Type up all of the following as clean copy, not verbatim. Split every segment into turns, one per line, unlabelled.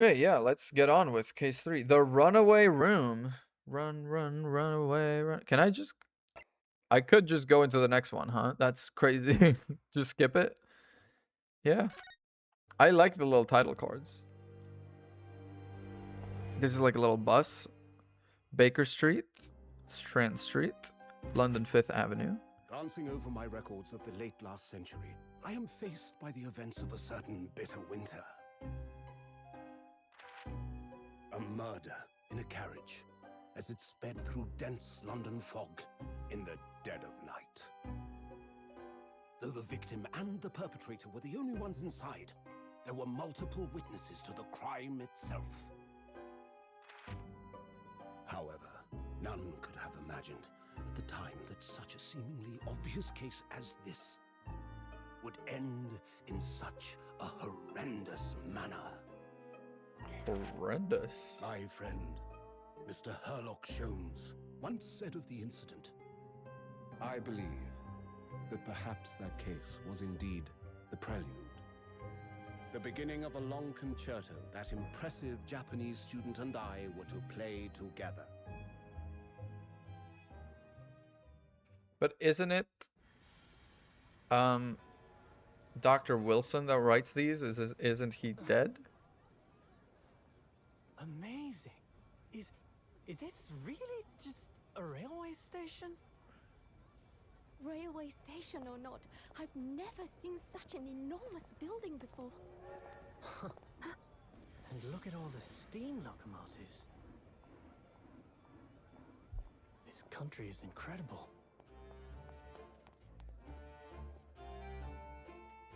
Okay, yeah, let's get on with case 3. The runaway room. Run, run, run away, run. Can I just... I could just go into the next one, huh? That's crazy. Just skip it? Yeah. I like the little title cards. This is like a little bus. Baker Street. Strand Street. London 5th Avenue.
Glancing over my records of the late last century, I am faced by the events of a certain bitter winter. A murder in a carriage as it sped through dense London fog in the dead of night. Though the victim and the perpetrator were the only ones inside, there were multiple witnesses to the crime itself. However, none could have imagined at the time that such a seemingly obvious case as this would end in such a horrendous manner.
Horrendous.
My friend, Mr. Herlock Sholmes, once said of the incident, "I believe that perhaps that case was indeed the prelude. The beginning of a long concerto that impressive Japanese student and I were to play together."
But isn't it Dr. Wilson that writes these? Isn't he dead?
Amazing. Is this really just a railway station?
Railway station or not, I've never seen such an enormous building before.
And look at all the steam locomotives. This country is incredible.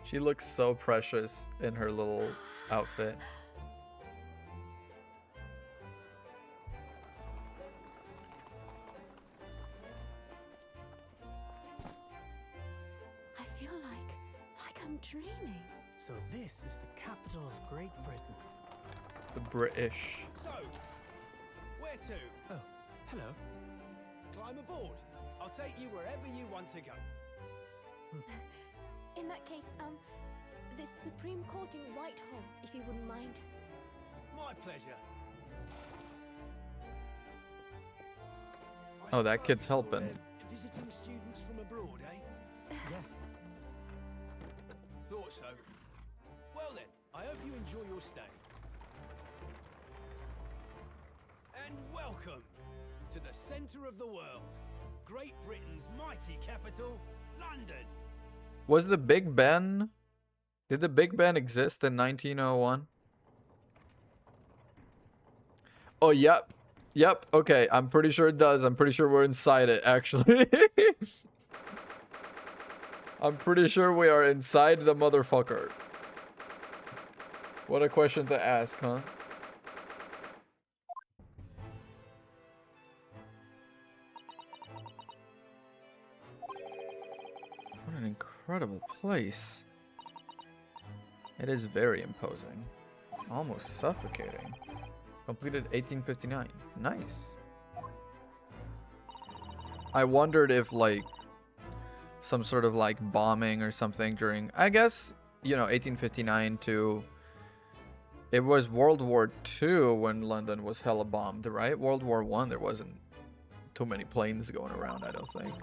She looks so precious in her little outfit.
I feel like I'm dreaming.
So this is the capital of Great Britain.
The British.
So, where to?
Oh, hello.
Climb aboard. I'll take you wherever you want to go.
In that case, the Supreme Court in Whitehall, if you wouldn't mind.
My pleasure.
Oh, that kid's helping.
Visiting students from abroad, eh?
Yes.
Thought so. Well then, I hope you enjoy your stay. And welcome to the centre of the world, Great Britain's mighty capital, London.
Was the Big Ben... Did the Big Ben exist in 1901? Oh, yep. Yep, okay. I'm pretty sure it does. I'm pretty sure we're inside it, actually. I'm pretty sure we are inside the motherfucker. What a question to ask, huh? What an incredible place. It is very imposing. Almost suffocating. Completed 1859. Nice. I wondered if, like, some sort of, like, bombing or something during... I guess, you know, 1859 to... It was World War II when London was hella bombed, right? World War I, there wasn't too many planes going around, I don't think.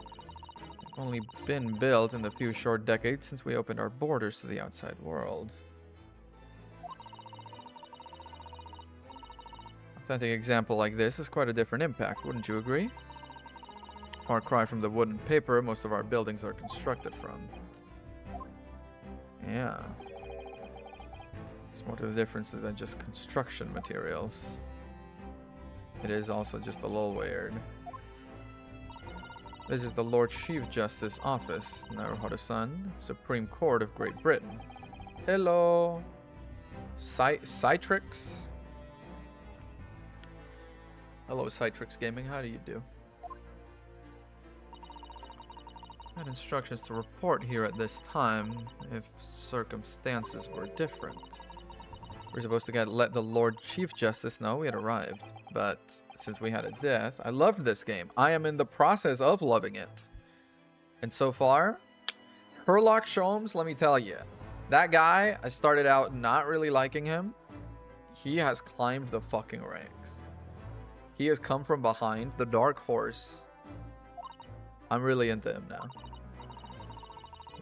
Only been built in the few short decades since we opened our borders to the outside world. Authentic example like this is quite a different impact, wouldn't you agree? Far cry from the wood and paper most of our buildings are constructed from. Yeah. It's more to the difference than just construction materials. It is also just a little weird. This is the Lord Chief Justice Office, Naruhodo-san, Supreme Court of Great Britain. Hello. Citrix. Hello, Citrix Gaming. How do you do? I had instructions to report here at this time if circumstances were different. We're supposed to let the Lord Chief Justice know we had arrived, but since we had a death, I loved this game. I am in the process of loving it. And so far, Herlock Sholmes, let me tell you, that guy, I started out not really liking him. He has climbed the fucking ranks. He has come from behind, the dark horse. I'm really into him now.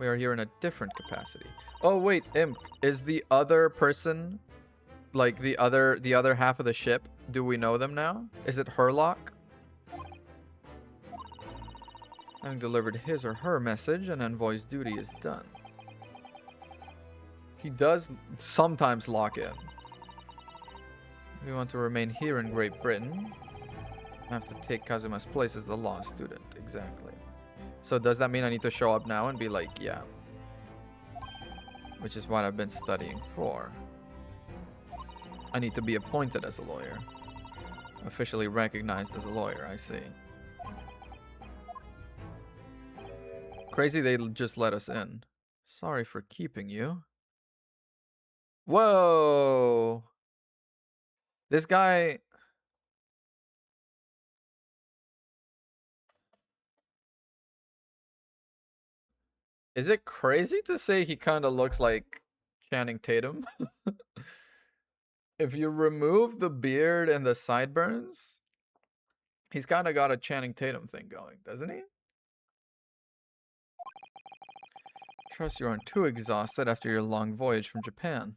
We are here in a different capacity. Oh wait, Imp, is the other person, like the other half of the ship, do we know them now? Is it Herlock? Having delivered his or her message, an envoy's duty is done. He does sometimes lock in. We want to remain here in Great Britain. I have to take Kazuma's place as the law student. Exactly. So does that mean I need to show up now and be like, yeah. Which is what I've been studying for. I need to be appointed as a lawyer. Officially recognized as a lawyer, I see. Crazy they just let us in. Sorry for keeping you. Whoa! This guy... Is it crazy to say he kind of looks like Channing Tatum? If you remove the beard and the sideburns, he's kind of got a Channing Tatum thing going, doesn't he? Trust you aren't too exhausted after your long voyage from Japan.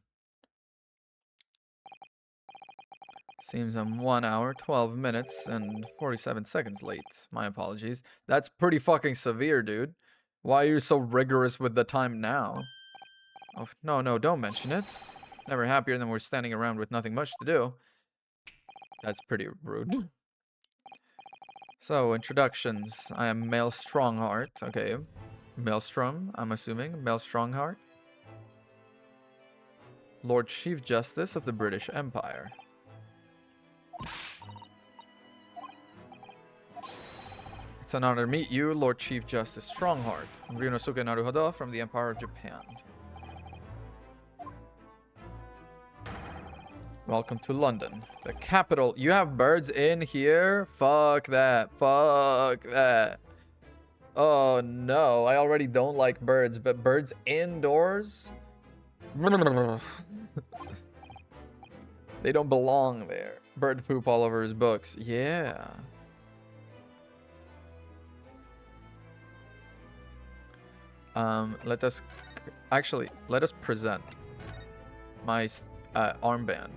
Seems I'm 1 hour, 12 minutes, and 47 seconds late. My apologies. That's pretty fucking severe, dude. Why are you so rigorous with the time now? Oh, no, don't mention it. Never happier than we're standing around with nothing much to do. That's pretty rude. So, introductions. I am Male Strongheart. Okay. Maelstrom, I'm assuming. Male Strongheart. Lord Chief Justice of the British Empire. It's an honor to meet you, Lord Chief Justice Strongheart. I'm Ryunosuke Naruhodo from the Empire of Japan. Welcome to London, the capital. You have birds in here? Fuck that. Fuck that. Oh no, I already don't like birds, but birds indoors? They don't belong there. Bird poop all over his books. Yeah. Let us present my armband.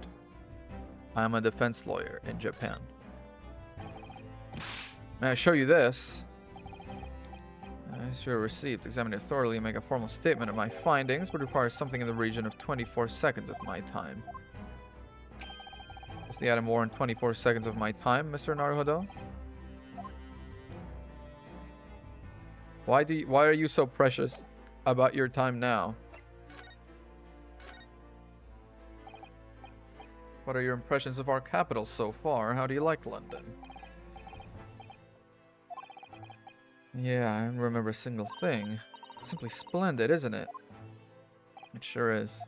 I am a defense lawyer in Japan. May I show you this? As your receipt, examine it thoroughly and make a formal statement of my findings would require something in the region of 24 seconds of my time. Is the item warrant 24 seconds of my time, Mr. Naruhodo? Why are you so precious about your time now? What are your impressions of our capital so far? How do you like London? Yeah, I don't remember a single thing. Simply splendid, isn't it? It sure is.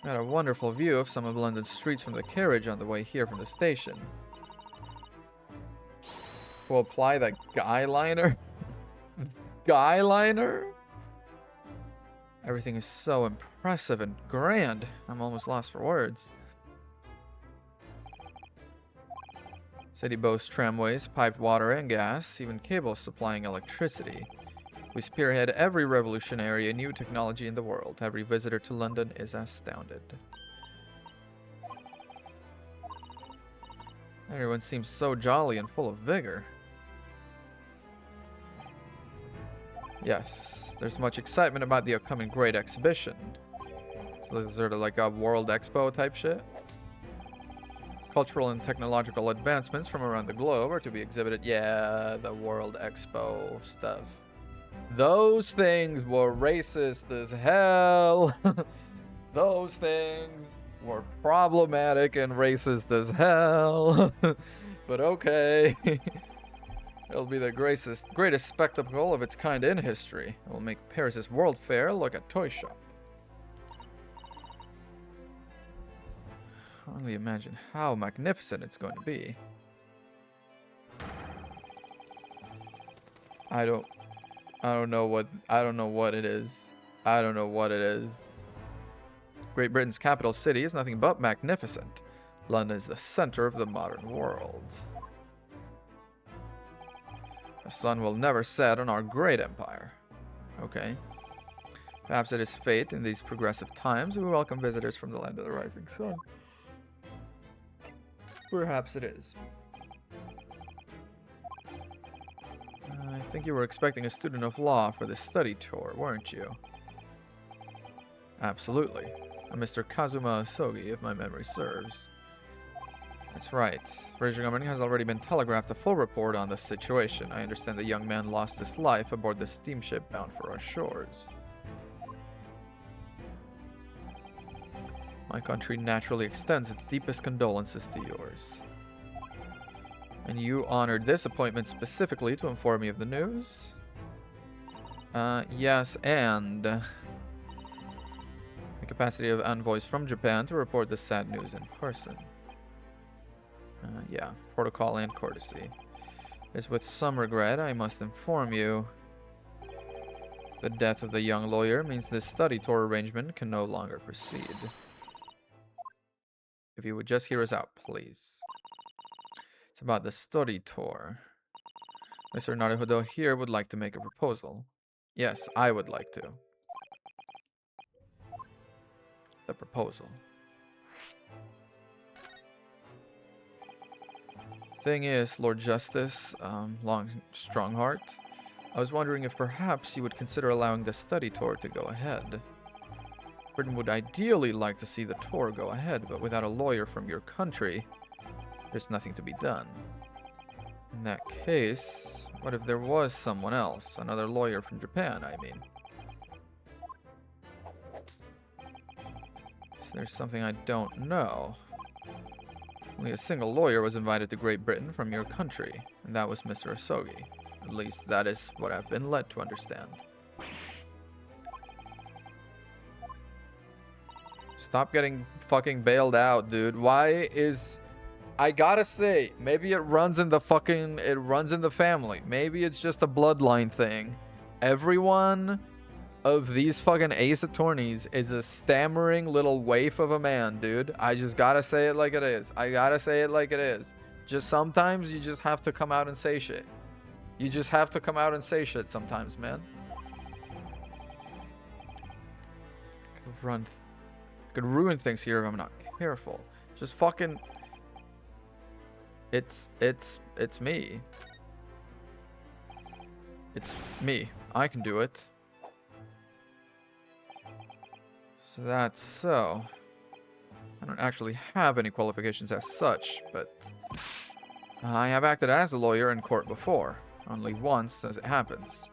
I had a wonderful view of some of London's streets from the carriage on the way here from the station. We'll apply the guy liner? Guy liner? Everything is so impressive and grand. I'm almost lost for words. City boasts tramways, piped water and gas, even cables supplying electricity. We spearhead every revolutionary and new technology in the world. Every visitor to London is astounded. Everyone seems so jolly and full of vigor. Yes, there's much excitement about the upcoming Great Exhibition. So this is sort of like a World Expo type shit. Cultural and technological advancements from around the globe are to be exhibited. Yeah, the World Expo stuff. Those things were racist as hell. Those things were problematic and racist as hell. But okay. It'll be the greatest spectacle of its kind in history. It will make Paris's World Fair look a toy shop. Only imagine how magnificent it's going to be. I don't know what it is. I don't know what it is. Great Britain's capital city is nothing but magnificent. London is the center of the modern world. The sun will never set on our great empire. Okay. Perhaps it is fate in these progressive times we welcome visitors from the land of the rising sun. Perhaps it is. I think you were expecting a student of law for the study tour, weren't you? Absolutely. A Mr. Kazuma Asogi, if my memory serves. That's right. British government has already been telegraphed a full report on the situation. I understand the young man lost his life aboard the steamship bound for our shores. My country naturally extends its deepest condolences to yours. And you honored this appointment specifically to inform me of the news? Yes, and the capacity of envoys from Japan to report the sad news in person. Yeah, protocol and courtesy. It is with some regret I must inform you the death of the young lawyer means this study tour arrangement can no longer proceed. If you would just hear us out, please. It's about the study tour. Mr. Naruhodo here would like to make a proposal. Yes, I would like to. The proposal. Thing is, Lord Justice, Strongheart, I was wondering if perhaps you would consider allowing the study tour to go ahead. Britain would ideally like to see the tour go ahead, but without a lawyer from your country, there's nothing to be done. In that case, what if there was someone else? Another lawyer from Japan, I mean. So there's something I don't know. Only a single lawyer was invited to Great Britain from your country, and that was Mr. Asogi. At least that is what I've been led to understand. Stop getting fucking bailed out, dude. Why is... I gotta say, maybe it runs in the family. Maybe it's just a bloodline thing. Everyone of these fucking ace attorneys is a stammering little waif of a man, dude. I just gotta say it like it is. I gotta say it like it is. Just sometimes you just have to come out and say shit. You just have to come out and say shit sometimes, man. Could ruin things here if I'm not careful. Just fucking... It's me. It's me. I can do it. So that's so. I don't actually have any qualifications as such, but I have acted as a lawyer in court before. Only once, as it happens.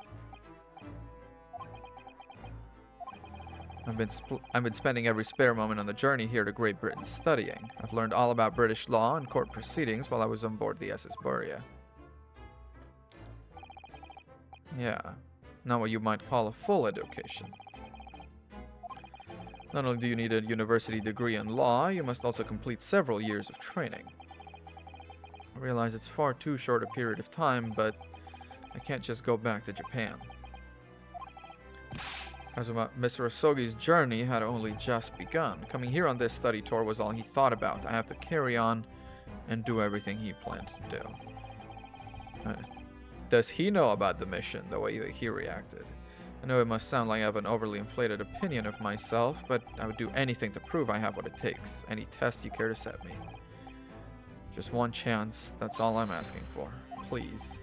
I've been spending every spare moment on the journey here to Great Britain studying. I've learned all about British law and court proceedings while I was on board the SS Buria. Yeah, not what you might call a full education. Not only do you need a university degree in law, you must also complete several years of training. I realize it's far too short a period of time, but I can't just go back to Japan. Mr. Asogi's journey had only just begun. Coming here on this study tour was all he thought about. I have to carry on and do everything he planned to do. Does he know about the mission, the way that he reacted? I know it must sound like I have an overly inflated opinion of myself, but I would do anything to prove I have what it takes. Any test you care to set me. Just one chance, that's all I'm asking for. Please.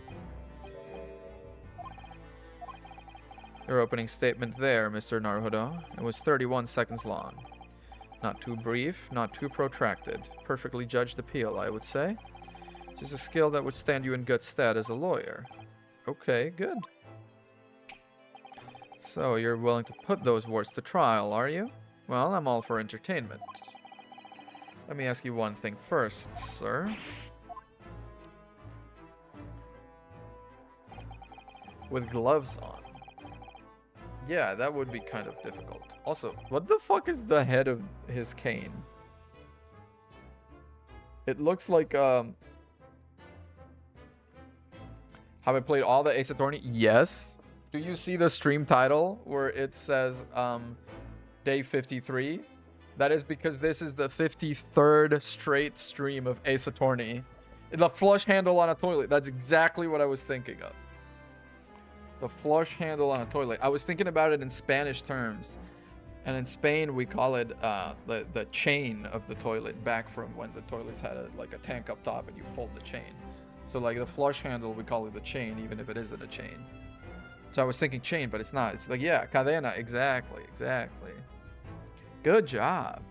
Your opening statement there, Mr. Naruhodo. It was 31 seconds long. Not too brief, not too protracted. Perfectly judged appeal, I would say. Just a skill that would stand you in good stead as a lawyer. Okay, good. So, you're willing to put those words to trial, are you? Well, I'm all for entertainment. Let me ask you one thing first, sir. With gloves on. Yeah, that would be kind of difficult. Also, what the fuck is the head of his cane? It looks like, Have I played all the Ace Attorney? Yes. Do you see the stream title where it says, Day 53? That is because this is the 53rd straight stream of Ace Attorney. The flush handle on a toilet. That's exactly what I was thinking of. The flush handle on a toilet. I was thinking about it in Spanish terms. And in Spain, we call it the chain of the toilet, back from when the toilets had like a tank up top and you pulled the chain. So like the flush handle, we call it the chain, even if it isn't a chain. So I was thinking chain, but it's not. It's like, yeah, cadena. Exactly, exactly. Good job.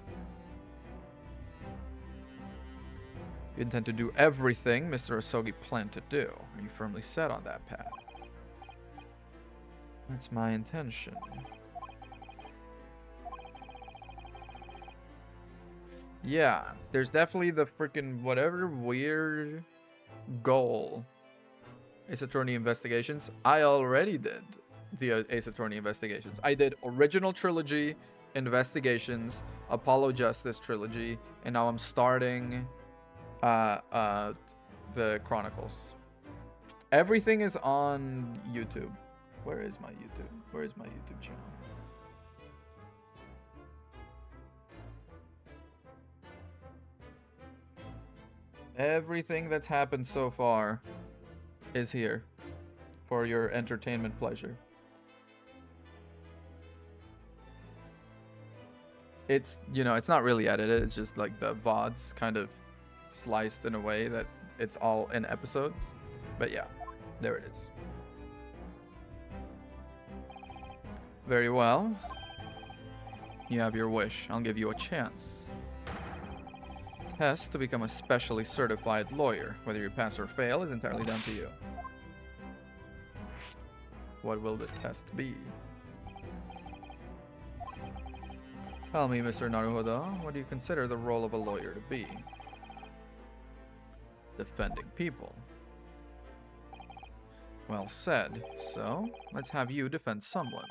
You intend to do everything Mr. Asogi planned to do. Are you firmly set on that path? That's my intention. Yeah, there's definitely the freaking whatever weird goal. Ace Attorney Investigations. I already did the Ace Attorney Investigations. I did original trilogy, Investigations, Apollo Justice trilogy, and now I'm starting the Chronicles. Everything is on YouTube. Where is my YouTube? Where is my YouTube channel? Everything that's happened so far is here for your entertainment pleasure. It's, you know, it's not really edited. It's just like the VODs kind of sliced in a way that it's all in episodes. But yeah, there it is. Very well. You have your wish. I'll give you a chance. Test to become a specially certified lawyer. Whether you pass or fail is entirely down to you. What will the test be? Tell me, Mr. Naruhodo, what do you consider the role of a lawyer to be? Defending people. Well said. So, let's have you defend someone.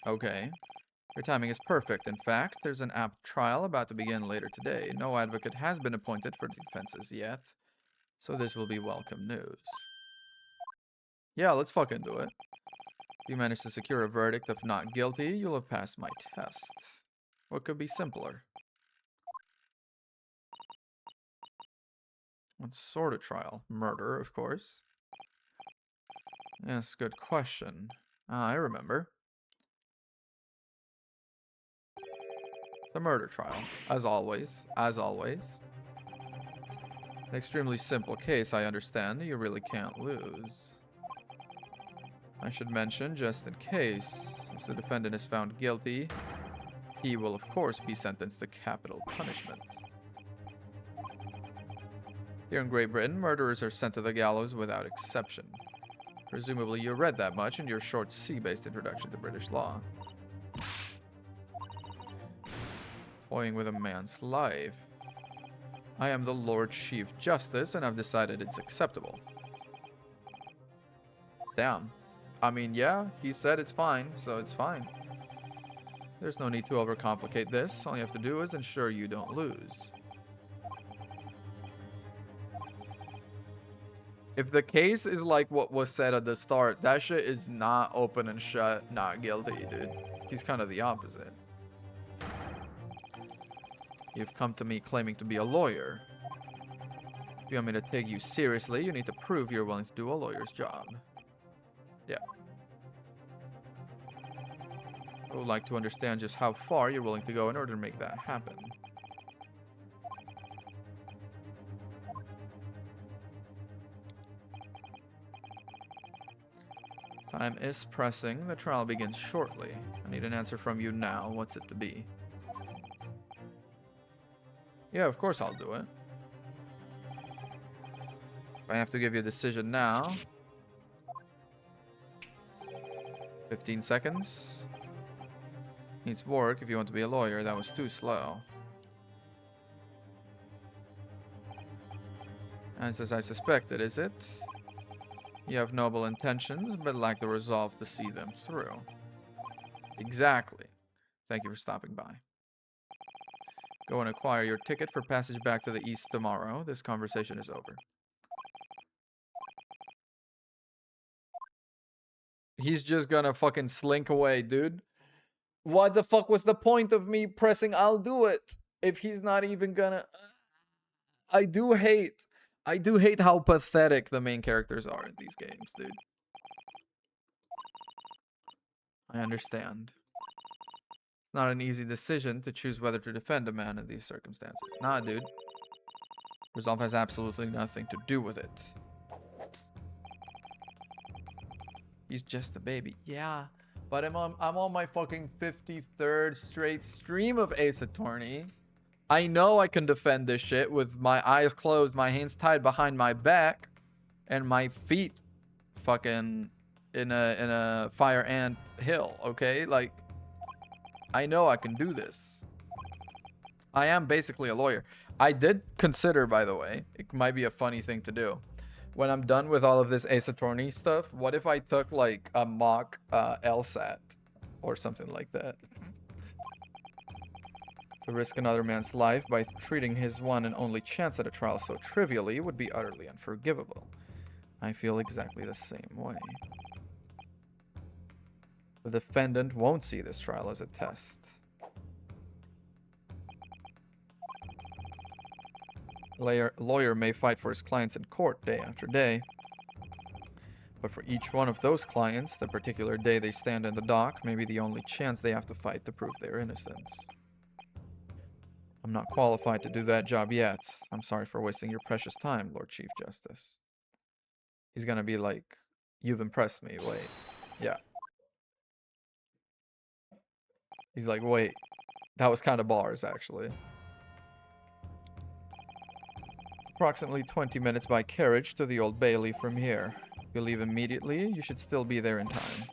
Okay. Your timing is perfect. In fact, there's an apt trial about to begin later today. No advocate has been appointed for defenses yet, so this will be welcome news. Yeah, let's fucking do it. If you manage to secure a verdict of not guilty, you'll have passed my test. What could be simpler? What sort of trial? Murder, of course. Yes, good question. I remember. The murder trial, as always. As always. An extremely simple case, I understand. You really can't lose. I should mention, just in case, if the defendant is found guilty, he will of course be sentenced to capital punishment. Here in Great Britain, murderers are sent to the gallows without exception. Presumably you read that much in your short C-based introduction to British law. Toying with a man's life. I am the Lord Chief Justice, and I've decided it's acceptable. Damn. I mean, yeah, he said it's fine, so it's fine. There's no need to overcomplicate this. All you have to do is ensure you don't lose. If the case is like what was said at the start, that shit is not open and shut, not guilty, dude. He's kind of the opposite. You've come to me claiming to be a lawyer. If you want me to take you seriously, you need to prove you're willing to do a lawyer's job. Yeah. I would like to understand just how far you're willing to go in order to make that happen. Time is pressing. The trial begins shortly. I need an answer from you now. What's it to be? Yeah, of course I'll do it. If I have to give you a decision now. 15 seconds. Needs work if you want to be a lawyer. That was too slow. As I suspected, is it? You have noble intentions, but lack the resolve to see them through. Exactly. Thank you for stopping by. Go and acquire your ticket for passage back to the east tomorrow. This conversation is over. He's just gonna fucking slink away, dude. What the fuck was the point of me pressing I'll do it if he's not even gonna... I do hate how pathetic the main characters are in these games, dude. I understand. It's not an easy decision to choose whether to defend a man in these circumstances. Nah, dude. Resolve has absolutely nothing to do with it. He's just a baby. Yeah, but I'm on my fucking 53rd straight stream of Ace Attorney. I know I can defend this shit with my eyes closed, my hands tied behind my back, and my feet fucking in a fire ant hill, okay? Like, I know I can do this. I am basically a lawyer. I did consider, by the way, it might be a funny thing to do. When I'm done with all of this Ace Attorney stuff, what if I took like a mock LSAT or something like that? To risk another man's life by treating his one and only chance at a trial so trivially would be utterly unforgivable. I feel exactly the same way. The defendant won't see this trial as a test. Lawyer may fight for his clients in court day after day, but for each one of those clients, the particular day they stand in the dock may be the only chance they have to fight to prove their innocence. I'm not qualified to do that job yet. I'm sorry for wasting your precious time, Lord Chief Justice. He's gonna be like, you've impressed me, wait. Yeah. He's like, wait. That was kind of bars, actually. Approximately 20 minutes by carriage to the Old Bailey from here. If you leave immediately, you should still be there in time.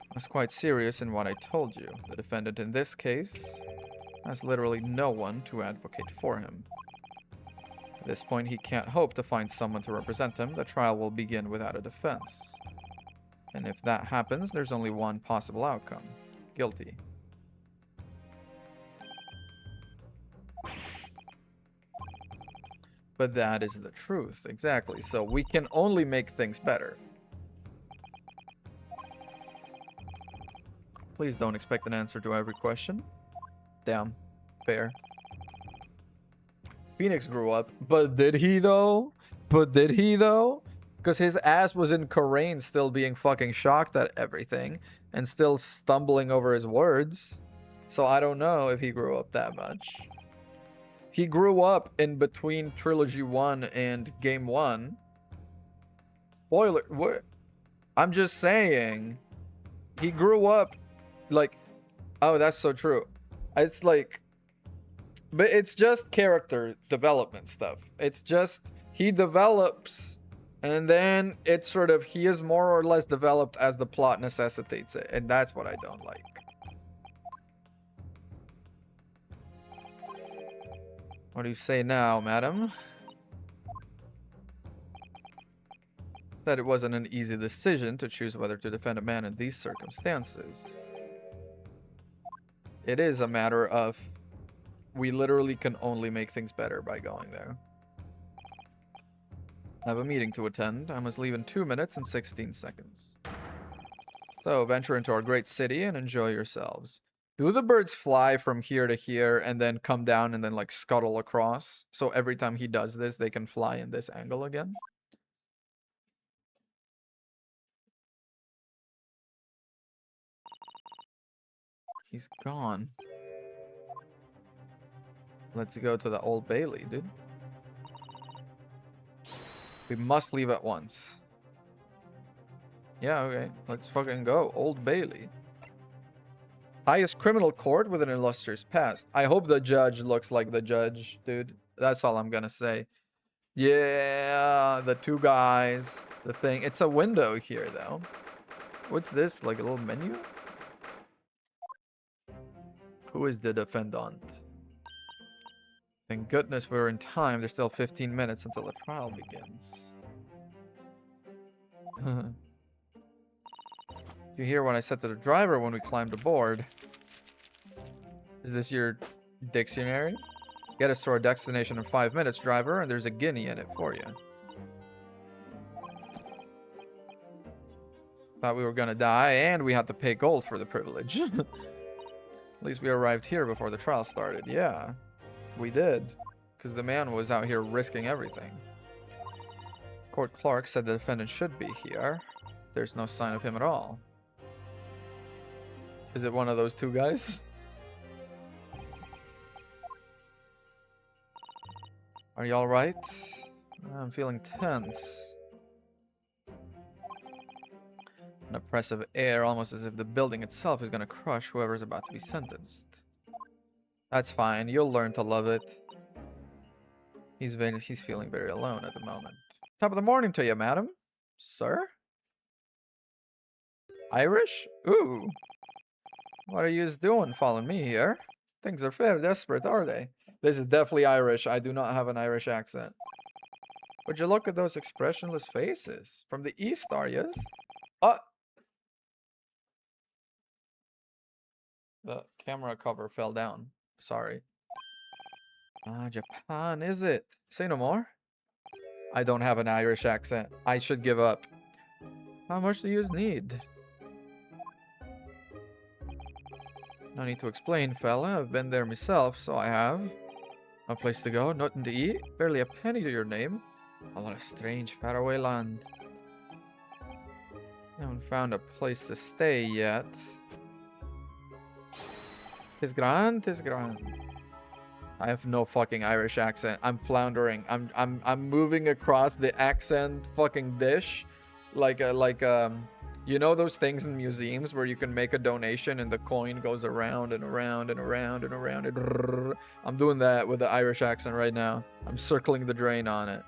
I was quite serious in what I told you. The defendant in this case has literally no one to advocate for him. At this point, he can't hope to find someone to represent him. The trial will begin without a defense. And if that happens, there's only one possible outcome. Guilty. But that is the truth, exactly. So we can only make things better. Please don't expect an answer to every question. Damn. Fair. Phoenix grew up. But did he though? Because his ass was in Korean still being fucking shocked at everything. And still stumbling over his words. So I don't know if he grew up that much. He grew up in between Trilogy 1 and Game 1. Spoiler. What? I'm just saying. He grew up like... Oh, that's so true. It's like... But it's just character development stuff. It's just... He develops... And then it's sort of... He is more or less developed as the plot necessitates it. And that's what I don't like. What do you say now, madam? Said it wasn't an easy decision to choose whether to defend a man in these circumstances. It is a matter of... We literally can only make things better by going there. I have a meeting to attend. I must leave in 2 minutes and 16 seconds. So, venture into our great city and enjoy yourselves. Do the birds fly from here to here and then come down and then like scuttle across? So every time he does this, they can fly in this angle again? He's gone. Let's go to the Old Bailey, dude. We must leave at once. Yeah, okay. Let's fucking go. Old Bailey. Highest criminal court with an illustrious past. I hope the judge looks like the judge, dude. That's all I'm gonna say. Yeah, the two guys. The thing. It's a window here, though. What's this? Like a little menu? Who is the defendant? Thank goodness we're in time. There's still 15 minutes until the trial begins. You hear what I said to the driver when we climbed aboard? Is this your dictionary? Get us to our destination in 5 minutes, driver, and there's a guinea in it for you. Thought we were gonna die, and we had to pay gold for the privilege. At least we arrived here before the trial started. Yeah, we did. Because the man was out here risking everything. Court clerk said the defendant should be here. There's no sign of him at all. Is it one of those two guys? Are you alright? I'm feeling tense. An oppressive air, almost as if the building itself is gonna crush whoever's about to be sentenced. That's fine, you'll learn to love it. He's feeling very alone at the moment. Top of the morning to you, madam. Sir? Irish? Ooh. What are yous doing following me here? Things are fair desperate, are they? This is definitely Irish. I do not have an Irish accent. Would you look at those expressionless faces? From the east, are yous? The camera cover fell down. Sorry. Ah, Japan, is it? Say no more. I don't have an Irish accent. I should give up. How much do you need? No need to explain, fella. I've been there myself, so I have. No place to go, nothing to eat, barely a penny to your name. Oh, what a strange, faraway land. I haven't found a place to stay yet. 'Tis grand, 'tis grand. I have no fucking Irish accent. I'm floundering. I'm moving across the accent fucking dish, like you know those things in museums where you can make a donation and the coin goes around and around and around and around. And I'm doing that with the Irish accent right now. I'm circling the drain on it.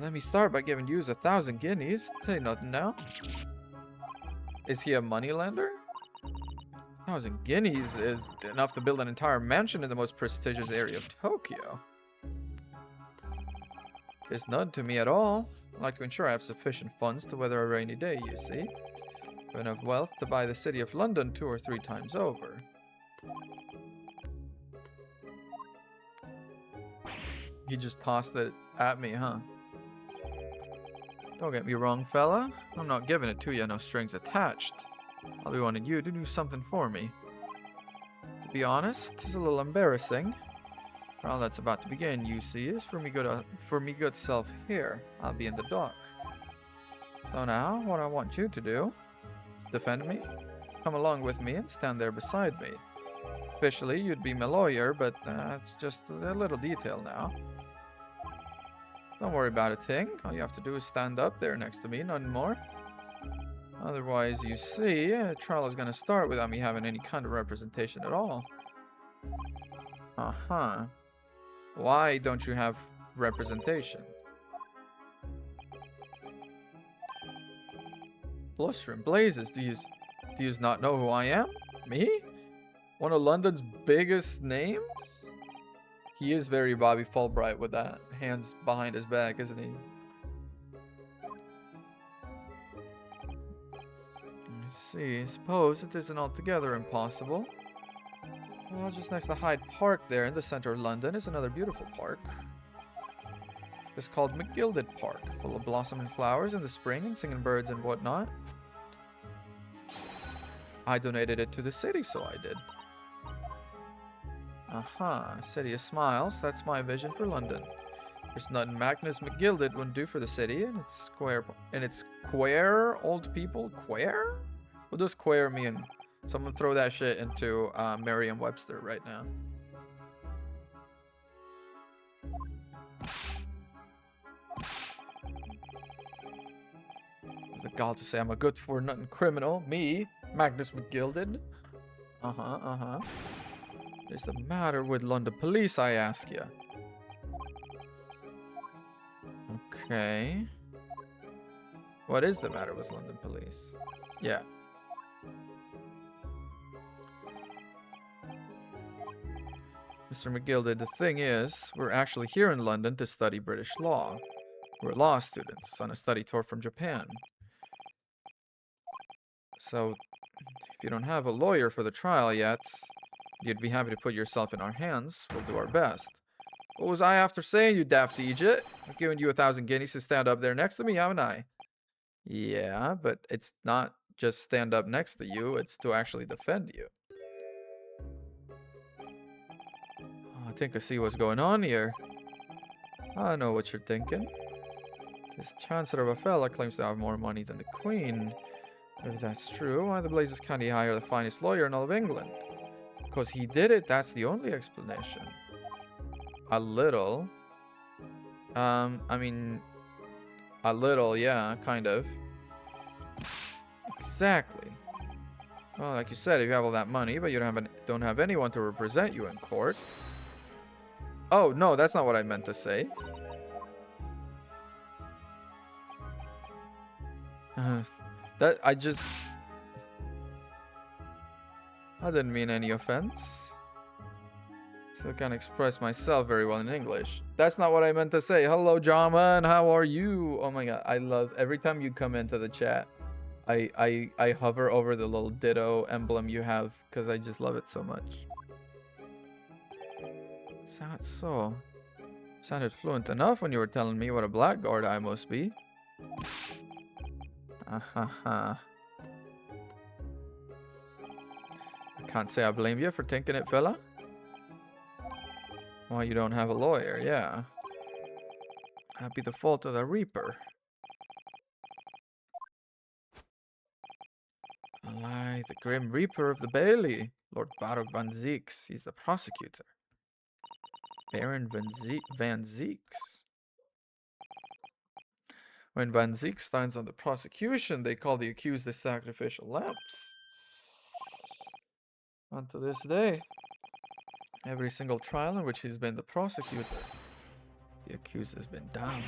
Let me start by giving you 1,000 guineas. Tell you nothing now. Is he a moneylender? 1,000 guineas is enough to build an entire mansion in the most prestigious area of Tokyo. It's none to me at all. I'd like to ensure I have sufficient funds to weather a rainy day, you see. I have enough wealth to buy the city of London 2 or 3 times over. He just tossed it at me, huh? Don't get me wrong, fella. I'm not giving it to you, no strings attached. I'll be wanting you to do something for me. To be honest, it's a little embarrassing. Well, that's about to begin, you see, is for me good self here. I'll be in the dock. So now, what I want you to do, defend me, come along with me and stand there beside me. Officially, you'd be my lawyer, but it's just a little detail now. Don't worry about a thing. All you have to do is stand up there next to me, nothing more. Otherwise, you see, a trial is going to start without me having any kind of representation at all. Uh-huh. Why don't you have representation? Bluster and blazes, do you not know who I am? Me? One of London's biggest names? He is very Bobby Fulbright with that. Hands behind his back, isn't he? I suppose it isn't altogether impossible. Well, just next to Hyde Park there in the center of London is another beautiful park. It's called McGilded Park, full of blossoming flowers in the spring and singing birds and whatnot. I donated it to the city, so I did. City of Smiles, that's my vision for London. There's nothing Magnus McGilded wouldn't do for the city, and it's queer, old people, queer? What does queer mean? Someone throw that shit into Merriam-Webster right now. The gall to say I'm a good-for-nothing criminal. Me, Magnus McGilded. What is the matter with London police, I ask you? Okay. What is the matter with London police? Yeah. Mr. McGilded, the thing is, we're actually here in London to study British law. We're law students on a study tour from Japan. So, if you don't have a lawyer for the trial yet, you'd be happy to put yourself in our hands. We'll do our best. What was I after saying, you daft Egypt? I've given you 1,000 guineas to stand up there next to me, haven't I? Yeah, but it's not just stand up next to you, it's to actually defend you. I think I see what's going on here. I know what you're thinking. This Chancellor of Afella claims to have more money than the Queen. If that's true, why the blazes can't he hire the finest lawyer in all of England? Because he did it, that's the only explanation. A little. I mean, a little, yeah, kind of. Exactly. Well, like you said, if you have all that money, but you don't have anyone to represent you in court. Oh, no, that's not what I meant to say. I didn't mean any offense. Still can't express myself very well in English. That's not what I meant to say. Hello, Jaman. How are you? Oh my god, I love every time you come into the chat. I hover over the little ditto emblem you have because I just love it so much. Is that so? Sounded fluent enough when you were telling me what a blackguard I must be. I can't say I blame you for thinking it, fella. Why you don't have a lawyer, yeah. That'd be the fault of the Reaper. Aye, the Grim Reaper of the Bailey. Lord Baruch van Zieks. He's the prosecutor. Baron van Zieks. When Van Zieks stands on the prosecution, they call the accused the sacrificial lambs. Unto this day, every single trial in which he's been the prosecutor, the accused has been damned.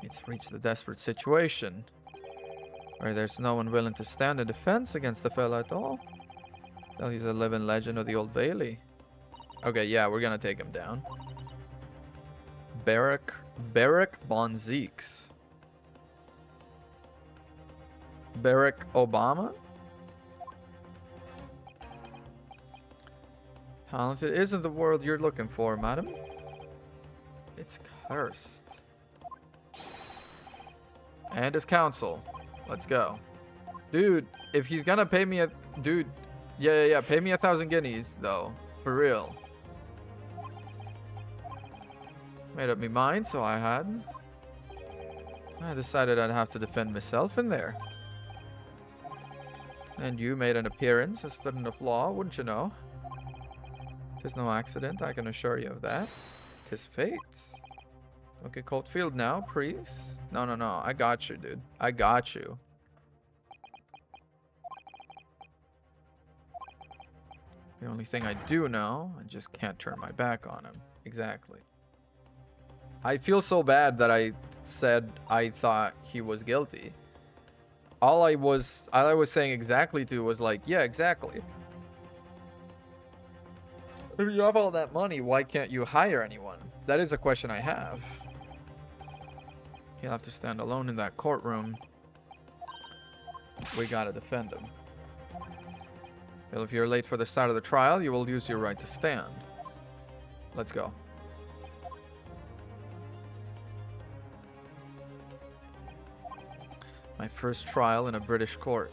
It's reached the desperate situation where there's no one willing to stand in defense against the fella at all. Well, he's a living legend of the Old Bailey. Okay, yeah, we're gonna take him down. Barack Bonzieks. Barack Obama? Talented isn't the world you're looking for, madam. It's cursed. And his counsel. Let's go. Dude, if he's gonna pay me Dude, yeah, pay me 1,000 guineas, though. For real. Made up me mind, so I decided I'd have to defend myself in there. And you made an appearance, a student of law, wouldn't you know? 'Tis no accident, I can assure you of that. 'Tis fate. Okay, Coldfield now, please. No, I got you, dude. I got you. The only thing I do know, I just can't turn my back on him. Exactly. I feel so bad that I said I thought he was guilty. All I was saying exactly to was like, yeah, exactly. If you have all that money, why can't you hire anyone? That is a question I have. He'll have to stand alone in that courtroom. We gotta defend him. Well, if you're late for the start of the trial, you will use your right to stand. Let's go. My first trial in a British court.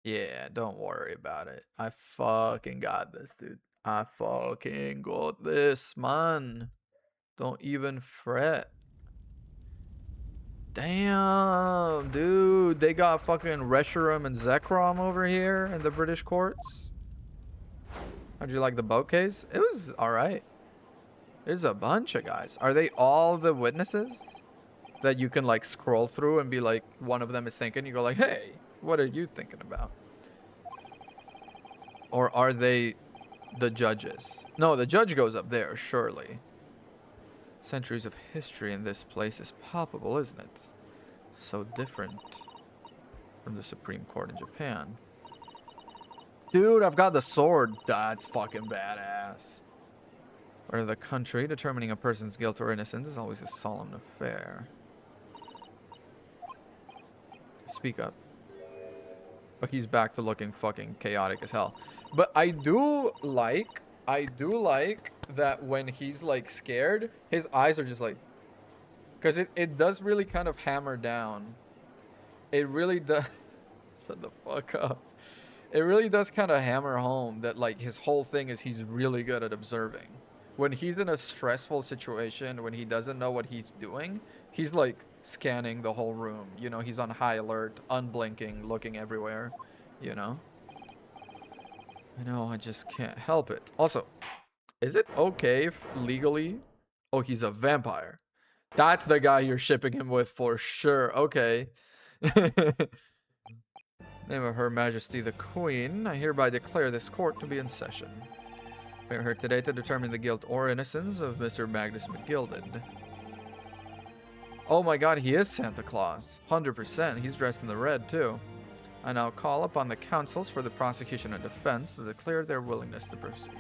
Yeah, don't worry about it. I fucking got this, dude. I fucking got this, man. Don't even fret. Damn, dude. They got fucking Reshiram and Zekrom over here in the British courts. How'd you like the boat case? It was alright. There's a bunch of guys. Are they all the witnesses? That you can like scroll through and be like, one of them is thinking, you go like, hey, what are you thinking about? Or are they the judges? No, the judge goes up there, surely. Centuries of history in this place is palpable, isn't it? So different from the Supreme Court in Japan. Dude, I've got the sword. That's fucking badass. Or the country, determining a person's guilt or innocence is always a solemn affair. Speak up. But he's back to looking fucking chaotic as hell. But I do like that when he's like scared, his eyes are just like, because it does really kind of hammer down. It really does. Shut the fuck up. It really does kind of hammer home that like his whole thing is he's really good at observing. When he's in a stressful situation, when he doesn't know what he's doing, he's like scanning the whole room. You know, he's on high alert, unblinking, looking everywhere, you know? I know, I just can't help it. Also, is it okay if legally... Oh, he's a vampire. That's the guy you're shipping him with for sure. Okay. Name of Her Majesty the Queen, I hereby declare this court to be in session. We are here today to determine the guilt or innocence of Mr. Magnus McGilded. Oh my god, he is Santa Claus. 100%. He's dressed in the red, too. I now call upon the counsels for the prosecution and defense to declare their willingness to proceed.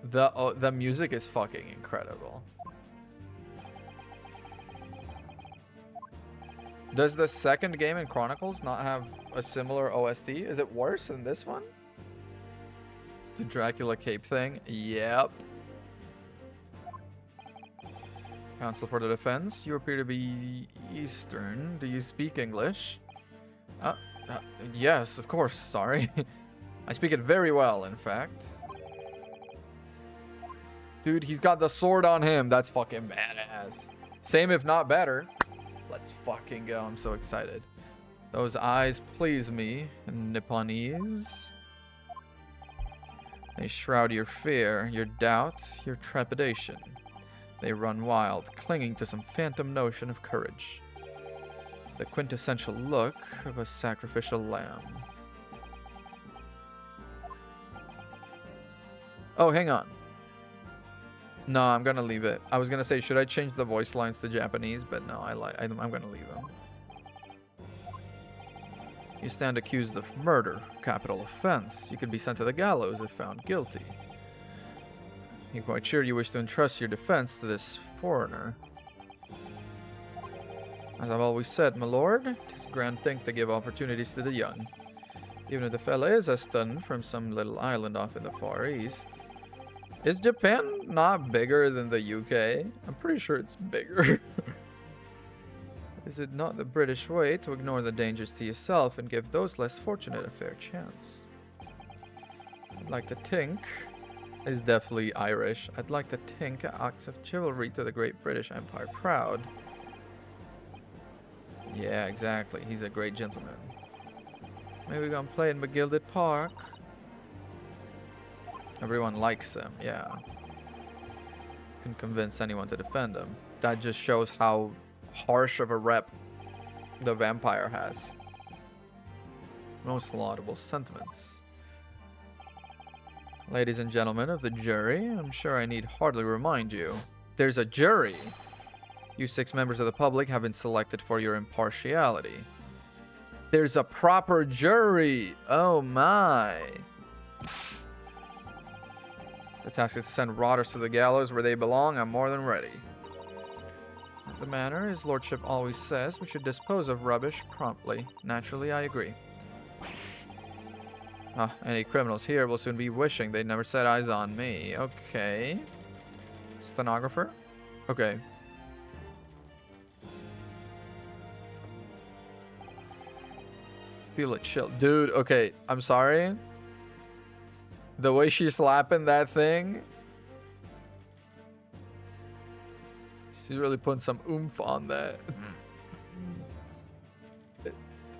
The music is fucking incredible. Does the second game in Chronicles not have a similar OST? Is it worse than this one? The Dracula cape thing? Yep. Counsel for the defense. You appear to be Eastern. Do you speak English? Yes, of course. Sorry. I speak it very well, in fact. Dude, he's got the sword on him. That's fucking badass. Same if not better. Let's fucking go. I'm so excited. Those eyes please me, Nipponese. They shroud your fear, your doubt, your trepidation. They run wild, clinging to some phantom notion of courage. The quintessential look of a sacrificial lamb. Oh, hang on. No, I'm gonna leave it. I was gonna say, should I change the voice lines to Japanese? But no, I'm gonna leave them. You stand accused of murder, capital offense. You could be sent to the gallows if found guilty. You're quite sure you wish to entrust your defense to this foreigner. As I've always said, my lord, 'tis a grand thing to give opportunities to the young. Even if the fella is a stun from some little island off in the Far East. Is Japan not bigger than the UK? I'm pretty sure it's bigger. Is it not the British way to ignore the dangers to yourself and give those less fortunate a fair chance? I'd like to think... is definitely Irish. I'd like to think acts of chivalry to the great British Empire proud. Yeah, exactly. He's a great gentleman. Maybe we're gonna play in McGilded Park. Everyone likes him, yeah. Can convince anyone to defend him. That just shows how harsh of a rep the vampire has. Most laudable sentiments. Ladies and gentlemen of the jury, I'm sure I need hardly remind you. There's a jury! You 6 members of the public have been selected for your impartiality. There's a proper jury! Oh my! The task is to send rotters to the gallows where they belong. I'm more than ready. The manner, his lordship always says, we should dispose of rubbish promptly. Naturally, I agree. Any criminals here will soon be wishing they'd never set eyes on me. Okay. Stenographer? Okay. Feel it chill. Dude, okay. I'm sorry. The way she's slapping that thing. She's really putting some oomph on that.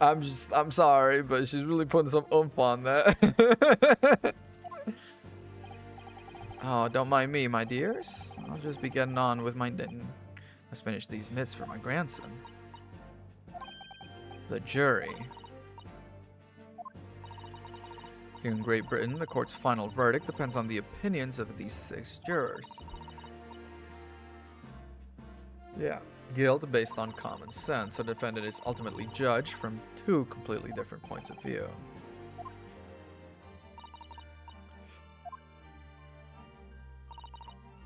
I'm sorry, but she's really putting some oomph on that. Oh, don't mind me, my dears. I'll just be getting on with my knitting. Let's finish these mitts for my grandson. The jury. Here in Great Britain, the court's final verdict depends on the opinions of these 6 jurors. Yeah. Guilt based on common sense. A defendant is ultimately judged from 2 completely different points of view.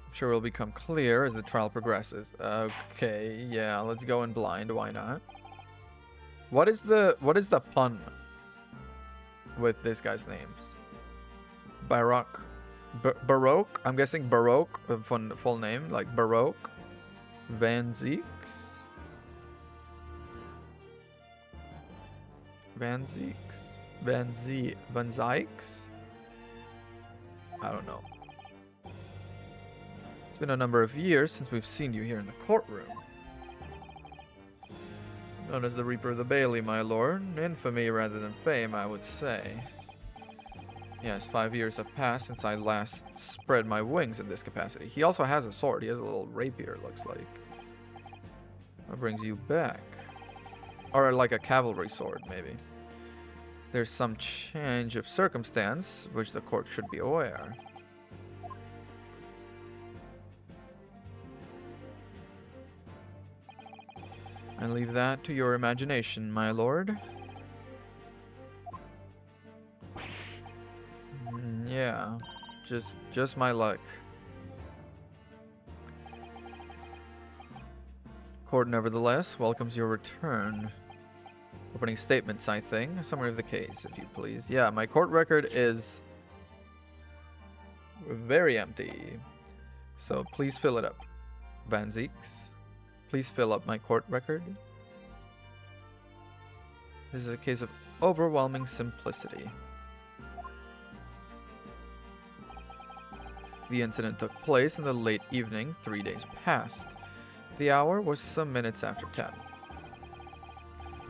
I'm sure it will become clear as the trial progresses. Okay, yeah, let's go in blind. Why not? What is the pun with this guy's names? Baroque. Baroque? I'm guessing Baroque, full name, like Baroque. Van Zieks? Van Zieks? Van Zykes? I don't know. It's been a number of years since we've seen you here in the courtroom. Known as the Reaper of the Bailey, my lord. Infamy rather than fame, I would say. Yes, 5 years have passed since I last spread my wings in this capacity. He also has a sword. He has a little rapier, looks like. What brings you back? Or like a cavalry sword, maybe. There's some change of circumstance, which the court should be aware. I leave that to your imagination, my lord. Yeah, just my luck. Court, nevertheless, welcomes your return. Opening statements, I think. A summary of the case, if you please. Yeah, my court record is very empty. So please fill it up. Van Zieks, please fill up my court record. This is a case of overwhelming simplicity. The incident took place in the late evening, 3 days past. The hour was some minutes after 10.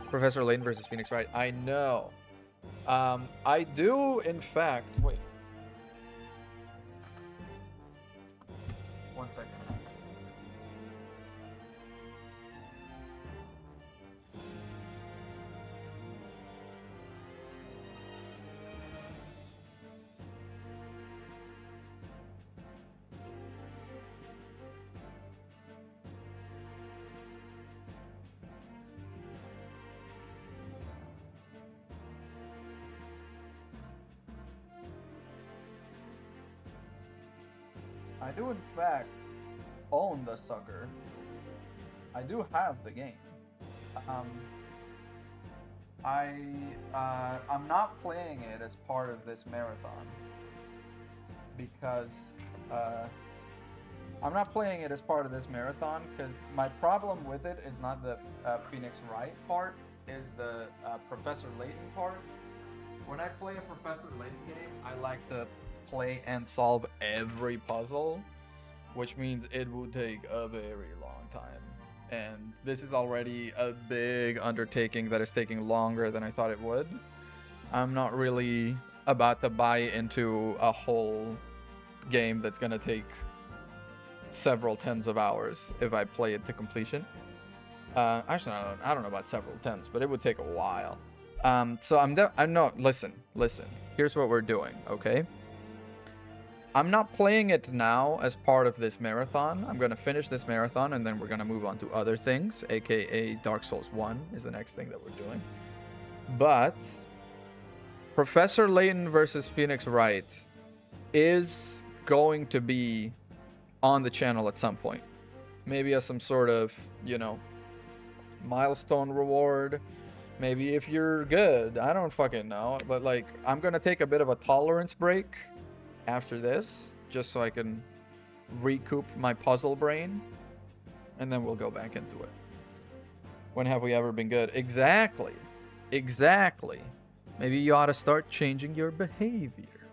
Professor Layton versus Phoenix Wright. I know. I do, in fact... Wait. 1 second. I do in fact own the sucker. I do have the game. I'm not playing it as part of this marathon because I'm not playing it as part of this marathon because my problem with it is not the Phoenix Wright part, is the Professor Layton part. When I play a Professor Layton game, I like to play and solve every puzzle, which means it will take a very long time. And this is already a big undertaking that is taking longer than I thought it would. I'm not really about to buy into a whole game that's gonna take several tens of hours if I play it to completion. Actually, I don't know about several tens, but it would take a while. So I'm not, listen. Here's what we're doing, okay? I'm not playing it now as part of this marathon. I'm going to finish this marathon and then we're going to move on to other things, aka Dark Souls 1 is the next thing that we're doing. But Professor Layton versus Phoenix Wright is going to be on the channel at some point. Maybe as some sort of, you know, milestone reward. Maybe if you're good. I don't fucking know. But like, I'm going to take a bit of a tolerance break after this, just so I can recoup my puzzle brain, and then we'll go back into it. When have we ever been good? Exactly. Maybe you ought to start changing your behavior.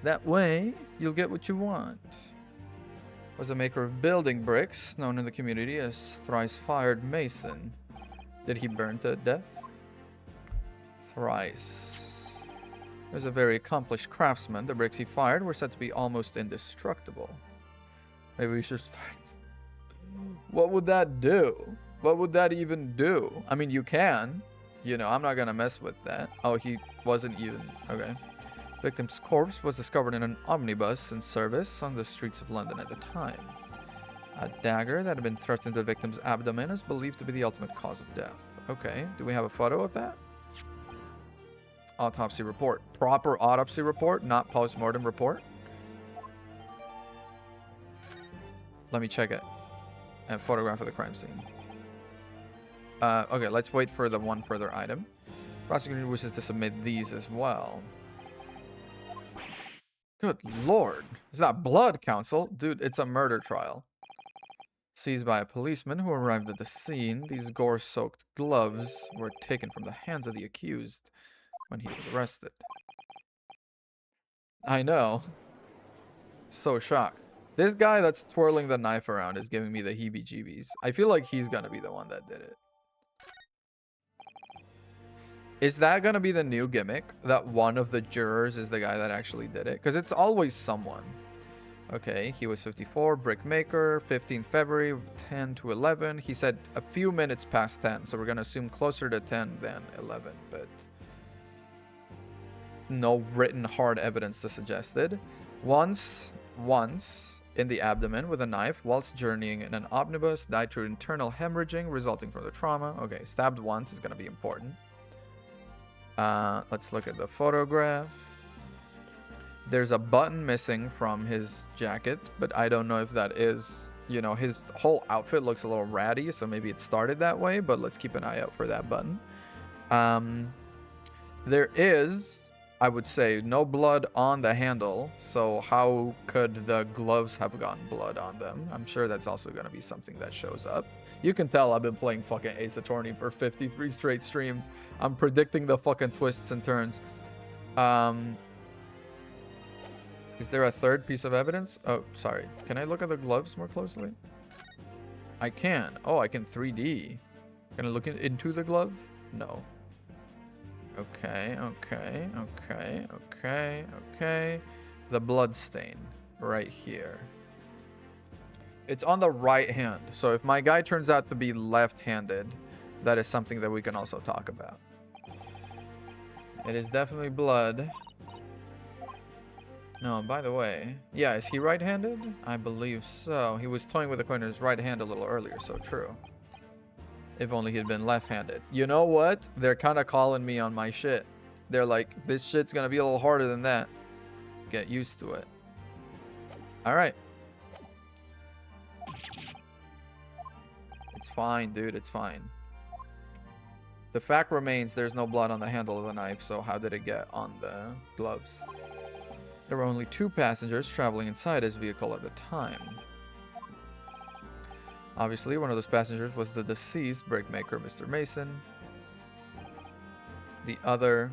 That way, you'll get what you want. Was a maker of building bricks, known in the community as thrice-fired mason. Did he burn to death? Thrice. He was a very accomplished craftsman. The bricks he fired were said to be almost indestructible. Maybe we should start... What would that do? What would that even do? I mean, you can. You know, I'm not gonna mess with that. Oh, he wasn't even... Okay. Victim's corpse was discovered in an omnibus in service on the streets of London at the time. A dagger that had been thrust into the victim's abdomen is believed to be the ultimate cause of death. Okay. Do we have a photo of that? Autopsy report. Proper autopsy report, not post-mortem report. Let me check it. And photograph of the crime scene. Okay, let's wait for the one further item. Prosecutor wishes to submit these as well. Good lord. Is that blood, counsel? Dude, it's a murder trial. Seized by a policeman who arrived at the scene, these gore-soaked gloves were taken from the hands of the accused when he was arrested. I know. So shocked. This guy that's twirling the knife around is giving me the heebie-jeebies. I feel like he's gonna be the one that did it. Is that gonna be the new gimmick? That one of the jurors is the guy that actually did it? Because it's always someone. Okay, he was 54, brickmaker, 15th February, 10 to 11. He said a few minutes past 10, so we're gonna assume closer to 10 than 11, but no written hard evidence to suggest it. Once in the abdomen with a knife whilst journeying in an omnibus, died through internal hemorrhaging resulting from the trauma. Okay, stabbed once is gonna be important. Let's look at the photograph. There's a button missing from his jacket, but I don't know if that is, you know, his whole outfit looks a little ratty, so maybe it started that way, but let's keep an eye out for that button. There is, I would say, no blood on the handle, so how could the gloves have gotten blood on them? I'm sure that's also going to be something that shows up. You can tell I've been playing fucking Ace Attorney for 53 straight streams. I'm predicting the fucking twists and turns. Is there a third piece of evidence? Oh, sorry. Can I look at the gloves more closely? I can. Oh, I can 3D. Can I look into the glove? No. Okay. The blood stain right here. It's on the right hand. So if my guy turns out to be left-handed, that is something that we can also talk about. It is definitely blood. No, by the way, yeah, is he right-handed? I believe so. He was toying with the coin in his right hand a little earlier, so true. If only he'd been left-handed. You know what? They're kind of calling me on my shit. They're like, this shit's gonna be a little harder than that. Get used to it. All right. It's fine, dude. It's fine. The fact remains there's no blood on the handle of the knife, so how did it get on the gloves? There were only 2 passengers traveling inside his vehicle at the time. Obviously, one of those passengers was the deceased brickmaker, Mr. Mason. The other...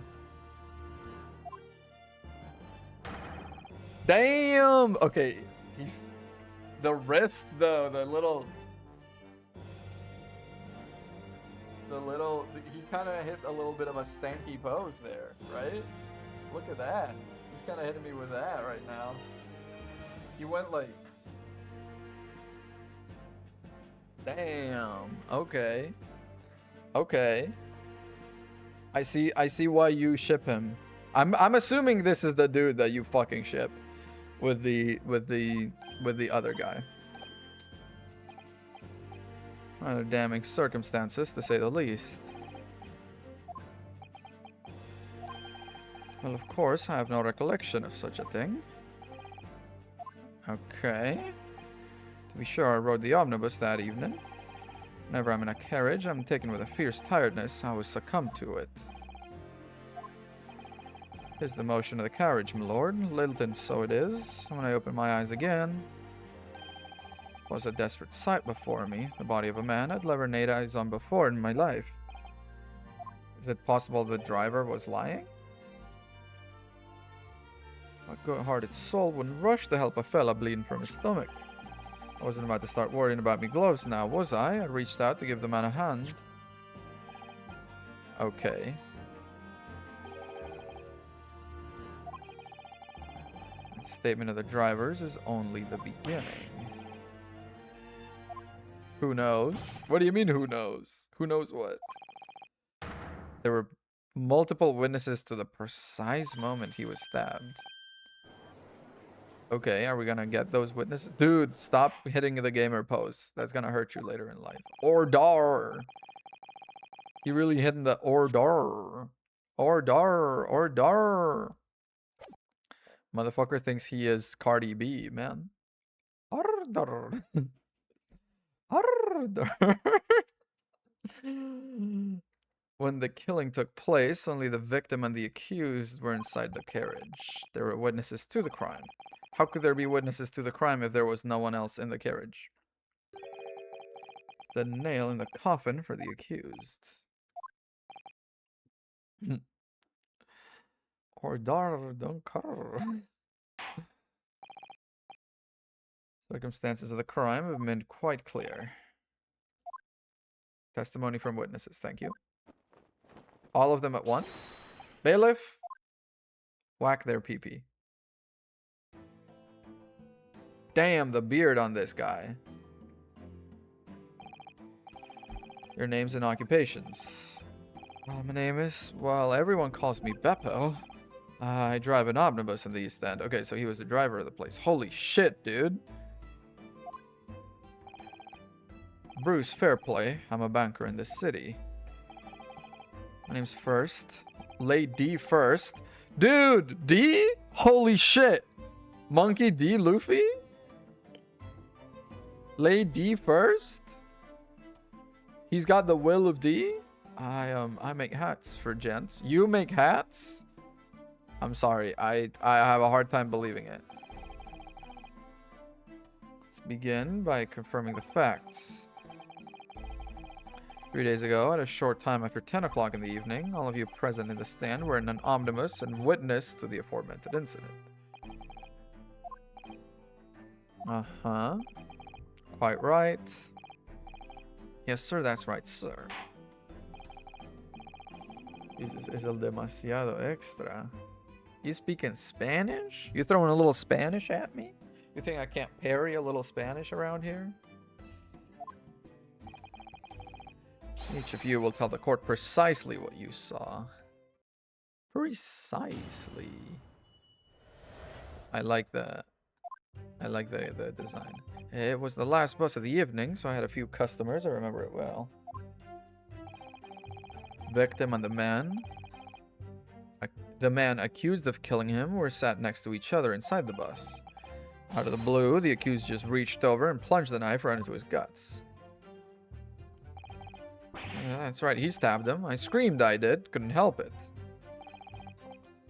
Damn! Okay, he's... The wrist, though, the little... He kind of hit a little bit of a stanky pose there, right? Look at that. He's kind of hitting me with that right now. He went like... Damn. Okay. Okay. I see why you ship him. I'm assuming this is the dude that you fucking ship with the other guy. Rather damning circumstances, to say the least. Well, of course, I have no recollection of such a thing. Okay. To be sure, I rode the omnibus that evening. Whenever I'm in a carriage, I'm taken with a fierce tiredness. I always succumb to it. Here's the motion of the carriage, my lord. Littleton, so it is. When I open my eyes again, it was a desperate sight before me. The body of a man I'd never laid eyes on before in my life. Is it possible the driver was lying? A good-hearted soul wouldn't rush to help a fella bleeding from his stomach. I wasn't about to start worrying about me gloves now, was I? I reached out to give the man a hand. Okay. The statement of the drivers is only the beginning. Who knows? What do you mean, who knows? Who knows what? There were multiple witnesses to the precise moment he was stabbed. Okay, are we gonna get those witnesses? Dude, stop hitting the gamer pose. That's gonna hurt you later in life. Ordar. He really hitting the ordar. Ordar. Motherfucker thinks he is Cardi B, man. Ordar. Ordar. When the killing took place, only the victim and the accused were inside the carriage. There were witnesses to the crime. How could there be witnesses to the crime if there was no one else in the carriage? The nail in the coffin for the accused. Ordar Dunkar. Circumstances of the crime have been quite clear. Testimony from witnesses, thank you. All of them at once? Bailiff? Whack their pee-pee. Damn, the beard on this guy. Your names and occupations. My name is... Well, everyone calls me Beppo. I drive an omnibus in the East End. Okay, so he was the driver of the place. Holy shit, dude. Bruce Fairplay. I'm a banker in this city. My name's First. Lady First. Dude, D? Holy shit. Monkey D. Luffy? Lady First? He's got the will of D? I make hats for gents. You make hats? I'm sorry. I have a hard time believing it. Let's begin by confirming the facts. 3 days ago, at a short time after 10 o'clock in the evening, all of you present in the stand were in an omnibus and witness to the aforementioned incident. Uh-huh. Quite right. Yes, sir, that's right, sir. Jesus, es el demasiado extra. You speaking Spanish? You throwing a little Spanish at me? You think I can't parry a little Spanish around here? Each of you will tell the court precisely what you saw. Precisely. I like the design. It was the last bus of the evening, so I had a few customers. I remember it well. Victim and the man accused of killing him were sat next to each other inside the bus. Out of the blue, the accused just reached over and plunged the knife right into his guts. Yeah, that's right, he stabbed him. I screamed, I did. Couldn't help it.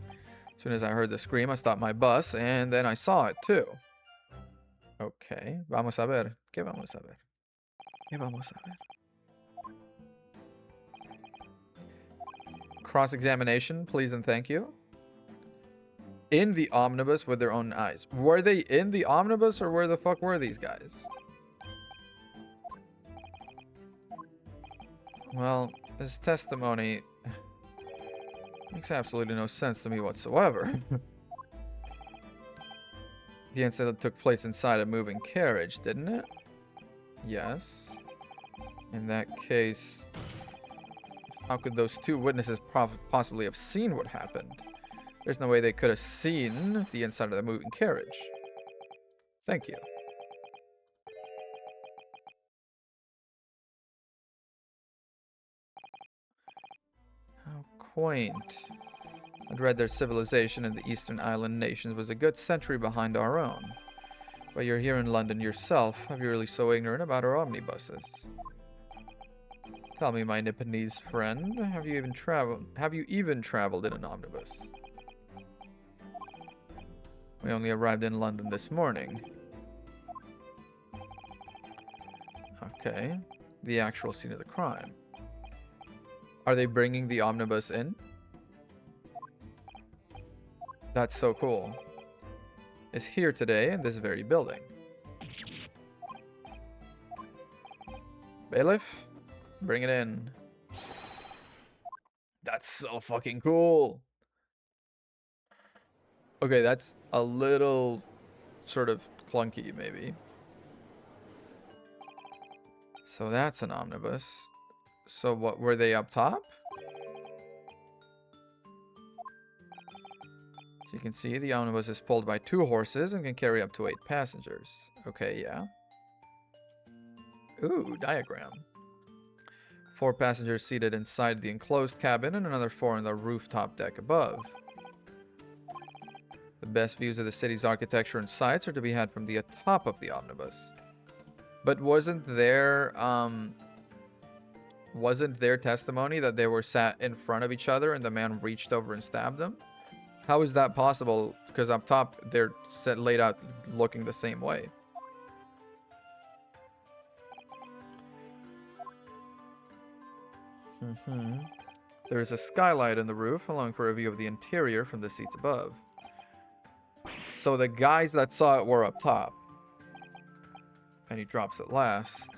As soon as I heard the scream, I stopped my bus, and then I saw it too. Okay, vamos a ver. ¿Qué vamos a ver? ¿Qué vamos a ver? Cross-examination, please and thank you. In the omnibus with their own eyes. Were they in the omnibus, or where the fuck were these guys? Well, this testimony makes absolutely no sense to me whatsoever. The incident took place inside a moving carriage, didn't it? Yes. In that case, how could those two witnesses possibly have seen what happened? There's no way they could have seen the inside of the moving carriage. Thank you. How quaint. I'd read their civilization in the Eastern Island nations was a good century behind our own. But you're here in London yourself. Are you really so ignorant about our omnibuses? Tell me, my Nipponese friend, have you even traveled in an omnibus? We only arrived in London this morning. Okay. The actual scene of the crime. Are they bringing the omnibus in? That's so cool. It's here today in this very building. Bailiff, bring it in. That's so fucking cool. Okay, that's a little sort of clunky, maybe. So that's an omnibus. So what, were they up top? So you can see the omnibus is pulled by 2 horses and can carry up to 8 passengers. Okay, yeah. Ooh, diagram. 4 passengers seated inside the enclosed cabin and another 4 on the rooftop deck above. The best views of the city's architecture and sights are to be had from the top of the omnibus. But wasn't there wasn't their testimony that they were sat in front of each other and the man reached over and stabbed them? How is that possible? Because up top, they're laid out looking the same way. There is a skylight in the roof, allowing for a view of the interior from the seats above. So the guys that saw it were up top. And he drops it last.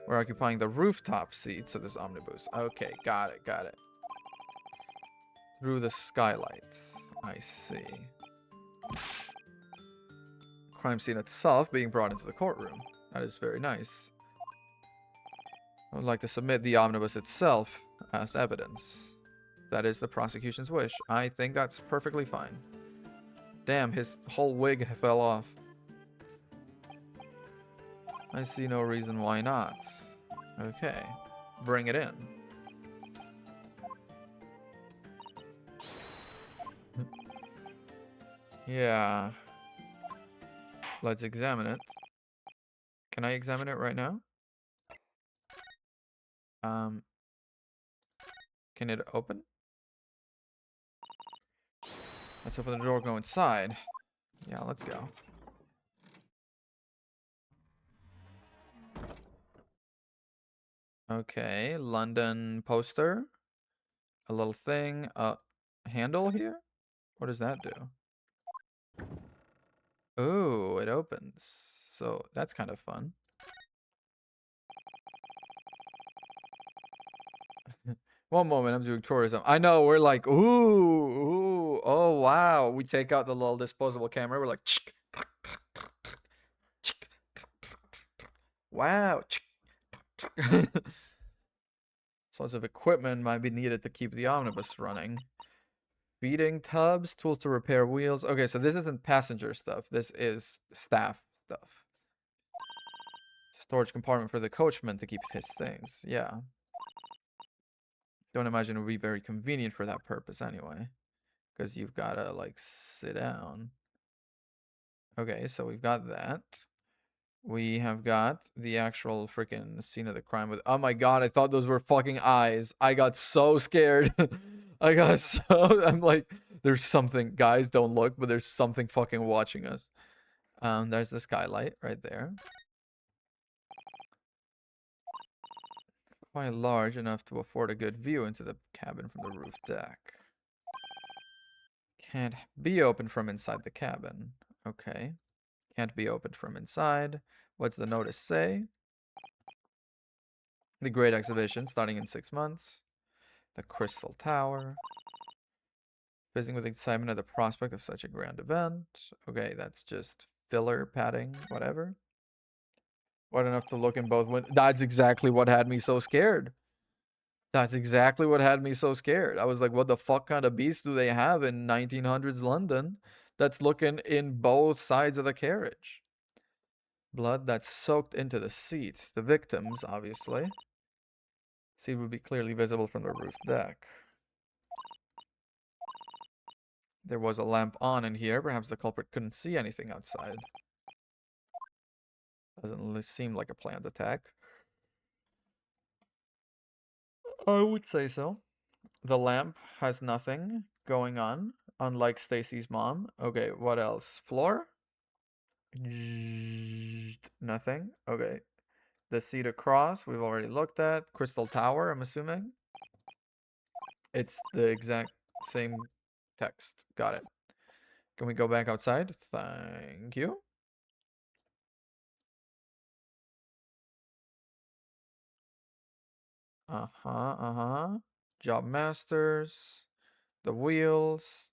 We're occupying the rooftop seats of this omnibus. Okay, got it, got it. Through the skylight. I see. Crime scene itself being brought into the courtroom. That is very nice. I would like to submit the omnibus itself as evidence. That is the prosecution's wish. I think that's perfectly fine. Damn, his whole wig fell off. I see no reason why not. Okay, bring it in. Yeah. Let's examine it. Can I examine it right now? Can it open? Let's open the door, go inside. Yeah, let's go. Okay, London poster. A little thing. Handle here? What does that do? Oh, it opens. So that's kind of fun. One moment, I'm doing tourism. I know, we're like, ooh, oh wow. We take out the little disposable camera. We're like, wow. Sorts of equipment might be needed to keep the omnibus running. Feeding tubs, tools to repair wheels. Okay, so this isn't passenger stuff. This is staff stuff. Storage compartment for the coachman to keep his things. Yeah. Don't imagine it would be very convenient for that purpose anyway. Because you've got to, like, sit down. Okay, so we've got that. We have got the actual freaking scene of the crime with... Oh my god, I thought those were fucking eyes. I got so scared. I got so... I'm like, there's something... Guys, don't look, but there's something fucking watching us. There's the skylight right there. Quite large enough to afford a good view into the cabin from the roof deck. Can't be opened from inside the cabin. Okay. Can't be opened from inside. What's the notice say? The Great Exhibition starting in 6 months. The Crystal Tower. Fizzing with excitement at the prospect of such a grand event. Okay, that's just filler padding, whatever. What enough to look in both windows? That's exactly what had me so scared. That's exactly what had me so scared. I was like, what the fuck kind of beast do they have in 1900s London that's looking in both sides of the carriage? Blood that's soaked into the seat. The victims, obviously. Seat would be clearly visible from the roof deck. There was a lamp on in here. Perhaps the culprit couldn't see anything outside. Doesn't seem like a planned attack. I would say so. The lamp has nothing going on, unlike Stacy's mom. Okay, what else? Floor? Nothing. Okay. The seat across, we've already looked at. Crystal Tower, I'm assuming. It's the exact same text. Got it. Can we go back outside? Thank you. Job masters. The wheels.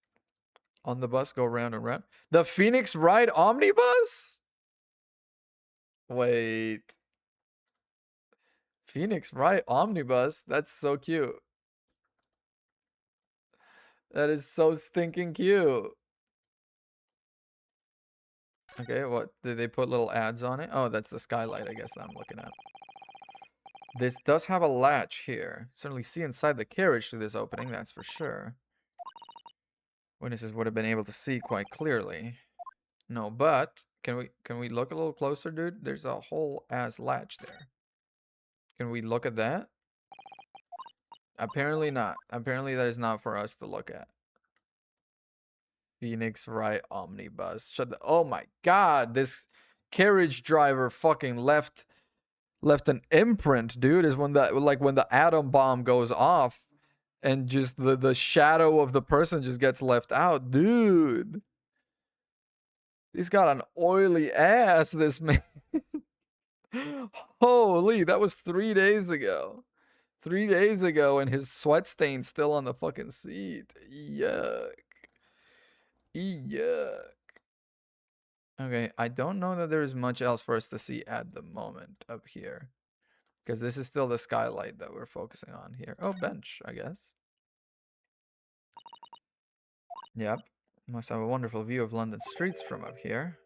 On the bus go round and round. The Phoenix Ride Omnibus? Wait. Phoenix Ride Omnibus? That's so cute. That is so stinking cute. Okay, what? Did they put little ads on it? Oh, that's the skylight, I guess, that I'm looking at. This does have a latch here. Certainly see inside the carriage through this opening, that's for sure. Witnesses would have been able to see quite clearly. No, but can we look a little closer, dude? There's a whole ass latch there. Can we look at that? Apparently not. Apparently that is not for us to look at. Phoenix Wright omnibus. Shut the. Oh my god, this carriage driver fucking left an imprint, dude. Is when the atom bomb goes off and just the shadow of the person just gets left out, dude. He's got an oily ass, this man. Holy, that was 3 days ago. 3 days ago, and his sweat stain's still on the fucking seat. Yuck. Yuck. Okay, I don't know that there is much else for us to see at the moment up here. Because this is still the skylight that we're focusing on here. Oh, bench, I guess. Yep. Must have a wonderful view of London streets from up here.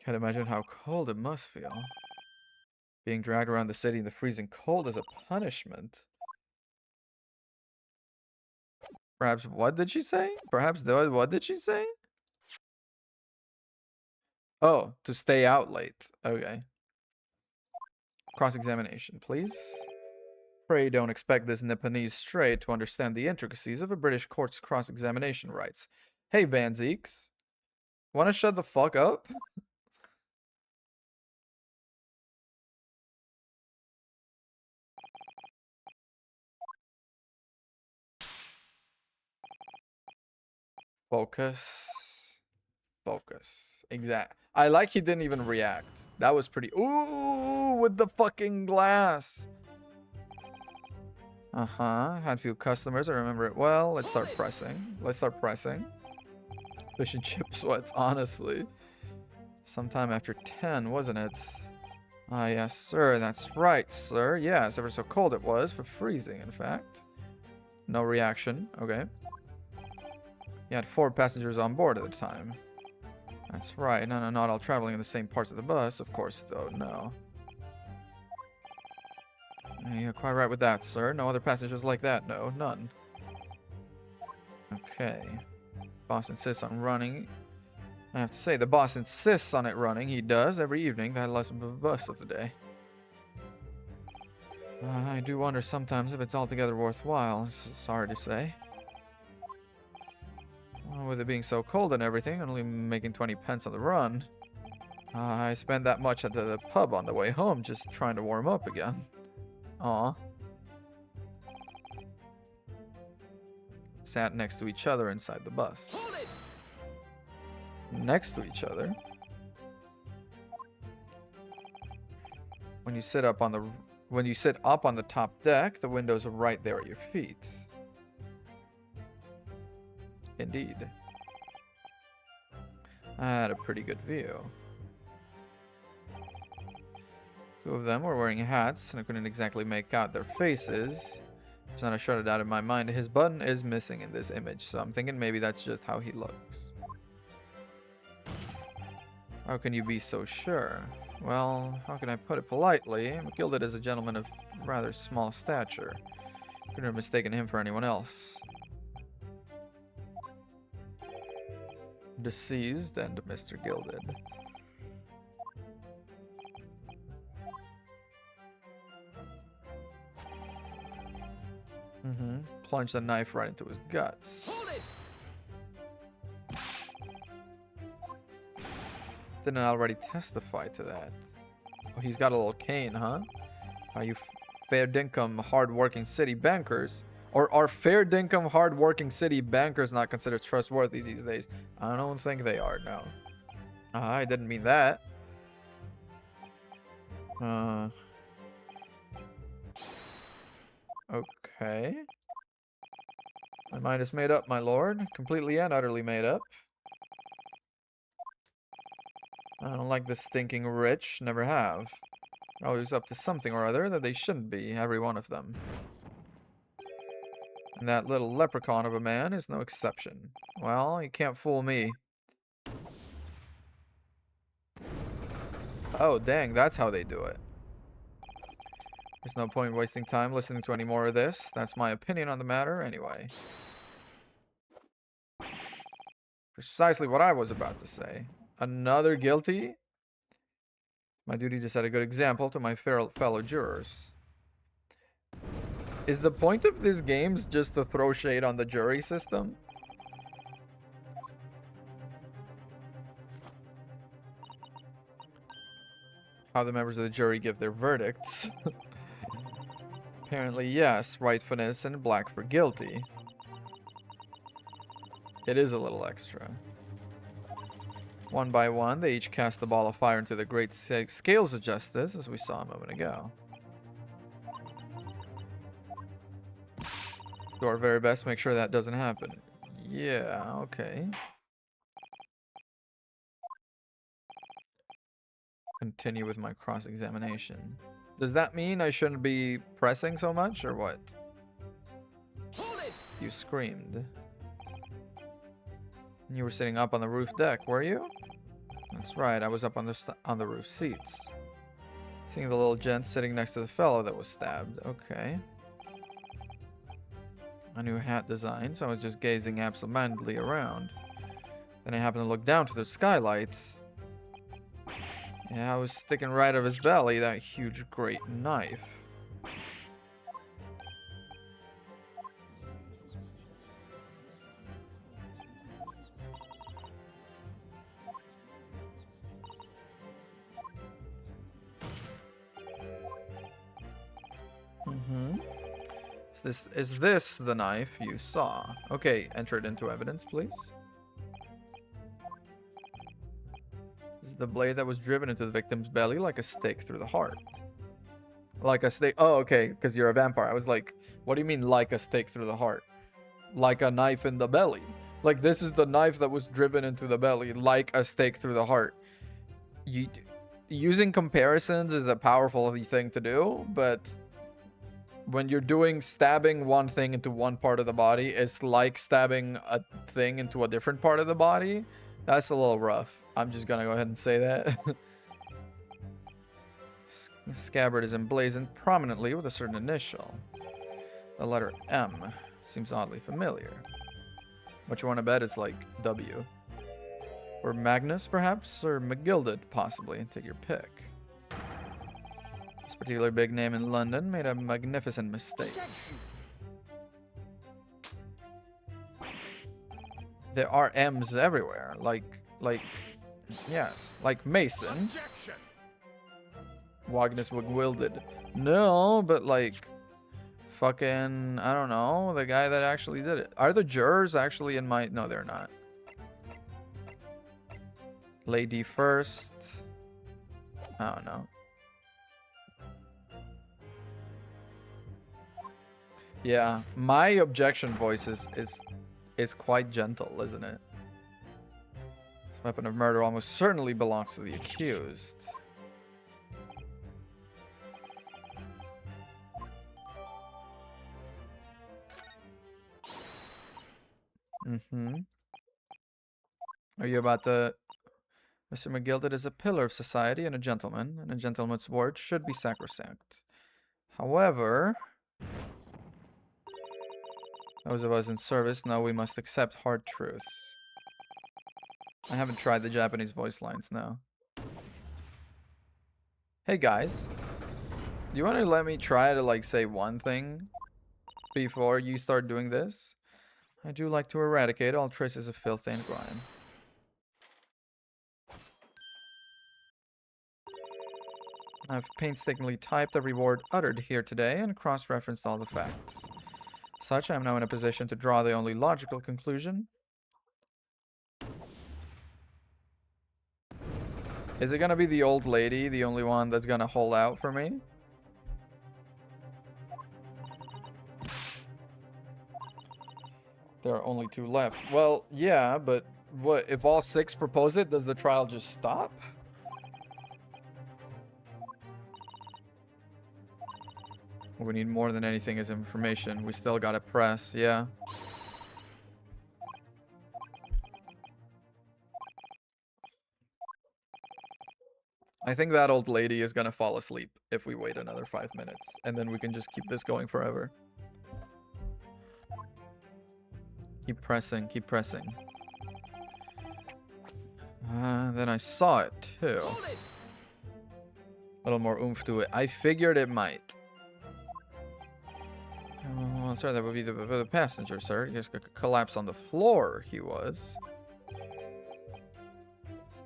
Can't imagine how cold it must feel. Being dragged around the city in the freezing cold as a punishment. Perhaps what did she say? Perhaps what did she say? Oh, to stay out late. Okay. Cross-examination, please. Pray don't expect this Nipponese stray to understand the intricacies of a British court's cross-examination rights. Hey, Van Zeeks. Wanna shut the fuck up? Focus. Focus. Exact. I like he didn't even react. That was pretty. Ooh, with the fucking glass. Had a few customers. I remember it well. Let's start pressing. Let's start pressing. Fish and chip sweats, honestly. Sometime after 10, wasn't it? Ah, yes, sir. That's right, sir. Yes, ever so cold it was. For freezing, in fact. No reaction. Okay. You had 4 passengers on board at the time. That's right. No, not all traveling in the same parts of the bus. Of course, though, no. You're quite right with that, sir. No other passengers like that. No, none. Okay. Boss insists on running. I have to say, the boss insists on it running. He does every evening. That last bus of the day. I do wonder sometimes if it's altogether worthwhile. It's hard to say. Well, with it being so cold and everything, only making 20 pence on the run. I spent that much at the pub on the way home, just trying to warm up again. Aw. Sat next to each other inside the bus. Next to each other. When you sit up on the top deck, the windows are right there at your feet. Indeed. I had a pretty good view. 2 of them were wearing hats, and I couldn't exactly make out their faces. So I shut it out of my mind. His button is missing in this image, so I'm thinking maybe that's just how he looks. How can you be so sure? Well, how can I put it politely? I'm gilded as a gentleman of rather small stature. Couldn't have mistaken him for anyone else. Deceased and Mr. Gilded. Plunged the knife right into his guts. Didn't I already testify to that? Oh, he's got a little cane, huh? Are you fair dinkum, hard-working city bankers? Or are fair dinkum, hard-working city bankers not considered trustworthy these days? I don't think they are, no. I didn't mean that. Okay. My mind is made up, my lord. Completely and utterly made up. I don't like the stinking rich. Never have. They're always up to something or other that they shouldn't be, every one of them. And that little leprechaun of a man is no exception. Well, you can't fool me. Oh, dang, that's how they do it. There's no point in wasting time listening to any more of this. That's my opinion on the matter, anyway. Precisely what I was about to say. Another guilty? My duty to set a good example to my fellow jurors. Is the point of these games just to throw shade on the jury system? How the members of the jury give their verdicts. Apparently, yes. White for innocent, black for guilty. It is a little extra. One by one, they each cast the ball of fire into the great scales of justice, as we saw a moment ago. Do our very best to make sure that doesn't happen. Yeah, okay. Continue with my cross-examination. Does that mean I shouldn't be pressing so much, or what?
Hold it!
You screamed. You were sitting up on the roof deck, were you? That's right, I was up on the roof seats. Seeing the little gent sitting next to the fellow that was stabbed. Okay. A new hat design, so I was just gazing absentmindedly around. Then I happened to look down to the skylight. Yeah, I was sticking right of his belly, that huge great knife. Is this the knife you saw? Okay, enter it into evidence, please. This is the blade that was driven into the victim's belly like a stake through the heart. Like a stake. Oh, okay, because you're a vampire. I was like, what do you mean like a stake through the heart? Like a knife in the belly. Like, this is the knife that was driven into the belly like a stake through the heart. Using comparisons is a powerful thing to do, but when you're doing stabbing one thing into one part of the body, it's like stabbing a thing into a different part of the body. That's a little rough. I'm just gonna go ahead and say that. The scabbard is emblazoned prominently with a certain initial. The letter M seems oddly familiar. What you want to bet is like W. Or Magnus, perhaps? Or McGilded, possibly. Take your pick. This particular big name in London made a magnificent mistake. There are M's everywhere. Yes. Like Mason. Magnus McGilded. No, but like... fucking... I don't know. The guy that actually did it. Are the jurors actually in my... No, they're not. Lady first. I don't know. Yeah, my objection voice is quite gentle, isn't it? This weapon of murder almost certainly belongs to the accused. Are you about to... Mr. McGilded is a pillar of society and a gentleman's word should be sacrosanct. However... those of us in service know we must accept hard truths. I haven't tried the Japanese voice lines now. Hey guys, do you want to let me try to like say one thing before you start doing this? I do like to eradicate all traces of filth and grime. I've painstakingly typed every word uttered here today and cross-referenced all the facts. Such, I am now in a position to draw the only logical conclusion. Is it gonna be the old lady, the only one that's gonna hold out for me? There are only 2 left. Well, yeah, but what if all 6 propose it? Does the trial just stop? What we need more than anything is information. We still gotta press, yeah. I think that old lady is gonna fall asleep if we wait another 5 minutes. And then we can just keep this going forever. Keep pressing, keep pressing. Then I saw it, too. A little more oomph to it. I figured it might. sir, that would be the passenger, sir. He just collapsed on the floor, he was.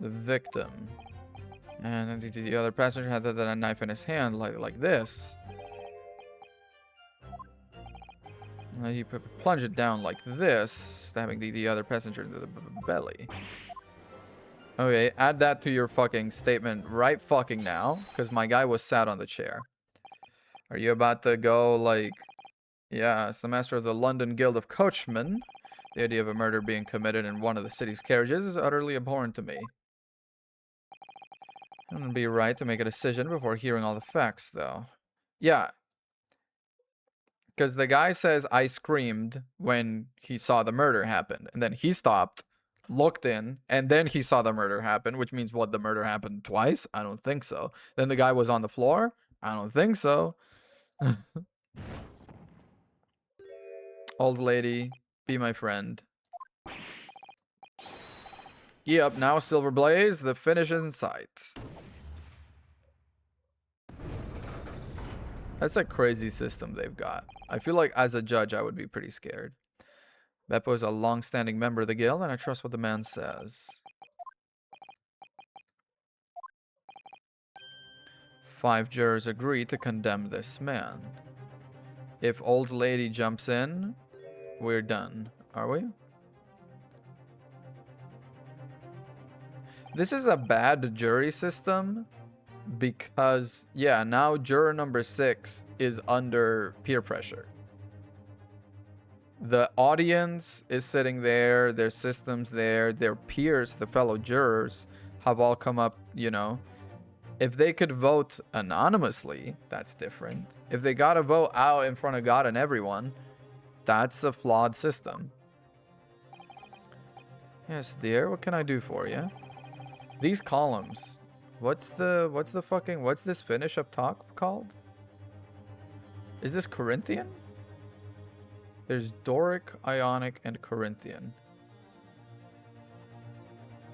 The victim. And then the other passenger had a knife in his hand, like this. And he plunged it down like this, stabbing the other passenger in the belly. Okay, add that to your fucking statement right fucking now, because my guy was sat on the chair. Are you about to go like, yeah, as the master of the London Guild of Coachmen, the idea of a murder being committed in one of the city's carriages is utterly abhorrent to me. It wouldn't be right to make a decision before hearing all the facts, though. Yeah. Because the guy says, I screamed when he saw the murder happen. And then he stopped, looked in, and then he saw the murder happen, which means what, the murder happened twice? I don't think so. Then the guy was on the floor? I don't think so. Old lady, be my friend. Yep, now Silver Blaze, the finish is in sight. That's a crazy system they've got. I feel like as a judge, I would be pretty scared. Beppo is a long-standing member of the guild, and I trust what the man says. 5 jurors agree to condemn this man. If old lady jumps in, we're done. Are we? This is a bad jury system. Because, yeah, now juror number 6 is under peer pressure. The audience is sitting there, their systems there, their peers, the fellow jurors, have all come up, you know. If they could vote anonymously, that's different. If they got to vote out in front of God and everyone, that's a flawed system. Yes, dear, what can I do for you? These columns... What's this finish up top called? Is this Corinthian? There's Doric, Ionic, and Corinthian.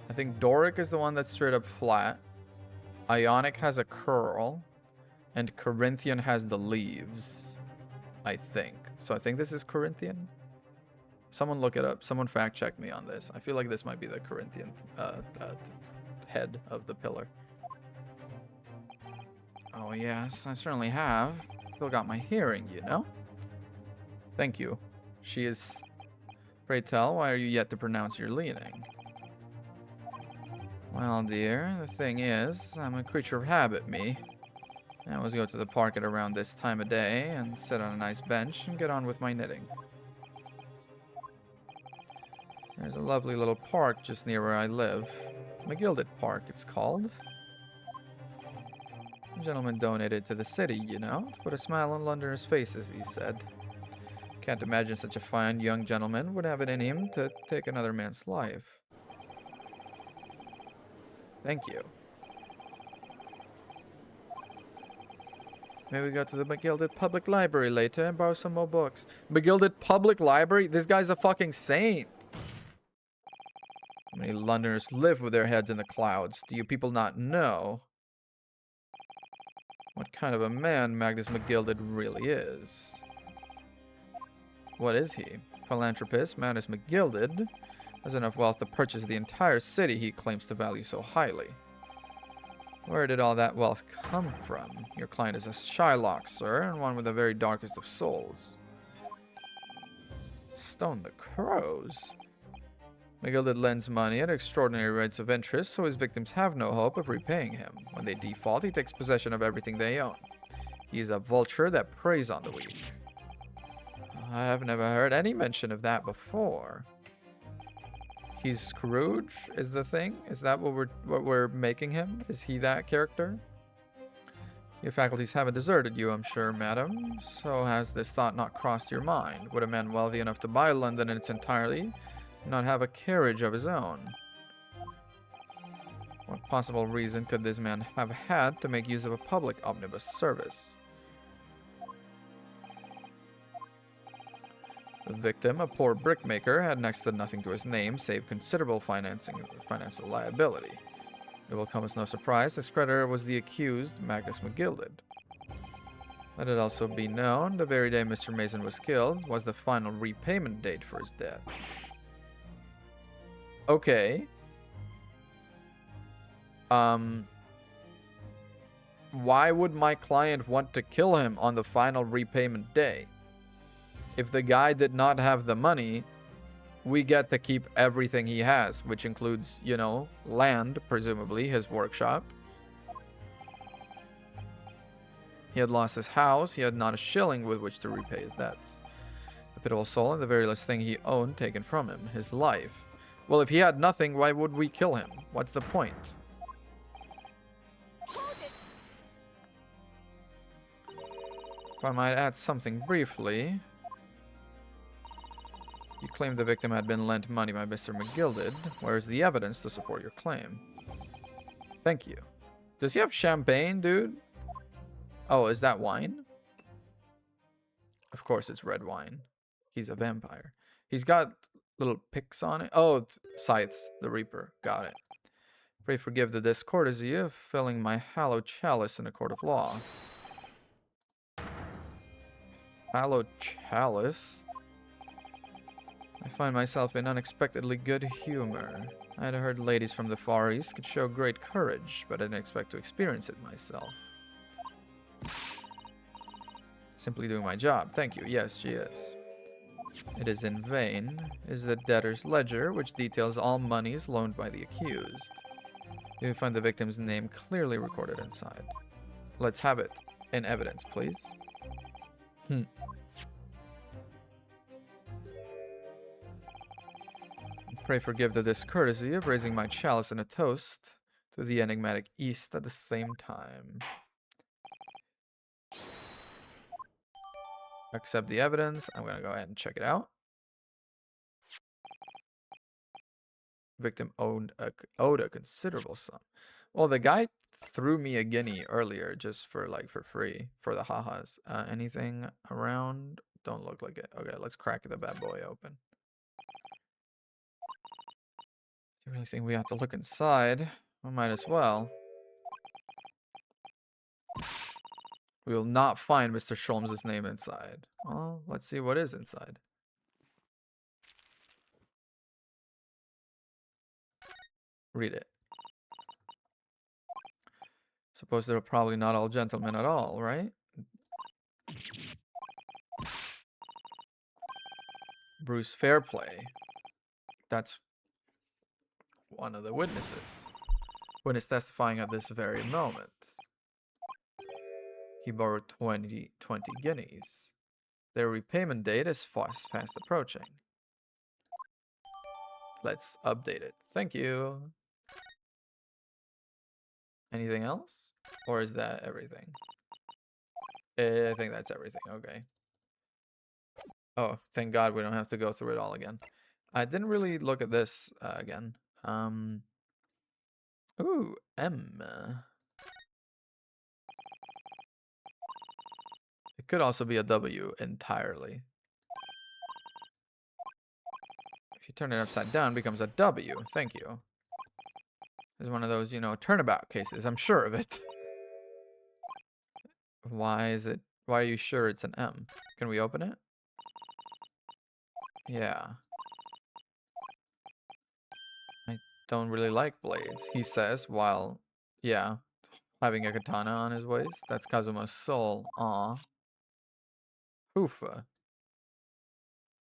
I think Doric is the one that's straight up flat. Ionic has a curl. And Corinthian has the leaves. I think. So I think this is Corinthian. Someone look it up. Someone fact check me on this. I feel like this might be the Corinthian head of the pillar. Oh, yes, I certainly have. Still got my hearing, you know? Thank you. She is... Pray tell, why are you yet to pronounce your leaning? Well, dear, the thing is, I'm a creature of habit, me. I always go to the park at around this time of day and sit on a nice bench and get on with my knitting. There's a lovely little park just near where I live. McGilded Park, it's called. The gentleman donated to the city, you know, to put a smile on Londoners' faces, he said. Can't imagine such a fine young gentleman would have it in him to take another man's life. Thank you. Maybe we go to the McGilded Public Library later and borrow some more books. McGilded Public Library? This guy's a fucking saint. How many Londoners live with their heads in the clouds? Do you people not know what kind of a man Magnus McGilded really is? What is he? Philanthropist Magnus McGilded has enough wealth to purchase the entire city he claims to value so highly. Where did all that wealth come from? Your client is a Shylock, sir, and one with the very darkest of souls. Stone the crows. McGilded lends money at extraordinary rates of interest, so his victims have no hope of repaying him. When they default, he takes possession of everything they own. He is a vulture that preys on the weak. I have never heard any mention of that before. He's Scrooge, is the thing? Is that what we're making him? Is he that character? Your faculties haven't deserted you, I'm sure, madam. So has this thought not crossed your mind? Would a man wealthy enough to buy London in its entirety not have a carriage of his own? What possible reason could this man have had to make use of a public omnibus service? The victim, a poor brickmaker, had next to nothing to his name save considerable financial liability. It will come as no surprise this creditor was the accused, Magnus McGilded. Let it also be known, the very day Mr. Mason was killed was the final repayment date for his debts. Okay. Why would my client want to kill him on the final repayment day? If the guy did not have the money, we get to keep everything he has, which includes, you know, land, presumably, his workshop. He had lost his house. He had not a shilling with which to repay his debts. The pitiful soul, and the very last thing he owned taken from him, his life. Well, if he had nothing, why would we kill him? What's the point? If I might add something briefly. You claimed the victim had been lent money by Mr. McGilded. Where is the evidence to support your claim? Thank you. Does he have champagne, dude? Oh, is that wine? Of course it's red wine. He's a vampire. He's got little picks on it. Oh, scythes, the Reaper. Got it. Pray forgive the discourtesy of filling my hallowed chalice in a court of law. Hallowed chalice? I find myself in unexpectedly good humor. I had heard ladies from the Far East could show great courage, but I didn't expect to experience it myself. Simply doing my job. Thank you. Yes, she is. It is in vain. Is the debtor's ledger, which details all monies loaned by the accused. You find the victim's name clearly recorded inside. Let's have it in evidence, please. Pray forgive the discourtesy of raising my chalice in a toast to the enigmatic East at the same time. Accept the evidence. I'm going to go ahead and check it out. Victim owed a considerable sum. Well, the guy threw me a guinea earlier just for free for the ha-has. Anything around? Don't look like it. Okay, let's crack the bad boy open. Do you really think we have to look inside? We might as well. We will not find Mr. Sholmes' name inside. Well, let's see what is inside. Read it. Suppose they're probably not all gentlemen at all, right? Bruce Fairplay. That's one of the witnesses. Witness testifying at this very moment. He borrowed 20 guineas. Their repayment date is fast approaching. Let's update it. Thank you. Anything else? Or is that everything? I think that's everything. Okay. Oh, thank God we don't have to go through it all again. I didn't really look at this again. Ooh, M. It could also be a W entirely. If you turn it upside down, it becomes a W. Thank you. It's one of those, you know, turnabout cases. I'm sure of it. Why is it? Why are you sure it's an M? Can we open it? Yeah. I don't really like blades, he says, while, yeah, having a katana on his waist. That's Kazuma's soul. Aw. Hoofa.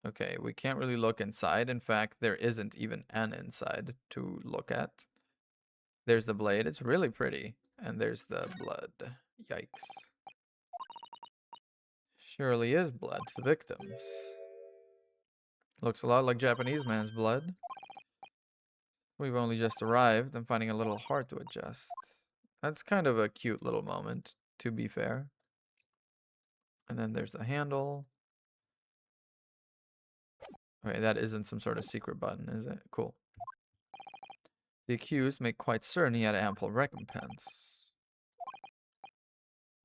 Okay, we can't really look inside. In fact, there isn't even an inside to look at. There's the blade. It's really pretty. And there's the blood. Yikes. Surely is blood. The victims. Looks a lot like Japanese man's blood. We've only just arrived. I'm finding a little hard to adjust. That's kind of a cute little moment, to be fair. And then there's the handle. Okay, that isn't some sort of secret button, is it? Cool. The accused made quite certain he had ample recompense.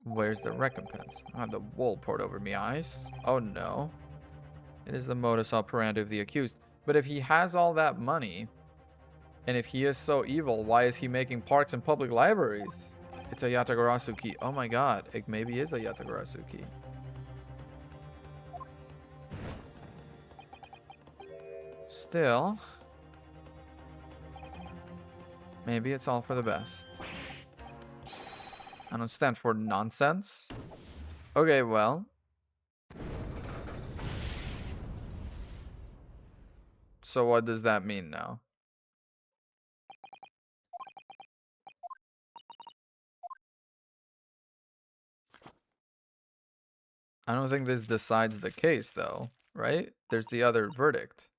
Where's the recompense? I had the wool poured over me eyes. Oh no. It is the modus operandi of the accused. But if he has all that money, and if he is so evil, why is he making parks and public libraries? It's a Yatagarasu key. Oh my god. It maybe is a Yatagarasu key. Still. Maybe it's all for the best. I don't stand for nonsense. Okay, well. So what does that mean now? I don't think this decides the case, though, right? There's the other verdict.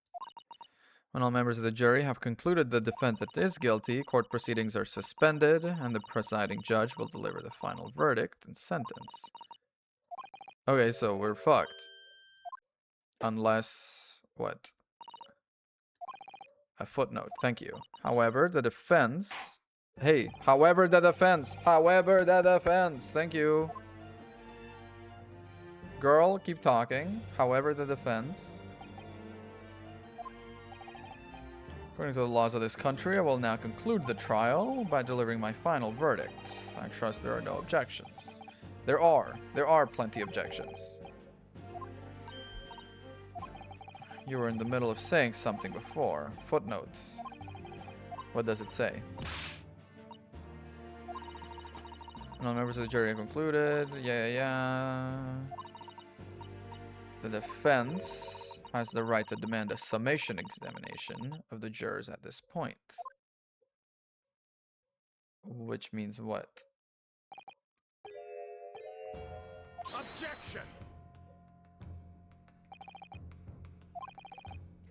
When all members of the jury have concluded the defendant is guilty, court proceedings are suspended, and the presiding judge will deliver the final verdict and sentence. Okay, so we're fucked. Unless... what? A footnote, thank you. However, the defense... Hey, however the defense! However the defense! Thank you. Girl, keep talking. However the defense... According to the laws of this country, I will now conclude the trial by delivering my final verdict. I trust there are no objections. There are plenty objections. You were in the middle of saying something before. Footnote. What does it say? No members of the jury have concluded. Yeah. The defense has the right to demand a summation examination of the jurors at this point. Which means what?
Objection!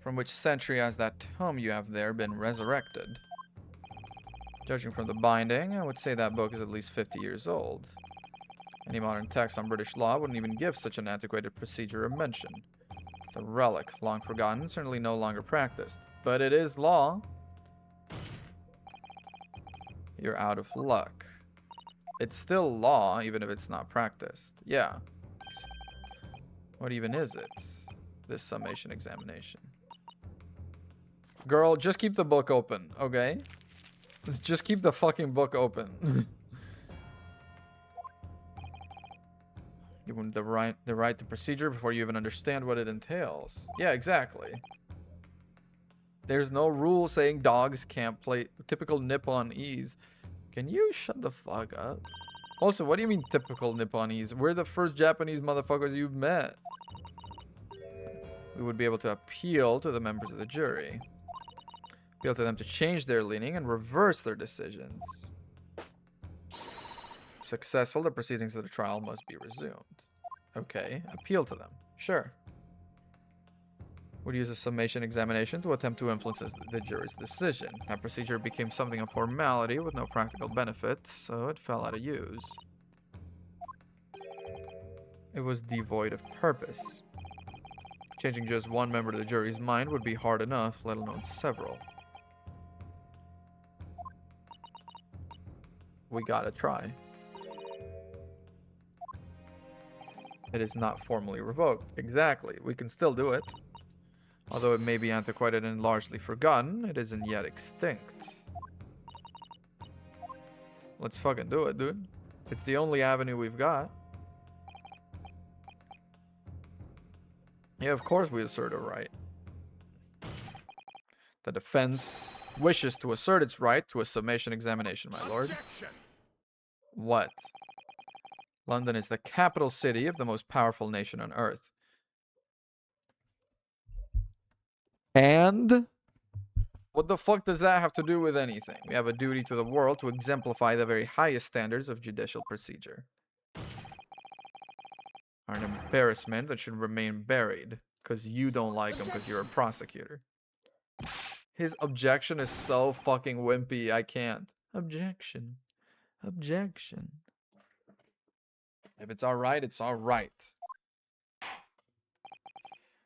From which century has that tome you have there been resurrected? Judging from the binding, I would say that book is at least 50 years old. Any modern text on British law wouldn't even give such an antiquated procedure a mention. It's a relic, long forgotten, certainly no longer practiced. But it is law. You're out of luck. It's still law, even if it's not practiced. Yeah. What even is it? This summation examination. Girl, just keep the book open, okay? Just keep the fucking book open. You want the right to procedure before you even understand what it entails. Yeah, exactly. There's no rule saying dogs can't play typical Nipponese. Can you shut the fuck up? Also, what do you mean typical Nipponese? We're the first Japanese motherfuckers you've met. We would be able to appeal to the members of the jury. Appeal to them to change their leaning and reverse their decisions. Successful, the proceedings of the trial must be resumed. Okay, appeal to them. Sure. Would use a summation examination to attempt to influence the jury's decision. That procedure became something of formality with no practical benefit, so it fell out of use. It was devoid of purpose. Changing just one member of the jury's mind would be hard enough, let alone several. We gotta try. It is not formally revoked. Exactly. We can still do it. Although it may be antiquated and largely forgotten, it isn't yet extinct. Let's fucking do it, dude. It's the only avenue we've got. Yeah, of course we assert a right. The defense wishes to assert its right to a summation examination, my lord.
Objection!
What? London is the capital city of the most powerful nation on earth. And? What the fuck does that have to do with anything? We have a duty to the world to exemplify the very highest standards of judicial procedure. Are an embarrassment that should remain buried. Because you don't like him because you're a prosecutor. His objection is so fucking wimpy, I can't. Objection. Objection. If it's alright, it's alright.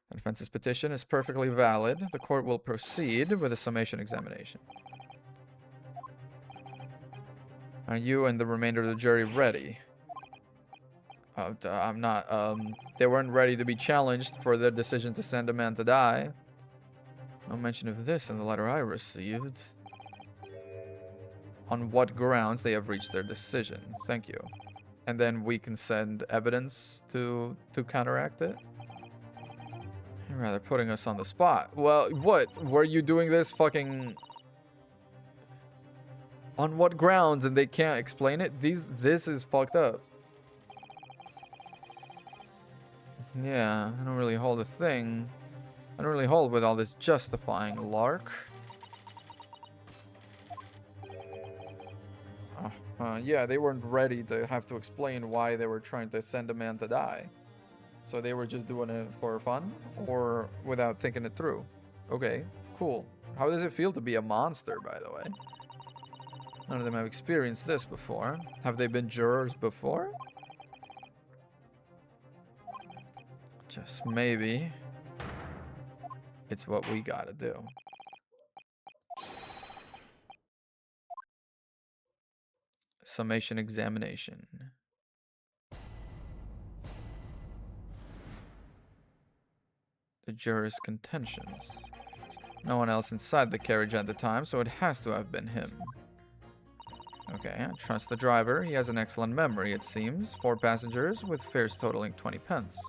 The defense's petition is perfectly valid. The court will proceed with a summation examination. Are you and the remainder of the jury ready? I'm not. They weren't ready to be challenged for their decision to send a man to die. No mention of this in the letter I received. on what grounds they have reached their decision. Thank you. And then we can send evidence to counteract it. You're rather putting us on the spot. Well, what? Were you doing this fucking... On what grounds and they can't explain it? This is fucked up. Yeah, I don't really hold a thing. I don't really hold with all this justifying lark. Yeah, they weren't ready to have to explain why they were trying to send a man to die. So they were just doing it for fun or without thinking it through. Okay, cool. How does it feel to be a monster, by the way? None of them have experienced this before. Have they been jurors before? Just maybe it's what we gotta do. Summation examination. The juror's contentions. No one else inside the carriage at the time, so it has to have been him. Okay, I trust the driver. He has an excellent memory, it seems. 4 passengers with fares totaling 20 pence.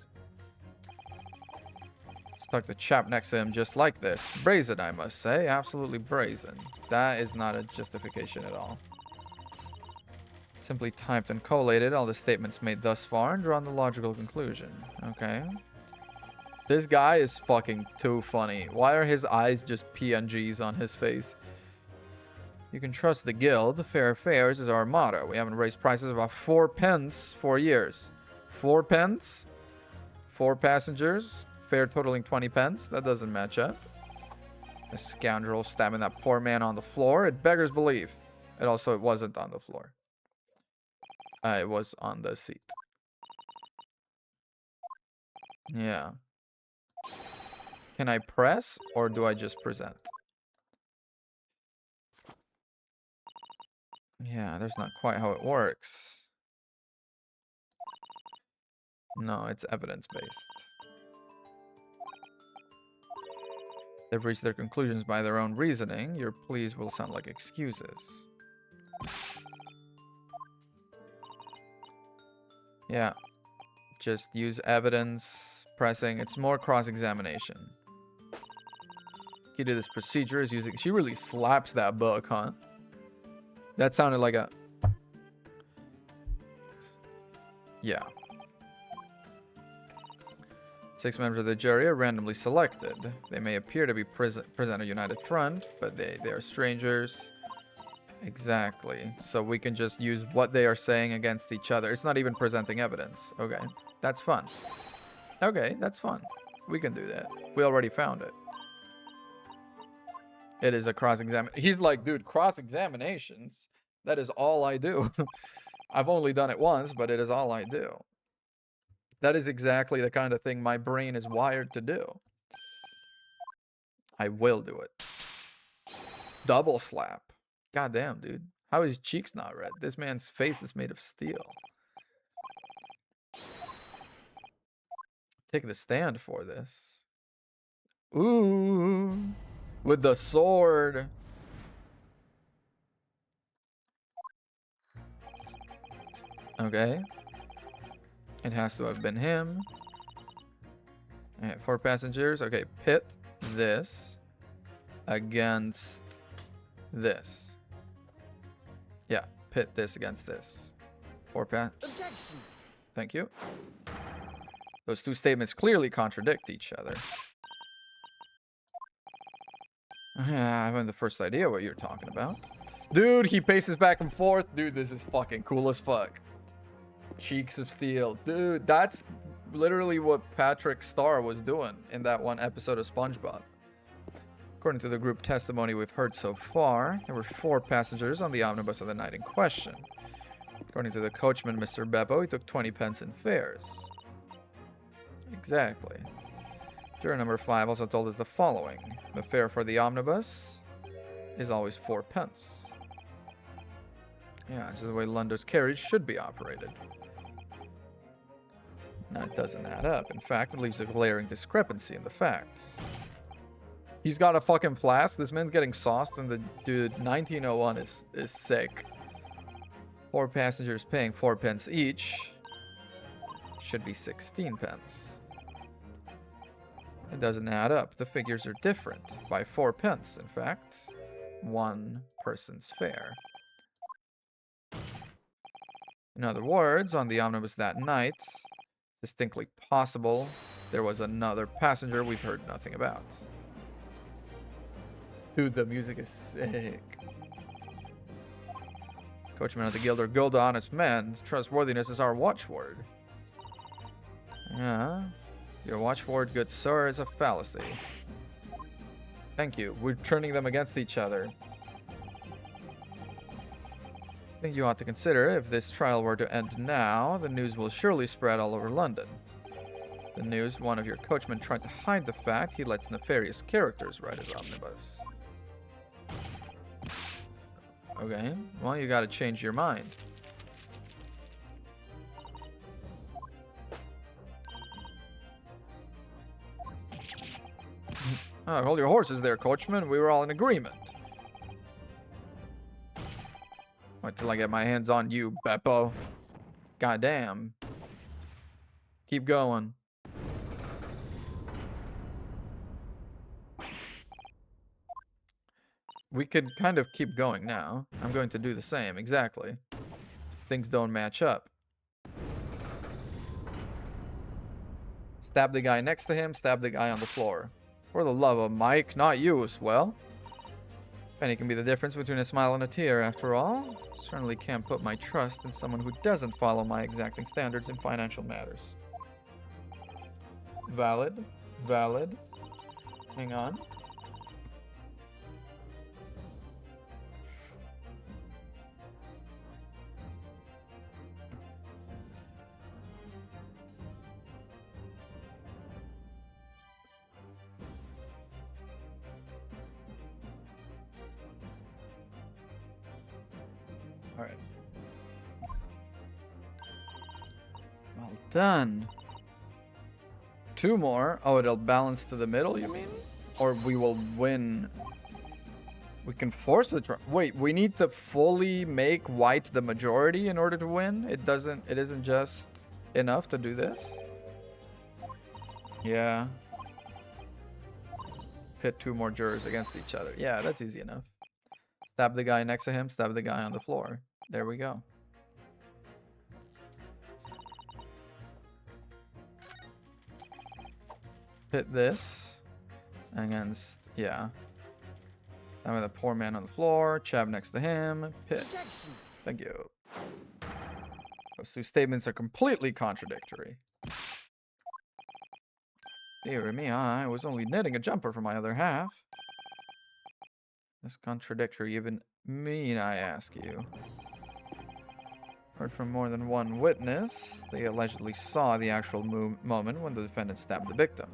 Stuck the chap next to him just like this. Brazen, I must say. Absolutely brazen. That is not a justification at all. Simply typed and collated all the statements made thus far and drawn the logical conclusion. Okay. This guy is fucking too funny. Why are his eyes just PNGs on his face? You can trust the guild. Fair fares is our motto. We haven't raised prices about 4 pence for years. 4 pence? 4 passengers? Fare totaling 20 pence? That doesn't match up. A scoundrel stabbing that poor man on the floor. It beggars belief. It wasn't on the floor. It was on the seat. Yeah. Can I press or do I just present? Yeah, there's not quite how it works. No, it's evidence-based. They've reached their conclusions by their own reasoning. Your pleas will sound like excuses. Yeah. Just use evidence, pressing. It's more cross-examination. Key to this procedure is using... She really slaps that book, huh? That sounded like a... Yeah. 6 members of the jury are randomly selected. They may appear to be present a united front, but they are strangers. Exactly. So we can just use what they are saying against each other. It's not even presenting evidence. Okay. That's fun. Okay, that's fun. We can do that. We already found it. It is a cross-examination. He's like, dude, cross-examinations? That is all I do. I've only done it once, but it is all I do. That is exactly the kind of thing my brain is wired to do. I will do it. Double slap. Goddamn, dude. How is his cheeks not red? This man's face is made of steel. Take the stand for this. Ooh. With the sword. Okay. It has to have been him. Alright, 4 passengers. Okay, pit this against this. Yeah, pit this against this. 4
Objection.
Thank you. Those 2 statements clearly contradict each other. Yeah, I haven't the first idea what you're talking about. Dude, he paces back and forth. Dude, this is fucking cool as fuck. Cheeks of steel. Dude, that's literally what Patrick Star was doing in that one episode of SpongeBob. According to the group testimony we've heard so far, there were 4 passengers on the omnibus of the night in question. According to the coachman, Mr. Beppo, he took 20 pence in fares. Exactly. Juror number 5 also told us the following. The fare for the omnibus is always 4 pence. Yeah, this is the way London's carriage should be operated. Now, it doesn't add up. In fact, it leaves a glaring discrepancy in the facts. He's got a fucking flask. This man's getting sauced, and the dude 1901 is sick. 4 passengers paying 4 pence each. Should be 16 pence. It doesn't add up. The figures are different by 4 pence, in fact. 1 person's fare. In other words, on the omnibus that night, distinctly possible there was another passenger we've heard nothing about. Dude, the music is sick. Coachman of the guild are good, honest men. Trustworthiness is our watchword. Yeah. Your watchword, good sir, is a fallacy. Thank you. We're turning them against each other. I think you ought to consider, if this trial were to end now, the news will surely spread all over London. The news, one of your coachmen tried to hide the fact he lets nefarious characters ride his omnibus. Okay, well, you gotta change your mind. Oh, hold your horses there, coachman. We were all in agreement. Wait till I get my hands on you, Beppo. Goddamn. Keep going. We could kind of keep going now. I'm going to do the same, exactly. Things don't match up. Stab the guy next to him, stab the guy on the floor. For the love of Mike, not you as well. Penny can be the difference between a smile and a tear, after all. Certainly can't put my trust in someone who doesn't follow my exacting standards in financial matters. Valid. Valid. Hang on. Alright. Well done. 2 more. Oh, it'll balance to the middle, you mean? Or we will win. We can force the wait, we need to fully make white the majority in order to win? It isn't just enough to do this? Yeah. Pit 2 more jurors against each other. Yeah, that's easy enough. Stab the guy next to him, stab the guy on the floor. There we go. Pit this against, yeah. I'm with a poor man on the floor, Chav next to him, pit. Thank you. Those 2 statements are completely contradictory. Dear me, I was only knitting a jumper for my other half. This contradictory even mean, I ask you? Heard from more than one witness. They allegedly saw the actual moment when the defendant stabbed the victim.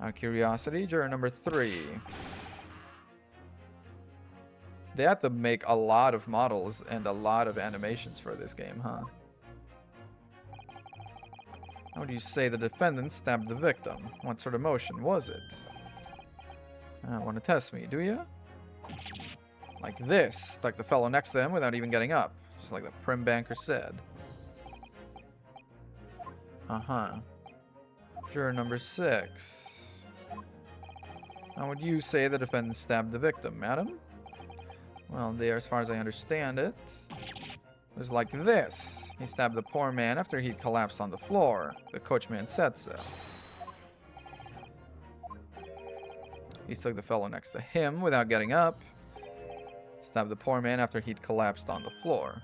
Out of curiosity, juror number 3. They had to make a lot of models and a lot of animations for this game, huh? How do you say the defendant stabbed the victim? What sort of motion was it? Want to test me, do you? Like this, like the fellow next to him without even getting up. Just like the prim banker said. Uh-huh. Juror number 6. How would you say the defendant stabbed the victim, madam? Well, there, as far as I understand it, was like this. He stabbed the poor man after he'd collapsed on the floor. The coachman said so. He took the fellow next to him without getting up. Stabbed the poor man after he'd collapsed on the floor.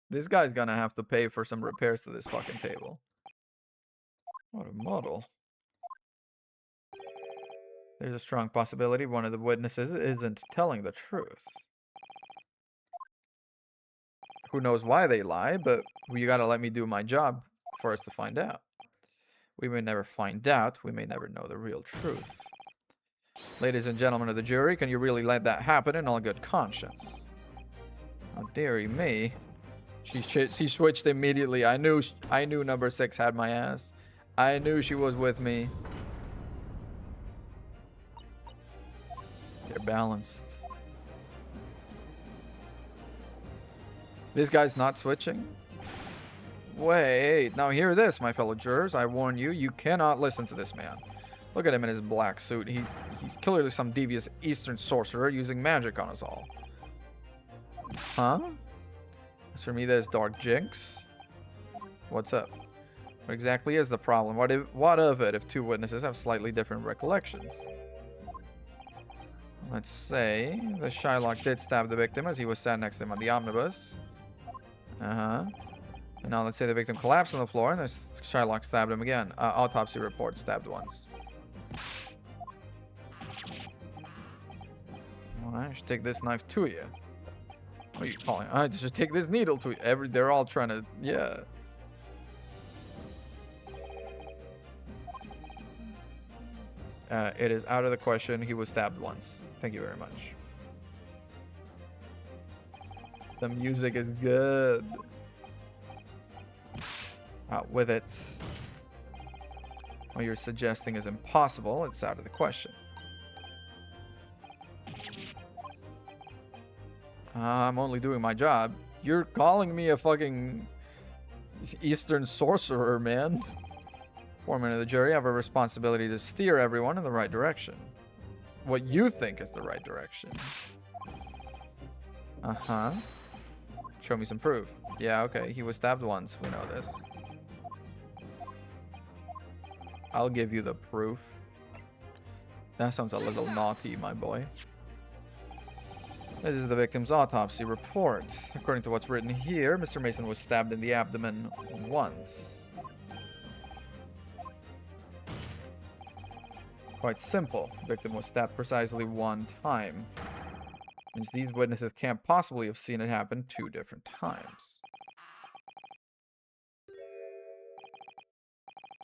This guy's gonna have to pay for some repairs to this fucking table. What a model. There's a strong possibility one of the witnesses isn't telling the truth. Who knows why they lie, but you gotta let me do my job for us to find out. We may never find out. We may never know the real truth. Ladies and gentlemen of the jury, can you really let that happen in all good conscience? How dearie me. She switched immediately. I knew number 6 had my ass. I knew she was with me. They're balanced. This guy's not switching? Wait, now hear this, my fellow jurors. I warn you, you cannot listen to this man. Look at him in his black suit. He's clearly some devious Eastern sorcerer using magic on us all. Huh? As for me, there's Dark Jinx. What's up? What exactly is the problem? What of it if two witnesses have slightly different recollections? Let's say the Shylock did stab the victim as he was sat next to him on the omnibus. And now let's say the victim collapsed on the floor and the Shylock stabbed him again. Autopsy report, stabbed once. Well, I should take this knife to you. What are you calling? I should take this needle to you. They're all trying to, yeah. It is out of the question. He was stabbed once. Thank you very much. The music is good. Out with it. What you're suggesting is impossible. It's out of the question. I'm only doing my job. You're calling me a fucking Eastern sorcerer, man. Foreman of the jury, I have a responsibility to steer everyone in the right direction. What you think is the right direction. Uh-huh. Show me some proof. Yeah, okay. He was stabbed once. We know this. I'll give you the proof. That sounds a little naughty, my boy. This is the victim's autopsy report. According to what's written here, Mr. Mason was stabbed in the abdomen once. Quite simple. The victim was stabbed precisely one time. Means these witnesses can't possibly have seen it happen 2 different times.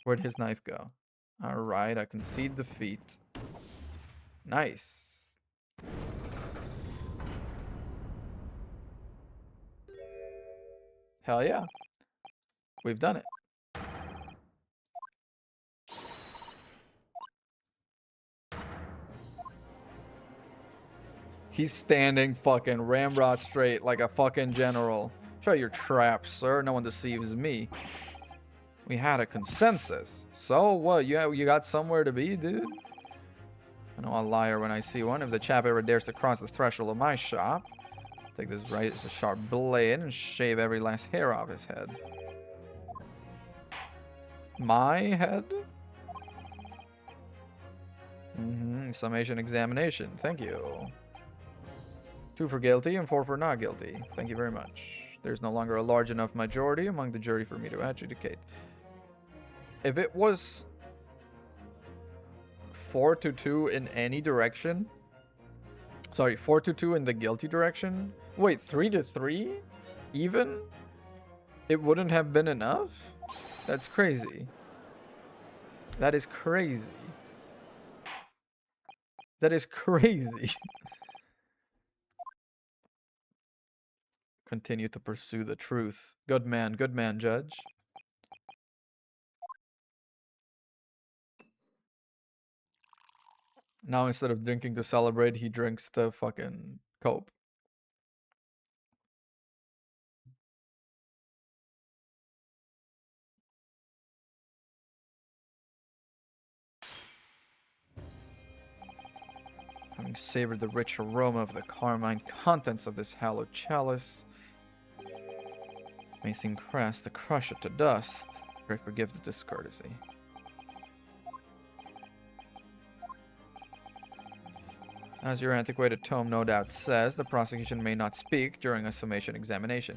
Where'd his knife go? Alright, I concede defeat. Nice. Hell yeah. We've done it. He's standing fucking ramrod straight like a fucking general. Show your trap, sir. No one deceives me. We had a consensus. So what? You got somewhere to be, dude? I know a liar when I see one. If the chap ever dares to cross the threshold of my shop, take this right as a sharp blade and shave every last hair off his head. My head? Summation examination. Thank you. 2 for guilty and 4 for not guilty. Thank you very much. There's no longer a large enough majority among the jury for me to adjudicate. If it was 4-2 in any direction, sorry, 4-2 in the guilty direction. Wait, 3-3? Even? It wouldn't have been enough? That's crazy. That is crazy. That is crazy. Continue to pursue the truth. Good man, judge. Now instead of drinking to celebrate, he drinks to fucking cope. Having savored the rich aroma of the carmine contents of this hallowed chalice, may seem crass to crush it to dust. Pray forgive the discourtesy. As your antiquated tome no doubt says, the prosecution may not speak during a summation examination.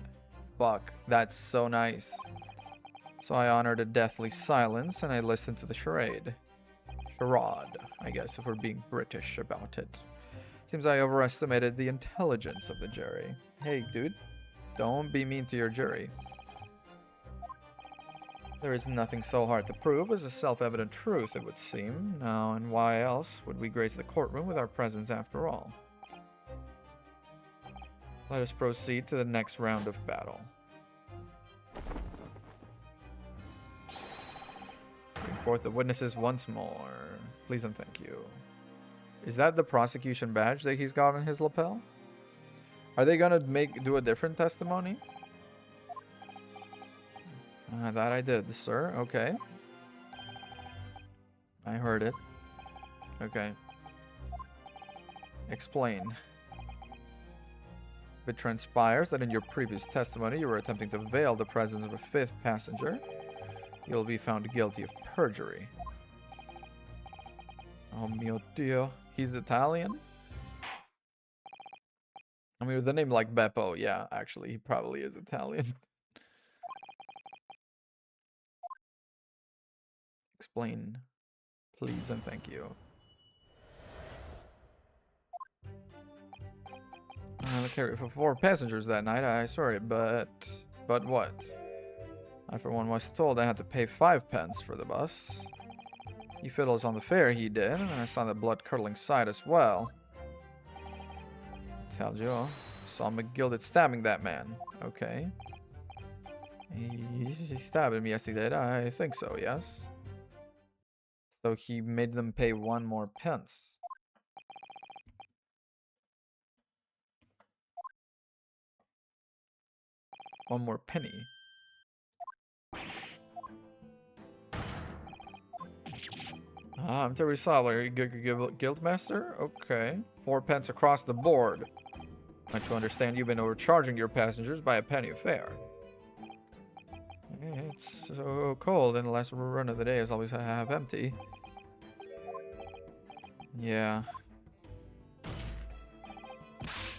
Fuck, that's so nice. So I honored a deathly silence and I listened to the charade. Charade, I guess, if we're being British about it. Seems I overestimated the intelligence of the jury. Hey, dude. Don't be mean to your jury. There is nothing so hard to prove as a self-evident truth, it would seem. Now, and why else would we grace the courtroom with our presence after all? Let us proceed to the next round of battle. forth the witnesses once more. Please and thank you. Is that the prosecution badge that he's got on his lapel? Are they gonna do a different testimony? That I did, sir. Okay. I heard it. Okay. Explain. It transpires that in your previous testimony you were attempting to veil the presence of a fifth passenger. You'll be found guilty of perjury. Oh mio Dio. He's Italian? I mean, with a name like Beppo, yeah, actually, he probably is Italian. Explain, please and thank you. I carried for 4 passengers that night, I swear it, but what? I for one was told I had to pay 5 pence for the bus. He fiddles on the fare, he did, and I saw the blood-curdling sight as well. Told you, saw McGilded stabbing that man. Okay. He stabbed him, yes he did, I think so, yes. So he made them pay 1 more pence. One more penny. I'm Terry Sawler, Guildmaster? Okay. 4 pence across the board. I to understand you've been overcharging your passengers by a penny a fare. It's so cold and the last run of the day is always half empty. Yeah.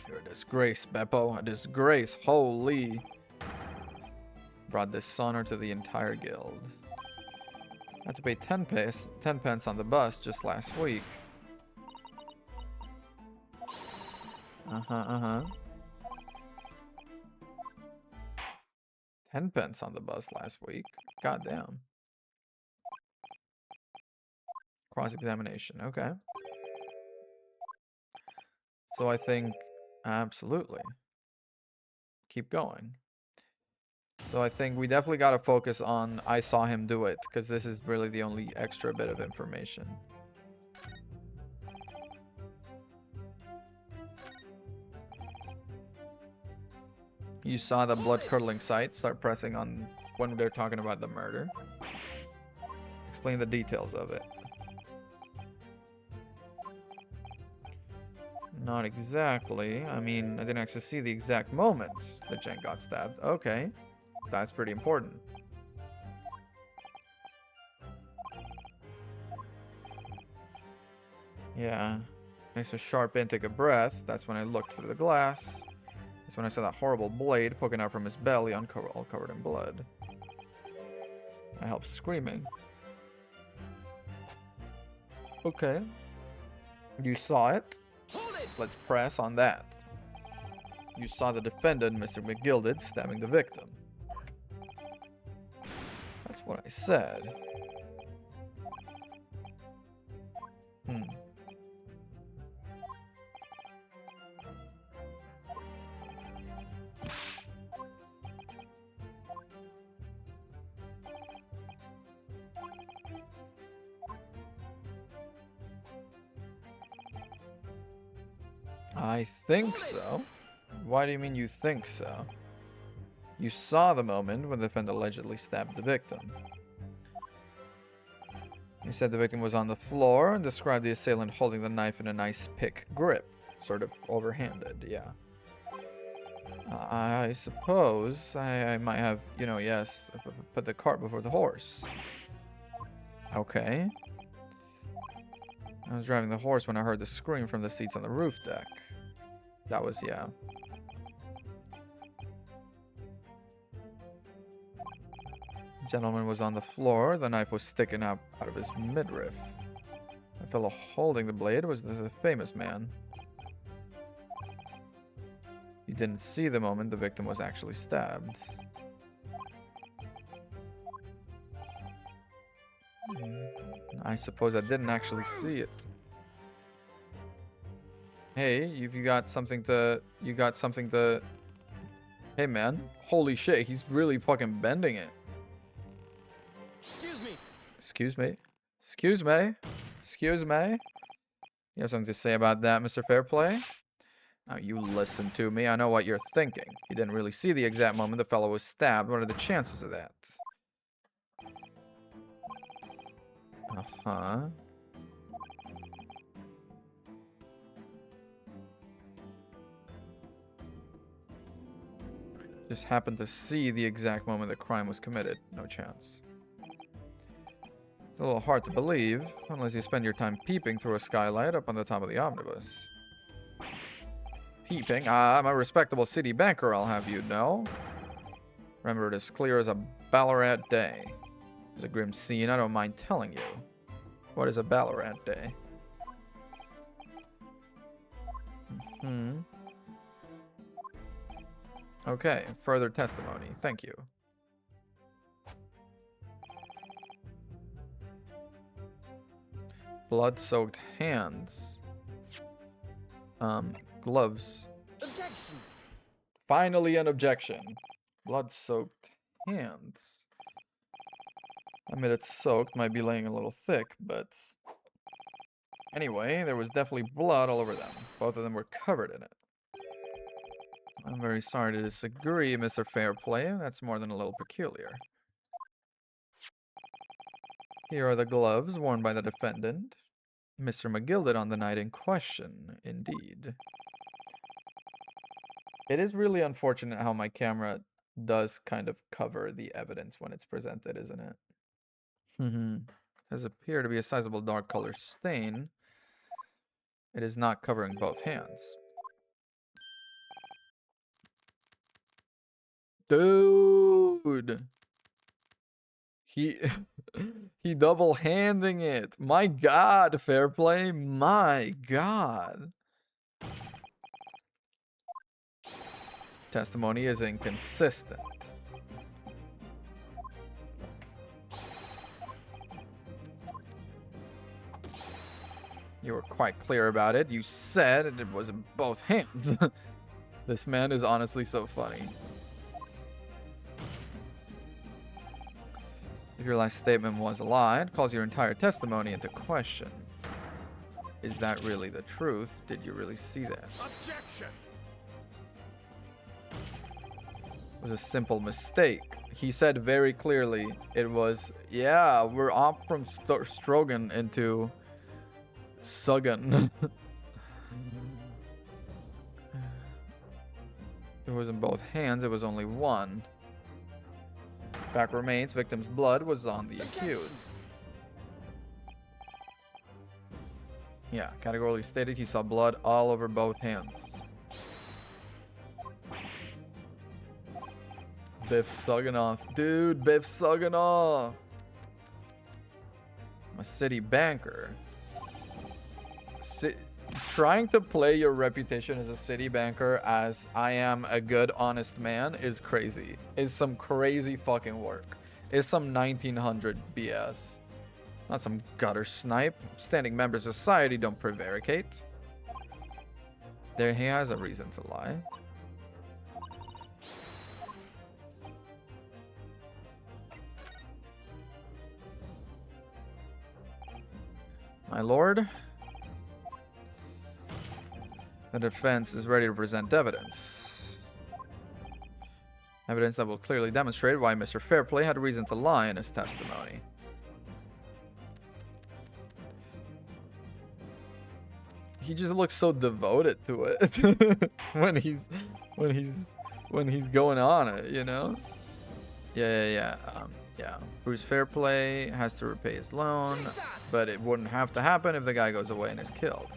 You're a disgrace, Beppo. A disgrace. Holy. Brought dishonor to the entire guild. I had to pay 10 pence on the bus just last week. 10 pence on the bus last week. Goddamn. Cross-examination. Okay. So I think absolutely. Keep going. So I think we definitely got to focus on I saw him do it, because this is really the only extra bit of information. You saw the blood-curdling sight. Start pressing on when they're talking about the murder. Explain the details of it. Not exactly. I mean, I didn't actually see the exact moment that Jen got stabbed. Okay. That's pretty important. Yeah. Makes a sharp intake of breath. That's when I looked through the glass. That's when I saw that horrible blade poking out from his belly, all covered in blood. I helped screaming. Okay. You saw it. Let's press on that. You saw the defendant, Mr. McGilded, stabbing the victim. That's what I said. I think so. Why do you mean you think so? You saw the moment when the defendant allegedly stabbed the victim. You said the victim was on the floor and described the assailant holding the knife in a nice pick grip. Sort of overhanded, yeah. I suppose I might have, yes, put the cart before the horse. Okay. I was driving the horse when I heard the scream from the seats on the roof deck. That was, yeah. The gentleman was on the floor. The knife was sticking out of his midriff. The fellow holding the blade was the famous man. You didn't see the moment the victim was actually stabbed. I suppose I didn't actually see it. Hey, you got something to... Hey, man. Holy shit, he's really fucking bending it.
Excuse me.
Excuse me. Excuse me. Excuse me. You have something to say about that, Mr. Fairplay? Now, you listen to me. I know what you're thinking. You didn't really see the exact moment the fellow was stabbed. What are the chances of that? Uh-huh. Just happened to see the exact moment the crime was committed. No chance. It's a little hard to believe, unless you spend your time peeping through a skylight up on the top of the omnibus. Peeping? I'm a respectable city banker, I'll have you know. Remember it as clear as a Ballarat day. It's a grim scene, I don't mind telling you. What is a Ballarat day? Okay, further testimony. Thank you. Blood-soaked hands. Gloves.
Objection!
Finally an objection. Blood-soaked hands. I admit it's soaked, might be laying a little thick, but... Anyway, there was definitely blood all over them. Both of them were covered in it. I'm very sorry to disagree, Mr. Fairplay. That's more than a little peculiar. Here are the gloves worn by the defendant. Mr. McGilded on the night in question, indeed. It is really unfortunate how my camera does kind of cover the evidence when it's presented, isn't it? Does appear to be a sizable dark color stain. It is not covering both hands. Dude! He double-handing it. My God, Fairplay. My God. Testimony is inconsistent. You were quite clear about it. You said it was in both hands. This man is honestly so funny. If your last statement was a lie, it calls your entire testimony into question. Is that really the truth? Did you really see that?
Objection!
It was a simple mistake. He said very clearly it was, yeah, we're off from Strogan into Sugan. It was in both hands, it was only one. Fact remains, victim's blood was on the accused. Yeah, categorically stated he saw blood all over both hands. Biff Sugganoff. Dude, Biff Sugganoff. I'm a city banker. Trying to play your reputation as a city banker as I am a good, honest man is crazy. Is some crazy fucking work. Is some 1900 BS. Not some gutter snipe. Standing members of society don't prevaricate. There he has a reason to lie. My lord, the defense is ready to present evidence. Evidence that will clearly demonstrate why Mr. Fairplay had reason to lie in his testimony. He just looks so devoted to it when he's going on it, you know? Yeah. Bruce Fairplay has to repay his loan, but it wouldn't have to happen if the guy goes away and is killed.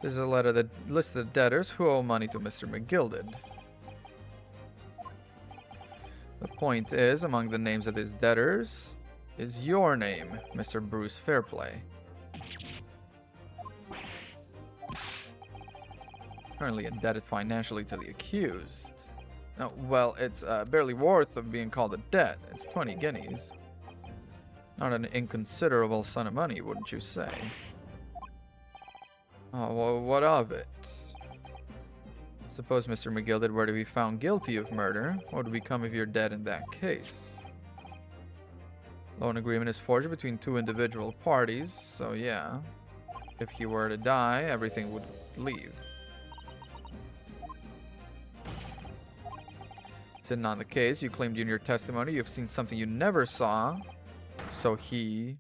This is a letter that lists the debtors who owe money to Mr. McGilded. The point is, among the names of his debtors is your name, Mr. Bruce Fairplay. Currently indebted financially to the accused. Oh, well, it's barely worth of being called a debt. It's 20 guineas. Not an inconsiderable sum of money, wouldn't you say? Oh, well, what of it? Suppose Mr. McGilded were to be found guilty of murder. What would become of your debt in that case? Loan agreement is forged between two individual parties, so yeah. If he were to die, everything would leave. Is it not the case? You claimed in your testimony you've seen something you never saw, so he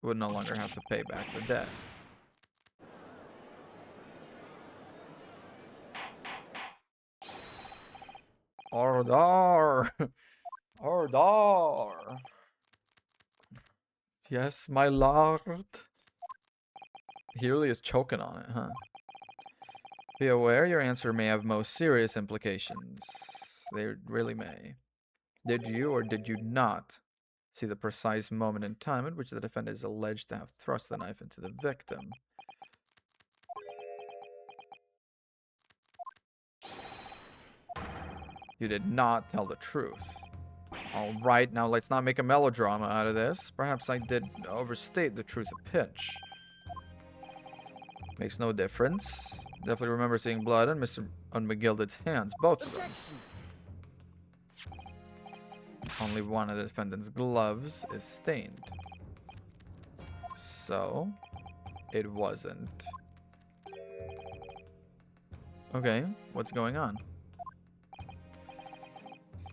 would no longer have to pay back the debt. Ordar! Ordar! Yes, my lord. He really is choking on it, huh? Be aware your answer may have most serious implications. They really may. Did you or did you not see the precise moment in time at which the defendant is alleged to have thrust the knife into the victim? You did not tell the truth. Alright, now let's not make a melodrama out of this. Perhaps I did overstate the truth a pinch. Makes no difference. Definitely remember seeing blood on McGilded's hands, both of them. Only one of the defendant's gloves is stained. So, it wasn't. Okay, what's going on?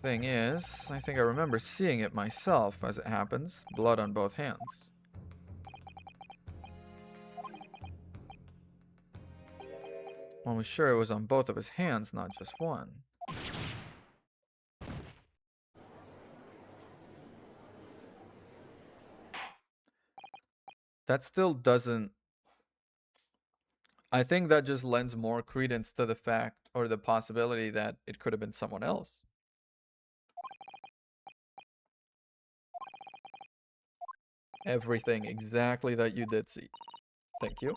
Thing is, I think I remember seeing it myself as it happens. Blood on both hands. Well, we're sure it was on both of his hands, not just one. That still doesn't... I think that just lends more credence to the fact or the possibility that it could have been someone else. Everything exactly that you did see. Thank you.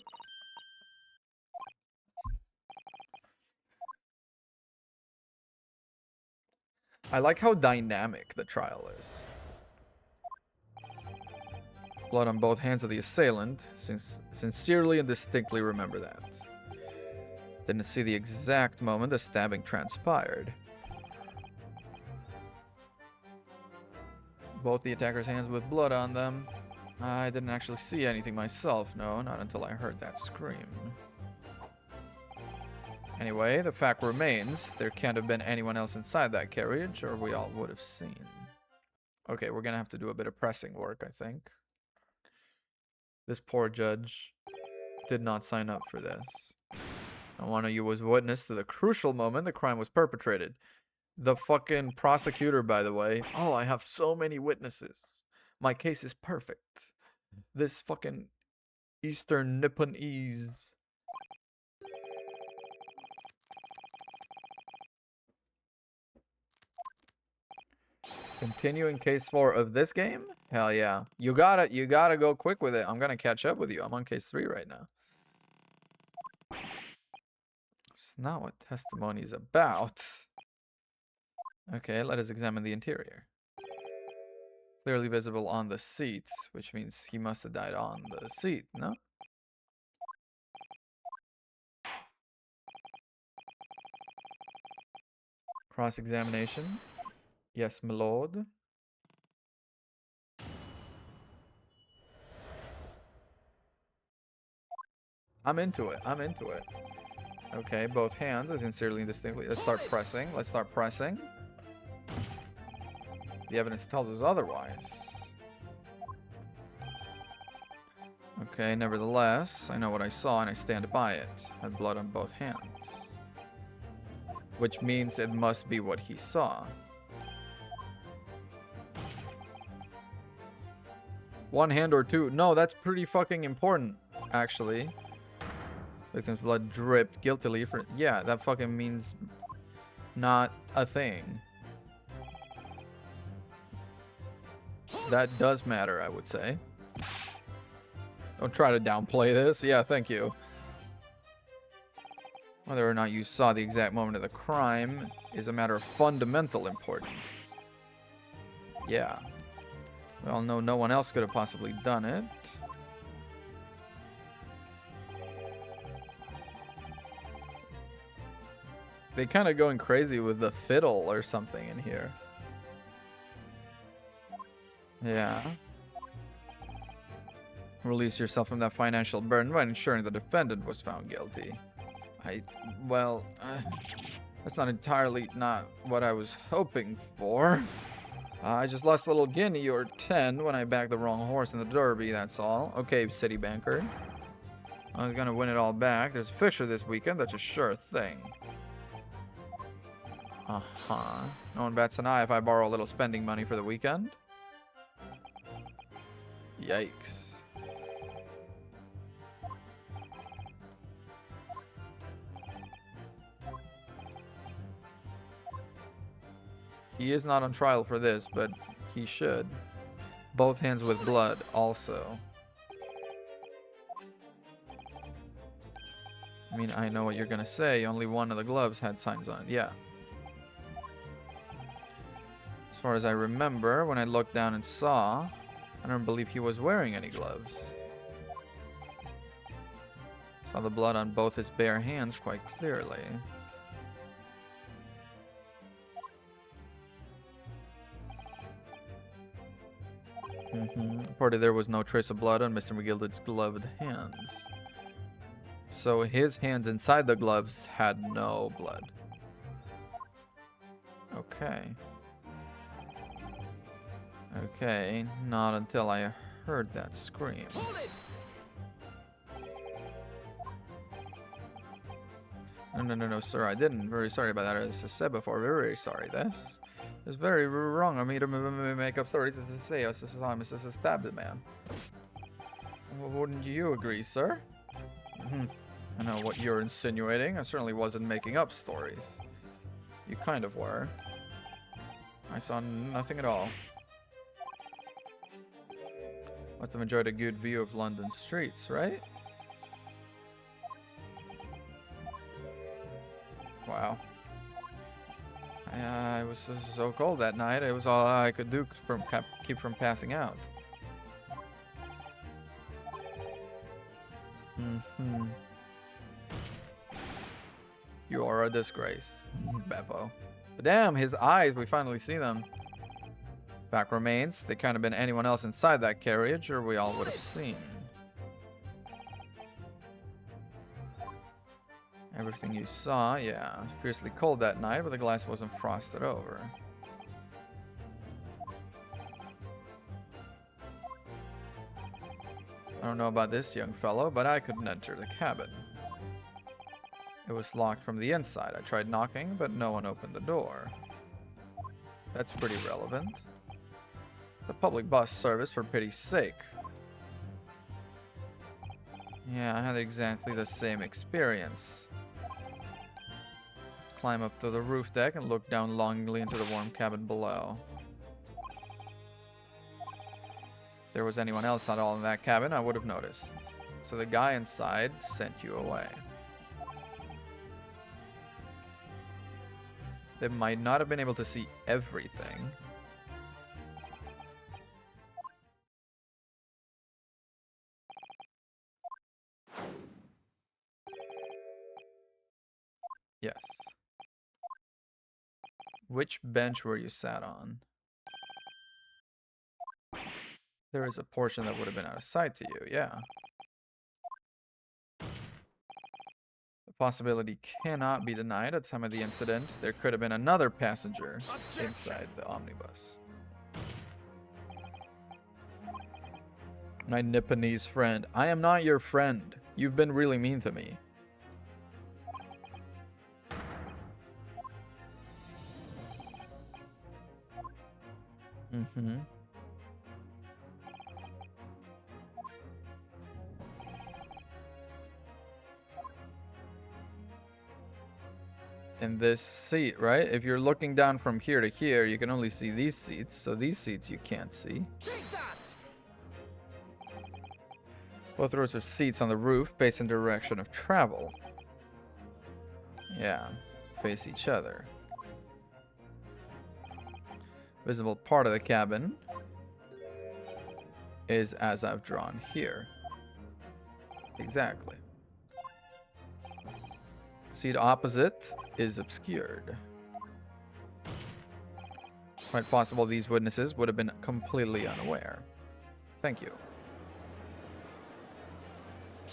I like how dynamic the trial is. Blood on both hands of the assailant. Sincerely and distinctly remember that. Didn't see the exact moment the stabbing transpired. Both the attacker's hands with blood on them. I didn't actually see anything myself, no, not until I heard that scream. Anyway, the fact remains, there can't have been anyone else inside that carriage, or we all would have seen. Okay, we're gonna have to do a bit of pressing work, I think. This poor judge did not sign up for this. And one of you was witness to the crucial moment the crime was perpetrated. The fucking prosecutor, by the way. Oh, I have so many witnesses. My case is perfect. This fucking Eastern Nipponese. Continuing case 4 of this game? Hell yeah. You gotta go quick with it. I'm gonna catch up with you. I'm on case 3 right now. It's not what testimony is about. Okay, let us examine the interior. Clearly visible on the seat, which means he must have died on the seat, no? Cross-examination. Yes, my lord. I'm into it. I'm into it. Okay, both hands, sincerely and distinctly. Let's start pressing. Let's start pressing. The evidence tells us otherwise. Okay, nevertheless, I know what I saw and I stand by it. Had blood on both hands. Which means it must be what he saw. One hand or two. No, that's pretty fucking important, actually. Victim's blood dripped guiltily for... Yeah, that fucking means not a thing. That does matter, I would say. Don't try to downplay this. Yeah, thank you. Whether or not you saw the exact moment of the crime is a matter of fundamental importance. Yeah. We all know no one else could have possibly done it. They kind of going crazy with the fiddle or something in here. Yeah. Release yourself from that financial burden by ensuring the defendant was found guilty. Well, that's not what I was hoping for. I just lost a little guinea or 10 when I backed the wrong horse in the Derby, that's all. Okay, city banker. I was gonna win it all back. There's a fixture this weekend, that's a sure thing. Uh-huh. No one bats an eye if I borrow a little spending money for the weekend. Yikes. He is not on trial for this, but he should. Both hands with blood, also. I mean, I know what you're gonna say. Only one of the gloves had signs on it. Yeah. As far as I remember, when I looked down and saw, I don't believe he was wearing any gloves. Saw the blood on both his bare hands quite clearly. Reported there was no trace of blood on Mr. McGilded's gloved hands. So his hands inside the gloves had no blood. Okay. Okay, not until I heard that scream. No, sir, I didn't. Very sorry about that. As I said before, very sorry. This is very wrong of me to make up stories to say us Mrs. stabbed the man. Wouldn't you agree, sir? I know what you're insinuating. I certainly wasn't making up stories. You kind of were. I saw nothing at all. Must have enjoyed a good view of London streets, right? Wow. It was so cold that night. It was all I could do from keep from passing out. You are a disgrace, Beppo. But damn, his eyes, we finally see them. Fact remains, they couldn't have been anyone else inside that carriage, or we all would have seen. Everything you saw, yeah. It was fiercely cold that night, but the glass wasn't frosted over. I don't know about this young fellow, but I couldn't enter the cabin. It was locked from the inside. I tried knocking, but no one opened the door. That's pretty relevant. The public bus service, for pity's sake. Yeah, I had exactly the same experience. Climb up to the roof deck and look down longingly into the warm cabin below. If there was anyone else at all in that cabin, I would have noticed. So the guy inside sent you away. They might not have been able to see everything. Yes. Which bench were you sat on? There is a portion that would have been out of sight to you, yeah. The possibility cannot be denied. At the time of the incident, there could have been another passenger inside the omnibus. My Nipponese friend. I am not your friend. You've been really mean to me. In this seat, right? If you're looking down from here to here, you can only see these seats. So these seats you can't see.
Take that!
Both rows of seats on the roof face in direction of travel. Yeah, face each other. Visible part of the cabin is as I've drawn here. Exactly. Seat opposite is obscured. Quite possible these witnesses would have been completely unaware. Thank you.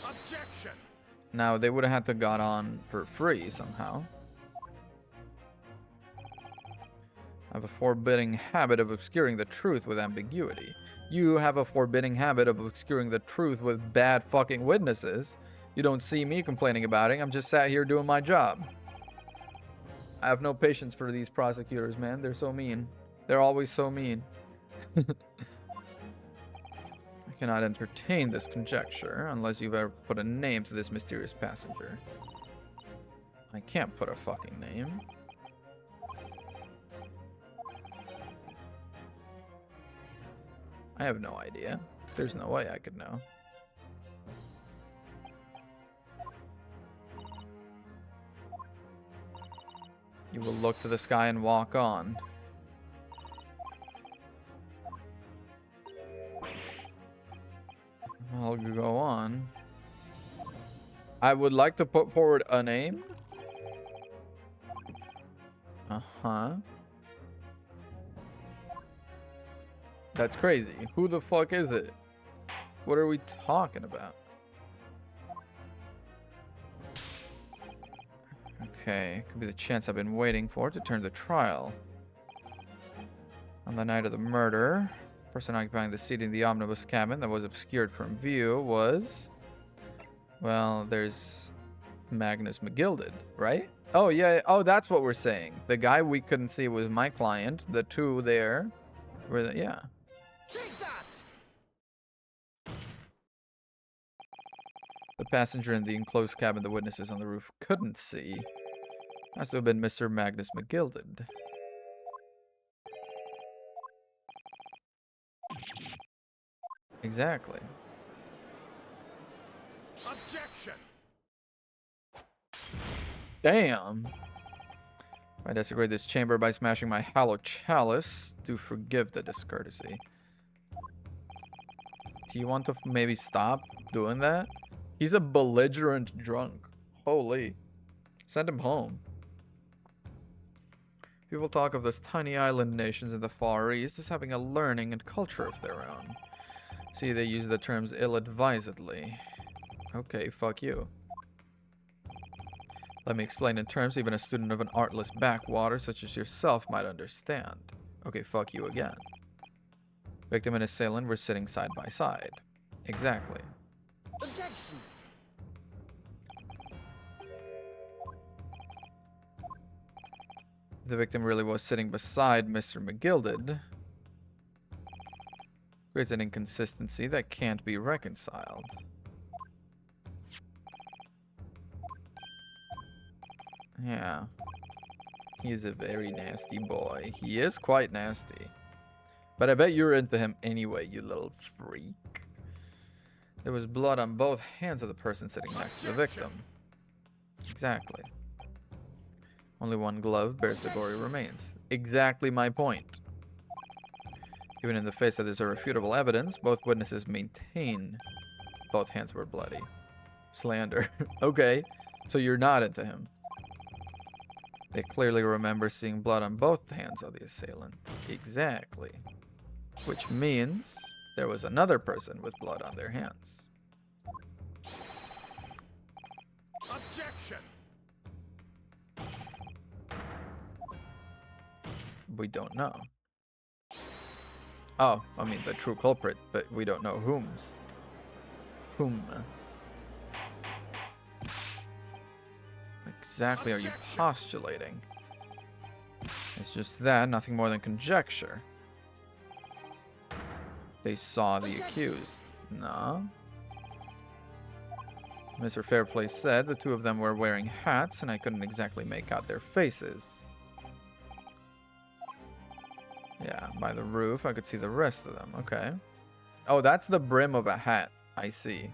Objection!
Now, they would have had to got on for free somehow. I have a forbidding habit of obscuring the truth with ambiguity. You have a forbidding habit of obscuring the truth with bad fucking witnesses. You don't see me complaining about it. I'm just sat here doing my job. I have no patience for these prosecutors, man. They're so mean. They're always so mean. I cannot entertain this conjecture unless you've ever put a name to this mysterious passenger. I can't put a fucking name. I have no idea. There's no way I could know. You will look to the sky and walk on. I'll go on. I would like to put forward a name. Uh-huh. That's crazy. Who the fuck is it? What are we talking about? Okay, could be the chance I've been waiting for to turn the trial. On the night of the murder, the person occupying the seat in the omnibus cabin that was obscured from view was... Well, there's Magnus McGilded, right? Oh, yeah. Oh, that's what we're saying. The guy we couldn't see was my client. The two there were the... Yeah.
Take that!
The passenger in the enclosed cabin the witnesses on the roof couldn't see has to have been Mr. Magnus McGilded. Exactly.
Objection!
Damn. I desecrate this chamber by smashing my hallowed chalice. Do forgive the discourtesy. Do you want to maybe stop doing that? He's a belligerent drunk. Holy. Send him home. People talk of those tiny island nations in the Far East as having a learning and culture of their own. See, they use the terms ill-advisedly. Okay, fuck you. Let me explain in terms even a student of an artless backwater such as yourself might understand. Okay, fuck you again. Victim and assailant were sitting side by side. Exactly.
Objection!
The victim really was sitting beside Mr. McGilded. Creates an inconsistency that can't be reconciled. Yeah. He's a very nasty boy. He is quite nasty. But I bet you're into him anyway, you little freak. There was blood on both hands of the person sitting next to the victim. Exactly. Only one glove bears the gory remains. Exactly my point. Even in the face of this irrefutable evidence, both witnesses maintain both hands were bloody. Slander. Okay, so you're not into him. They clearly remember seeing blood on both hands of the assailant. Exactly. Which means there was another person with blood on their hands.
Objection!
We don't know. Oh, I mean the true culprit, but we don't know whom. Exactly are you postulating? It's just that, nothing more than conjecture. They saw the accused. No. Mr. Fairplay said the two of them were wearing hats and I couldn't exactly make out their faces. Yeah, by the roof, I could see the rest of them. Okay. Oh, that's the brim of a hat. I see.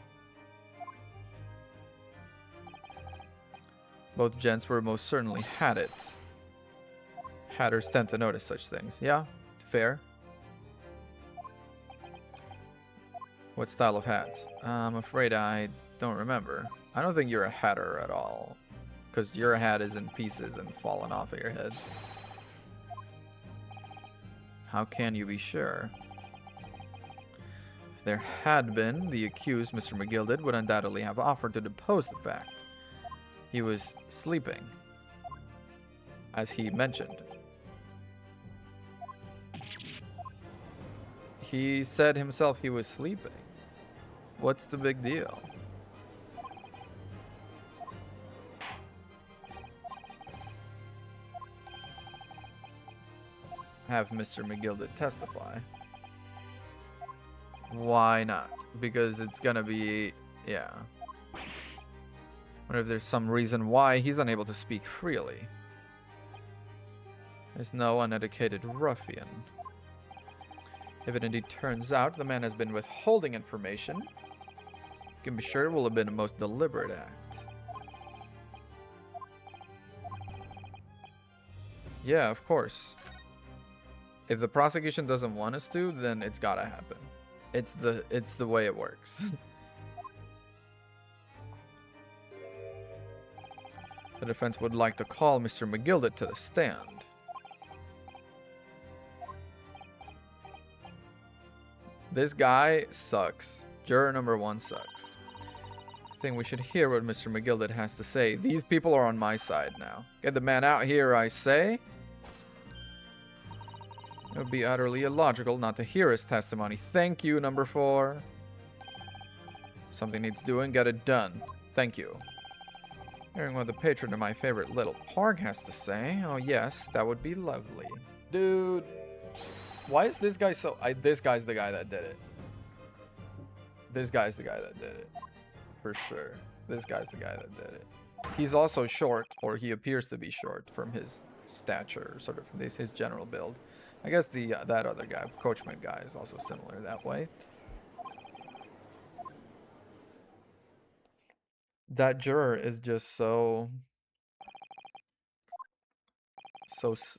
Both gents were most certainly hatted. Hatters tend to notice such things. Yeah, fair. What style of hats? I'm afraid I don't remember. I don't think you're a hatter at all. Because your hat is in pieces and fallen off of your head. How can you be sure? If there had been, the accused, Mr. McGilded, would undoubtedly have offered to depose the fact. He was sleeping, as he mentioned. He said himself he was sleeping. What's the big deal? Have Mr. McGilded testify. Why not? Because it's gonna be... yeah. What if there's some reason why he's unable to speak freely? There's no uneducated ruffian. If it indeed turns out the man has been withholding information, you can be sure it will have been a most deliberate act. Yeah, of course. If the prosecution doesn't want us to, then it's gotta happen. It's the way it works. The defense would like to call Mr. McGilded to the stand. This guy sucks. Juror number 1 sucks. I think we should hear what Mr. McGilded has to say. These people are on my side now. Get the man out here, I say. It would be utterly illogical not to hear his testimony. Thank you, number 4. Something needs doing, get it done. Thank you. Hearing what the patron of my favorite little park has to say. Oh yes, that would be lovely. Dude. Why is this guy so... this guy's the guy that did it. This guy's the guy that did it. For sure. This guy's the guy that did it. He's also short, or he appears to be short from his stature, sort of his general build. I guess that other guy, Coachman guy, is also similar that way. That juror is just so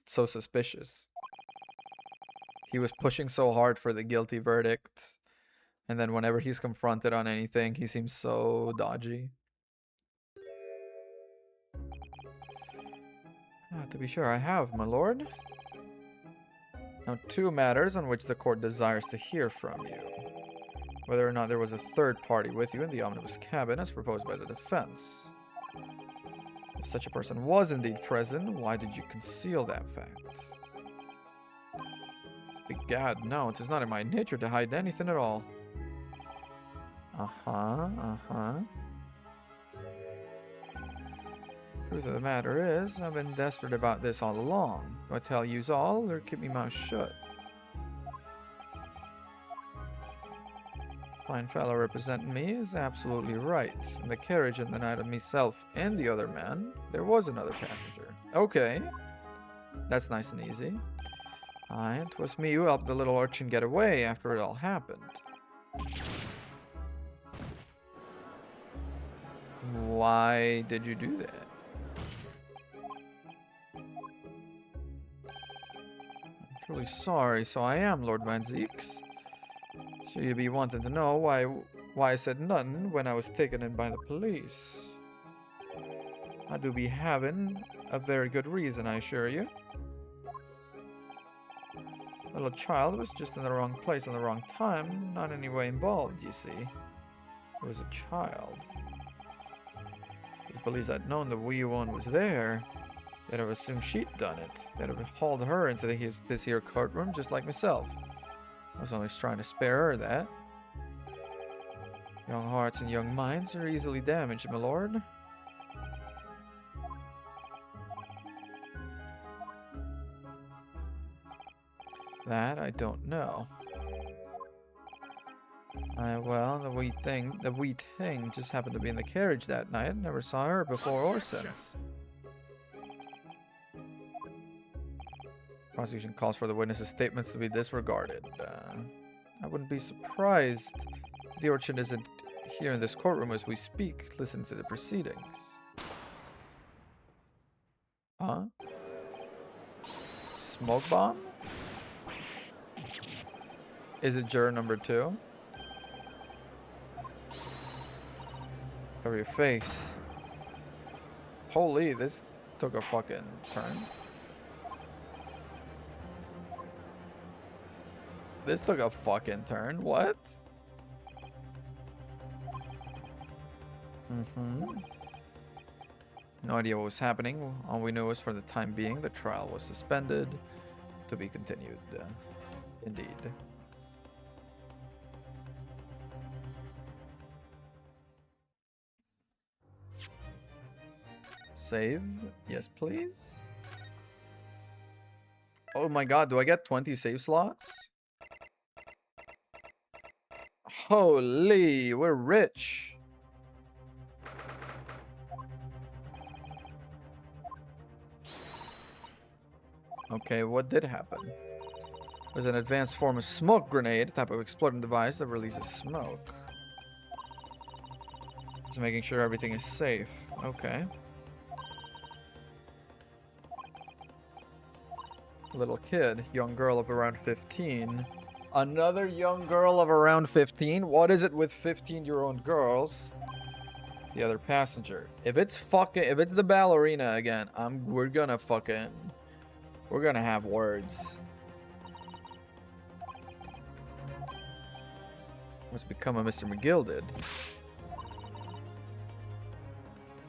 suspicious. He was pushing so hard for the guilty verdict, and then whenever he's confronted on anything, he seems so dodgy. To be sure, I have, my lord. Now, 2 matters on which the court desires to hear from you. Whether or not there was a third party with you in the omnibus cabin as proposed by the defense. If such a person was indeed present, why did you conceal that fact? Begad, no, it is not in my nature to hide anything at all. Truth of the matter is, I've been desperate about this all along. Do I tell yous all, or keep me mouth shut? Fine fellow representing me is absolutely right. In the carriage on the night of myself and the other man, there was another passenger. Okay. That's nice and easy. Aye, it was me who helped the little urchin get away after it all happened. Why did you do that? I'm truly sorry, so I am, Lord Van Zeeks. So you be wanting to know why I said nothing when I was taken in by the police. I do be having a very good reason, I assure you. Little child was just in the wrong place in the wrong time, not in any way involved, you see. It was a child. If the police had known the wee one was there, they'd have assumed she'd done it. They'd have hauled her into this here courtroom just like myself. I was only trying to spare her that. Young hearts and young minds are easily damaged, my lord. That I don't know. Well, the wee thing just happened to be in the carriage that night. Never saw her before or since. Prosecution calls for the witness's statements to be disregarded. I wouldn't be surprised if the urchin isn't here in this courtroom as we speak. Listen to the proceedings. Huh? Smoke bomb? Is it juror number 2? Cover your face. Holy, this took a fucking turn. This took a fucking turn. What? No idea what was happening. All we knew was for the time being, the trial was suspended. To be continued. Indeed. Save? Yes, please. Oh my god, do I get 20 save slots? Holy, we're rich. Okay, what did happen? It was an advanced form of smoke grenade, a type of exploding device that releases smoke. Just making sure everything is safe. Okay. Little kid, young girl of around 15. Another young girl of around 15? What is it with 15-year-old girls? The other passenger. If it's the ballerina again, we're gonna have words. What's become of Mr. McGill did?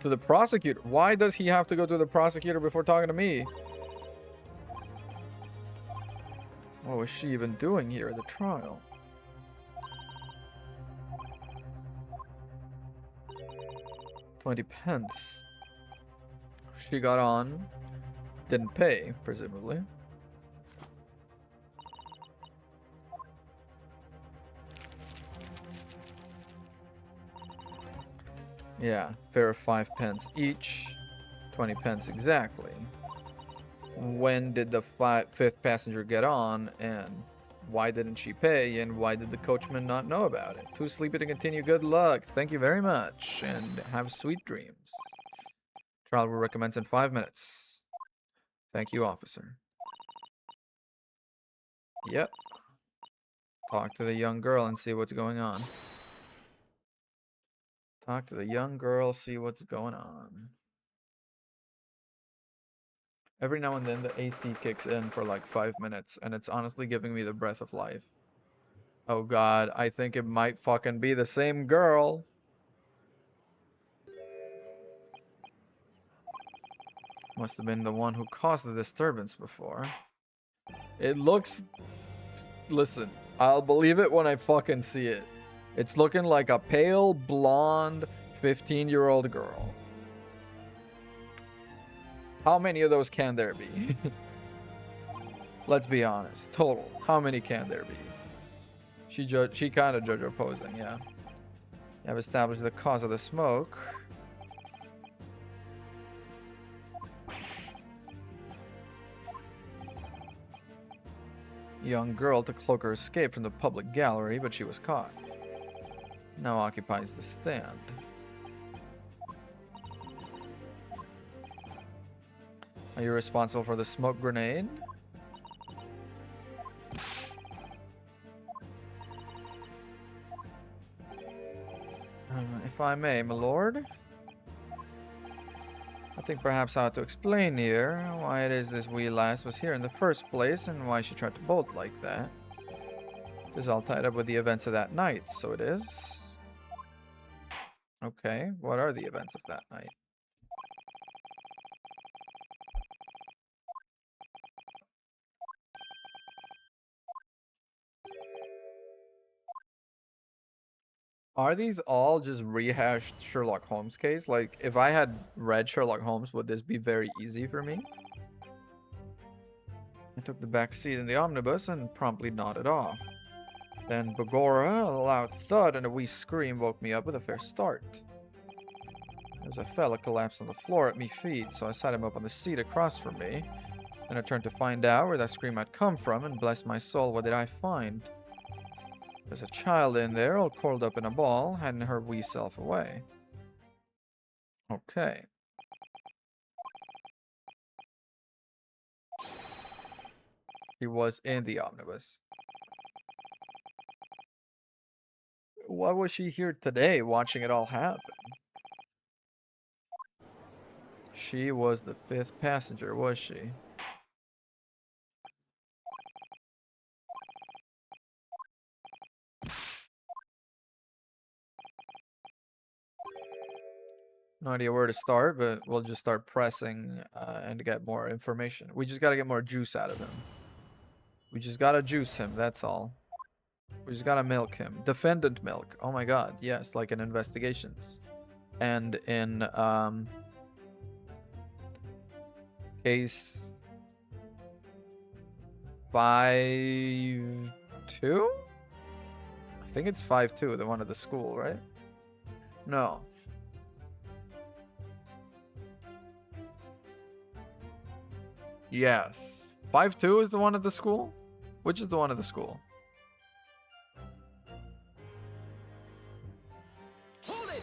To the prosecutor. Why does he have to go to the prosecutor before talking to me? What was she even doing here at the trial? £20. She got on. Didn't pay, presumably. Yeah, fare of 5 pence each. 20 pence exactly. When did the fifth passenger get on, and why didn't she pay, and why did the coachman not know about it? Too sleepy to continue. Good luck. Thank you very much, and have sweet dreams. Trial will recommence in 5 minutes. Thank you, officer. Yep. Talk to the young girl and see what's going on. Talk to the young girl, see what's going on. Every now and then the AC kicks in for like 5 minutes, and it's honestly giving me the breath of life. Oh god, I think it might fucking be the same girl. Must have been the one who caused the disturbance before. It looks... Listen, I'll believe it when I fucking see it. It's looking like a pale, blonde, 15-year-old girl. How many of those can there be? Let's be honest. Total. How many can there be? She kind of judge opposing, yeah. You have established the cause of the smoke. Young girl to cloak her escape from the public gallery, but she was caught. Now occupies the stand. Are you responsible for the smoke grenade? If I may, my lord. I think perhaps I ought to explain here why it is this wee lass was here in the first place and why she tried to bolt like that. It is all tied up with the events of that night, so it is. Okay, what are the events of that night? Are these all just rehashed Sherlock Holmes case? Like, if I had read Sherlock Holmes, would this be very easy for me? I took the back seat in the omnibus and promptly nodded off. Then, begorra, a loud thud and a wee scream woke me up with a fair start. There was a fella collapsed on the floor at me feet, so I sat him up on the seat across from me. Then I turned to find out where that scream had come from, and bless my soul, what did I find? There's a child in there, all curled up in a ball, hiding her wee self away. Okay. He was in the omnibus. Why was she here today, watching it all happen? She was the fifth passenger, was she? No idea where to start, but we'll just start pressing and get more information. We just gotta get more juice out of him. We just gotta juice him, that's all. We just gotta milk him. Defendant milk. Oh my god, yes, like in investigations. And in case 5-2? I think it's 5-2, the one at the school, right? No. Yes. 5-2 is the one at the school? Which is the one at the school?
Hold it!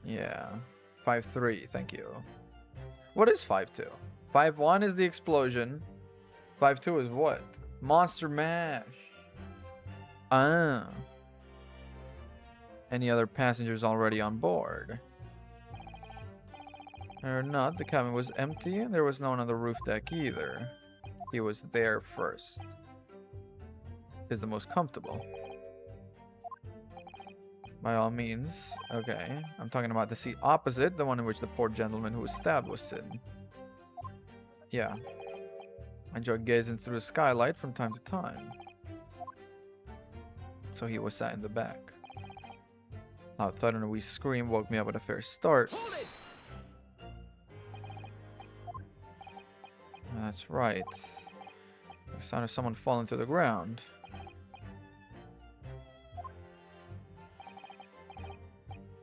Yeah. 5-3, thank you. What is 5-2? 5-1 is the explosion. 5-2 is what? Monster Mash. Ah. Any other passengers already on board? Or not, the cabin was empty and there was no one on the roof deck either. He was there first. Is the most comfortable. By all means. Okay. I'm talking about the seat opposite, the one in which the poor gentleman who was stabbed was sitting. Yeah. I enjoyed gazing through the skylight from time to time. So he was sat in the back. A thud and a wee scream woke me up with a fair start.
Hold it!
That's right. The sound of someone falling to the ground.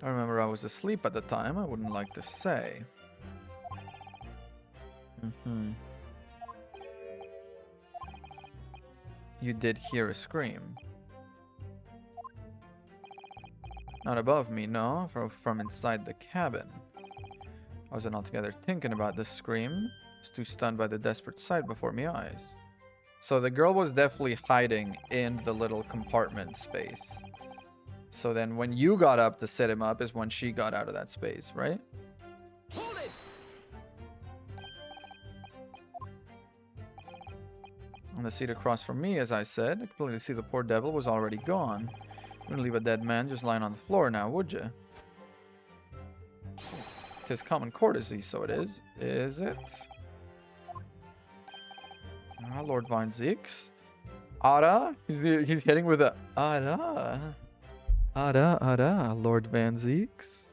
I remember I was asleep at the time. I wouldn't like to say. You did hear a scream. Not above me, no. From inside the cabin. I wasn't altogether thinking about this scream. I was too stunned by the desperate sight before my eyes. So the girl was definitely hiding in the little compartment space. So then when you got up to set him up is when she got out of that space, right?
Hold it!
On the seat across from me, as I said, I could clearly see the poor devil was already gone. You wouldn't leave a dead man just lying on the floor now, would you? 'Tis common courtesy, so it is it? Ah, Lord Von Zeeks. Ada? He's hitting with a Ada. Ada, Lord Van Zeeks.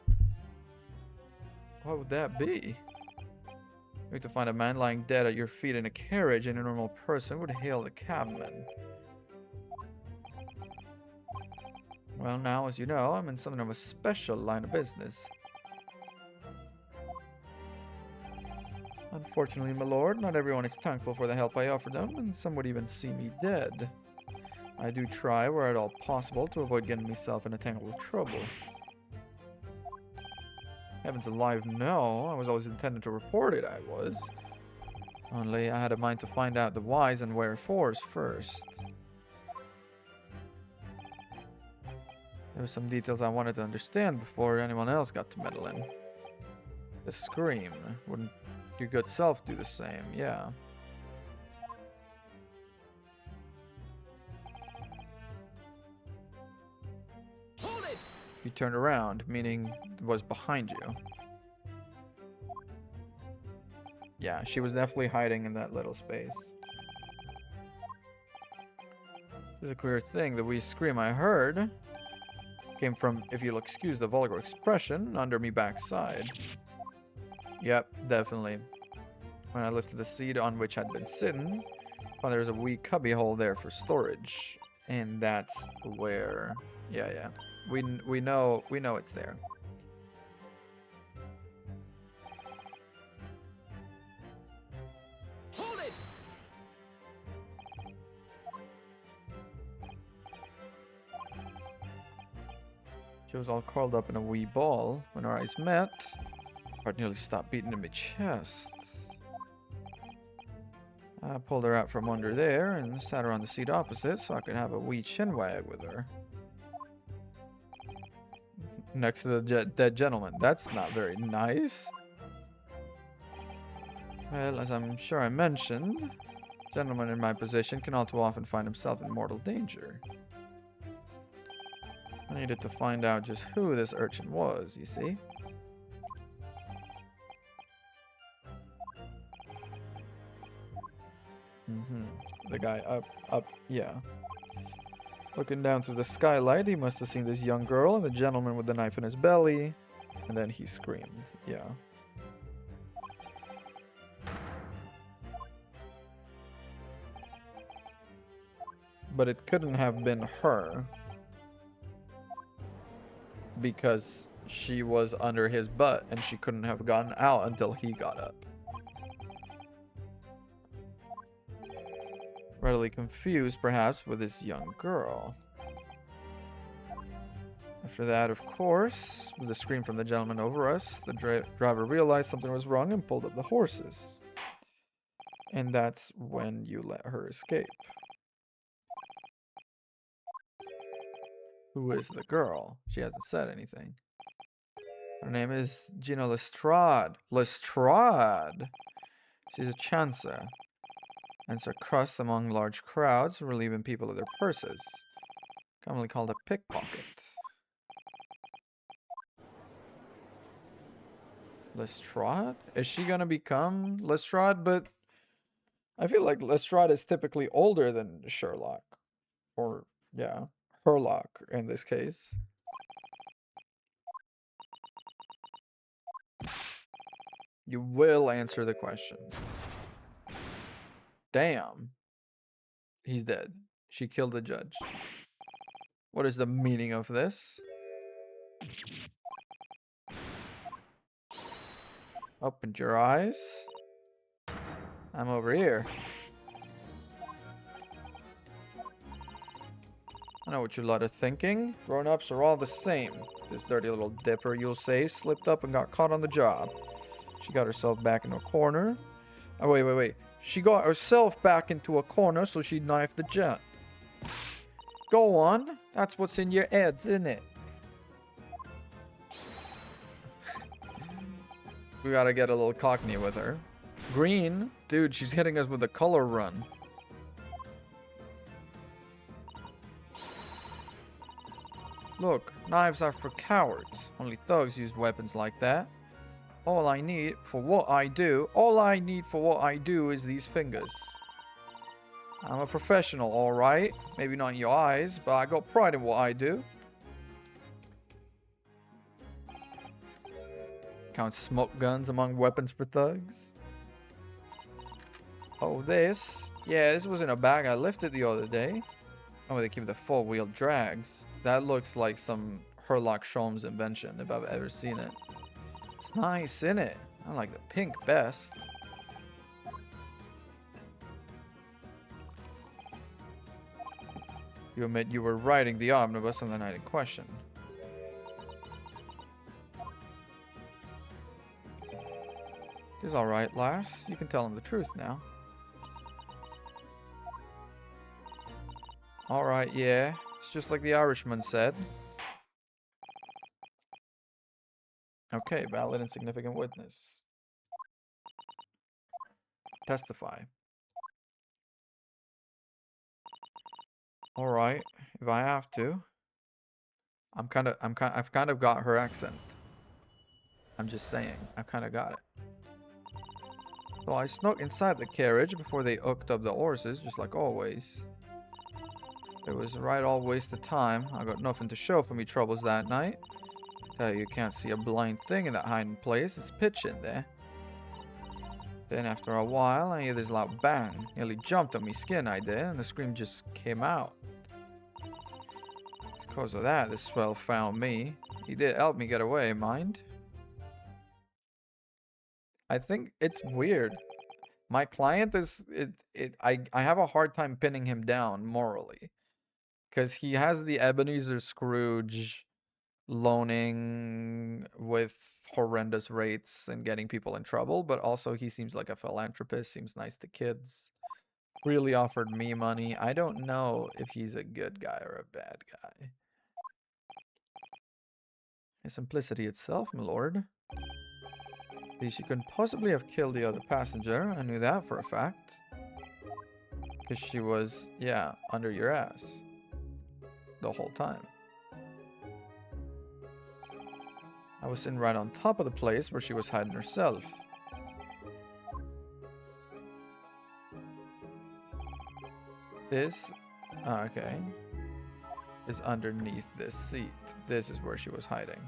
What would that be? You to find a man lying dead at your feet in a carriage, and a normal person would hail the cabman. Well, now, as you know, I'm in something of a special line of business. Unfortunately, my lord, not everyone is thankful for the help I offer them, and some would even see me dead. I do try, where at all possible, to avoid getting myself in a tangle of trouble. Heavens alive, no. I was always intended to report it, I was. Only I had a mind to find out the whys and wherefores first. There were some details I wanted to understand before anyone else got to meddle in. The scream. Wouldn't your good self do the same? Yeah.
Hold it!
You turned around, meaning it was behind you. Yeah, she was definitely hiding in that little space. This is a queer thing. The wee scream I heard came from, if you'll excuse the vulgar expression, under me backside. Yep, definitely. When I lifted the seat on which I'd been sitting, well, there's a wee cubby hole there for storage. And that's where... Yeah. We know it's there.
Hold it!
She was all curled up in a wee ball. When our eyes met, heart nearly stopped beating in my chest. I pulled her out from under there and sat her on the seat opposite so I could have a wee chinwag with her. Next to the dead gentleman. That's not very nice. Well, as I'm sure I mentioned, a gentleman in my position can all too often find himself in mortal danger. I needed to find out just who this urchin was, you see. The guy up, yeah. Looking down through the skylight, he must have seen this young girl and the gentleman with the knife in his belly. And then he screamed, yeah. But it couldn't have been her. Because she was under his butt and she couldn't have gotten out until he got up. Readily confused, perhaps, with this young girl. After that, of course, with a scream from the gentleman over us, the driver realized something was wrong and pulled up the horses. And that's when you let her escape. Who is the girl? She hasn't said anything. Her name is Gina Lestrade. Lestrade! She's a chancer. And are crust among large crowds, relieving people of their purses. Commonly called a pickpocket. Lestrade? Is she gonna become Lestrade? But I feel like Lestrade is typically older than Sherlock. Or, yeah, Herlock in this case. You will answer the question. Damn. He's dead. She killed the judge. What is the meaning of this? Open your eyes. I'm over here. I know what your lot are thinking. Grown-ups are all the same. This dirty little dipper, you'll say, slipped up and got caught on the job. She got herself back in a corner. Oh, wait. She got herself back into a corner, so she knifed the jet. Go on. That's what's in your heads, isn't it? We gotta get a little cockney with her. Green? Dude, she's hitting us with a color run. Look, knives are for cowards. Only thugs use weapons like that. All I need for what I do is these fingers. I'm a professional, alright. Maybe not in your eyes, but I got pride in what I do. Count smoke guns among weapons for thugs. Oh, this? Yeah, this was in a bag I lifted the other day. Oh, they keep the four-wheel drags. That looks like some Sherlock Holmes invention, if I've ever seen it. It's nice, isn't it? I like the pink best. You admit you were riding the omnibus on the night in question. It's alright, lass. You can tell him the truth now. Alright, yeah. It's just like the Irishman said. Okay, valid and significant witness. Testify. Alright, if I have to. I've kind of got her accent. I'm just saying, I've kind of got it. Well, I snuck inside the carriage before they hooked up the horses, just like always. It was a right all waste of time. I got nothing to show for me troubles that night. Tell you can't see a blind thing in that hiding place. It's pitch in there. Then after a while, I hear this loud bang. Nearly jumped on me skin, I did, and the scream just came out. Because of that, this swell found me. He did help me get away, mind. I think it's weird. My client is... I have a hard time pinning him down morally. Because he has the Ebenezer Scrooge loaning with horrendous rates and getting people in trouble, but also he seems like a philanthropist, seems nice to kids. Really offered me money. I don't know if he's a good guy or a bad guy. His simplicity itself, my lord. At least you couldn't possibly have killed the other passenger. I knew that for a fact. Because she was, yeah, under your ass. The whole time. I was sitting right on top of the place where she was hiding herself. This, okay, is underneath this seat. This is where she was hiding.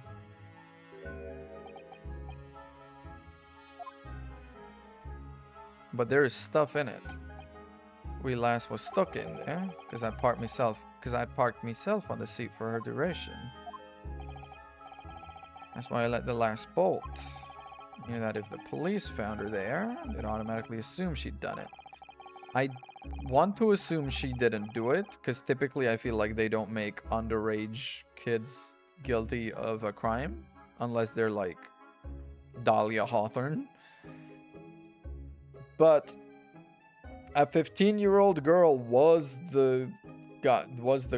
But there is stuff in it. We last was stuck in there because I parked myself on the seat for her duration. That's why I let the last bolt. I knew that if the police found her there, they'd automatically assume she'd done it. I want to assume she didn't do it because typically I feel like they don't make underage kids guilty of a crime unless they're like Dahlia Hawthorne. But a 15-year-old girl was the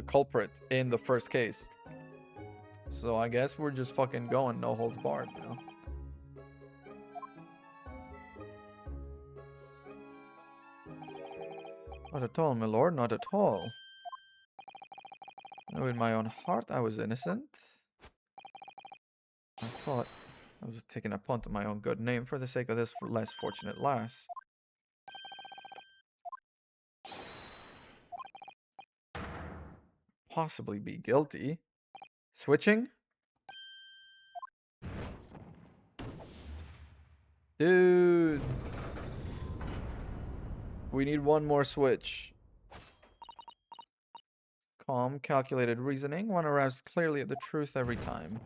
culprit in the first case. So I guess we're just fucking going no holds barred, you know. Not at all, my lord, not at all. I know in my own heart I was innocent. I thought I was taking a punt on my own good name for the sake of this less fortunate lass. Possibly be guilty. Switching? Dude. We need one more switch. Calm, calculated reasoning. One arrives clearly at the truth every time.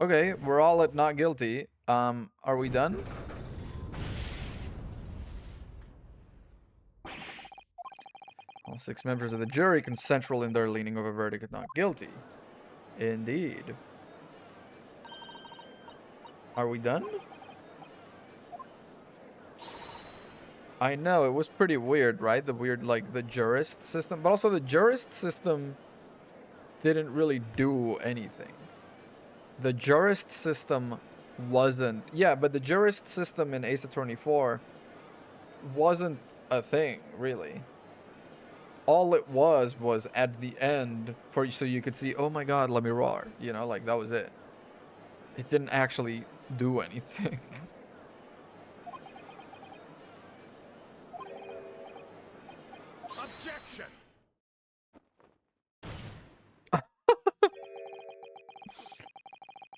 Okay, we're all at not guilty. Are we done? All 6 members of the jury consensual in their leaning of a verdict of not guilty. Indeed. Are we done? I know, it was pretty weird, right? The weird, like, the jurist system. But also the jurist system didn't really do anything. The jurist system wasn't... Yeah, but the jurist system in Ace Attorney 4 wasn't a thing, really. All it was at the end, so you could see, oh my god, let me roar. You know, like, that was it. It didn't actually do anything.
Objection!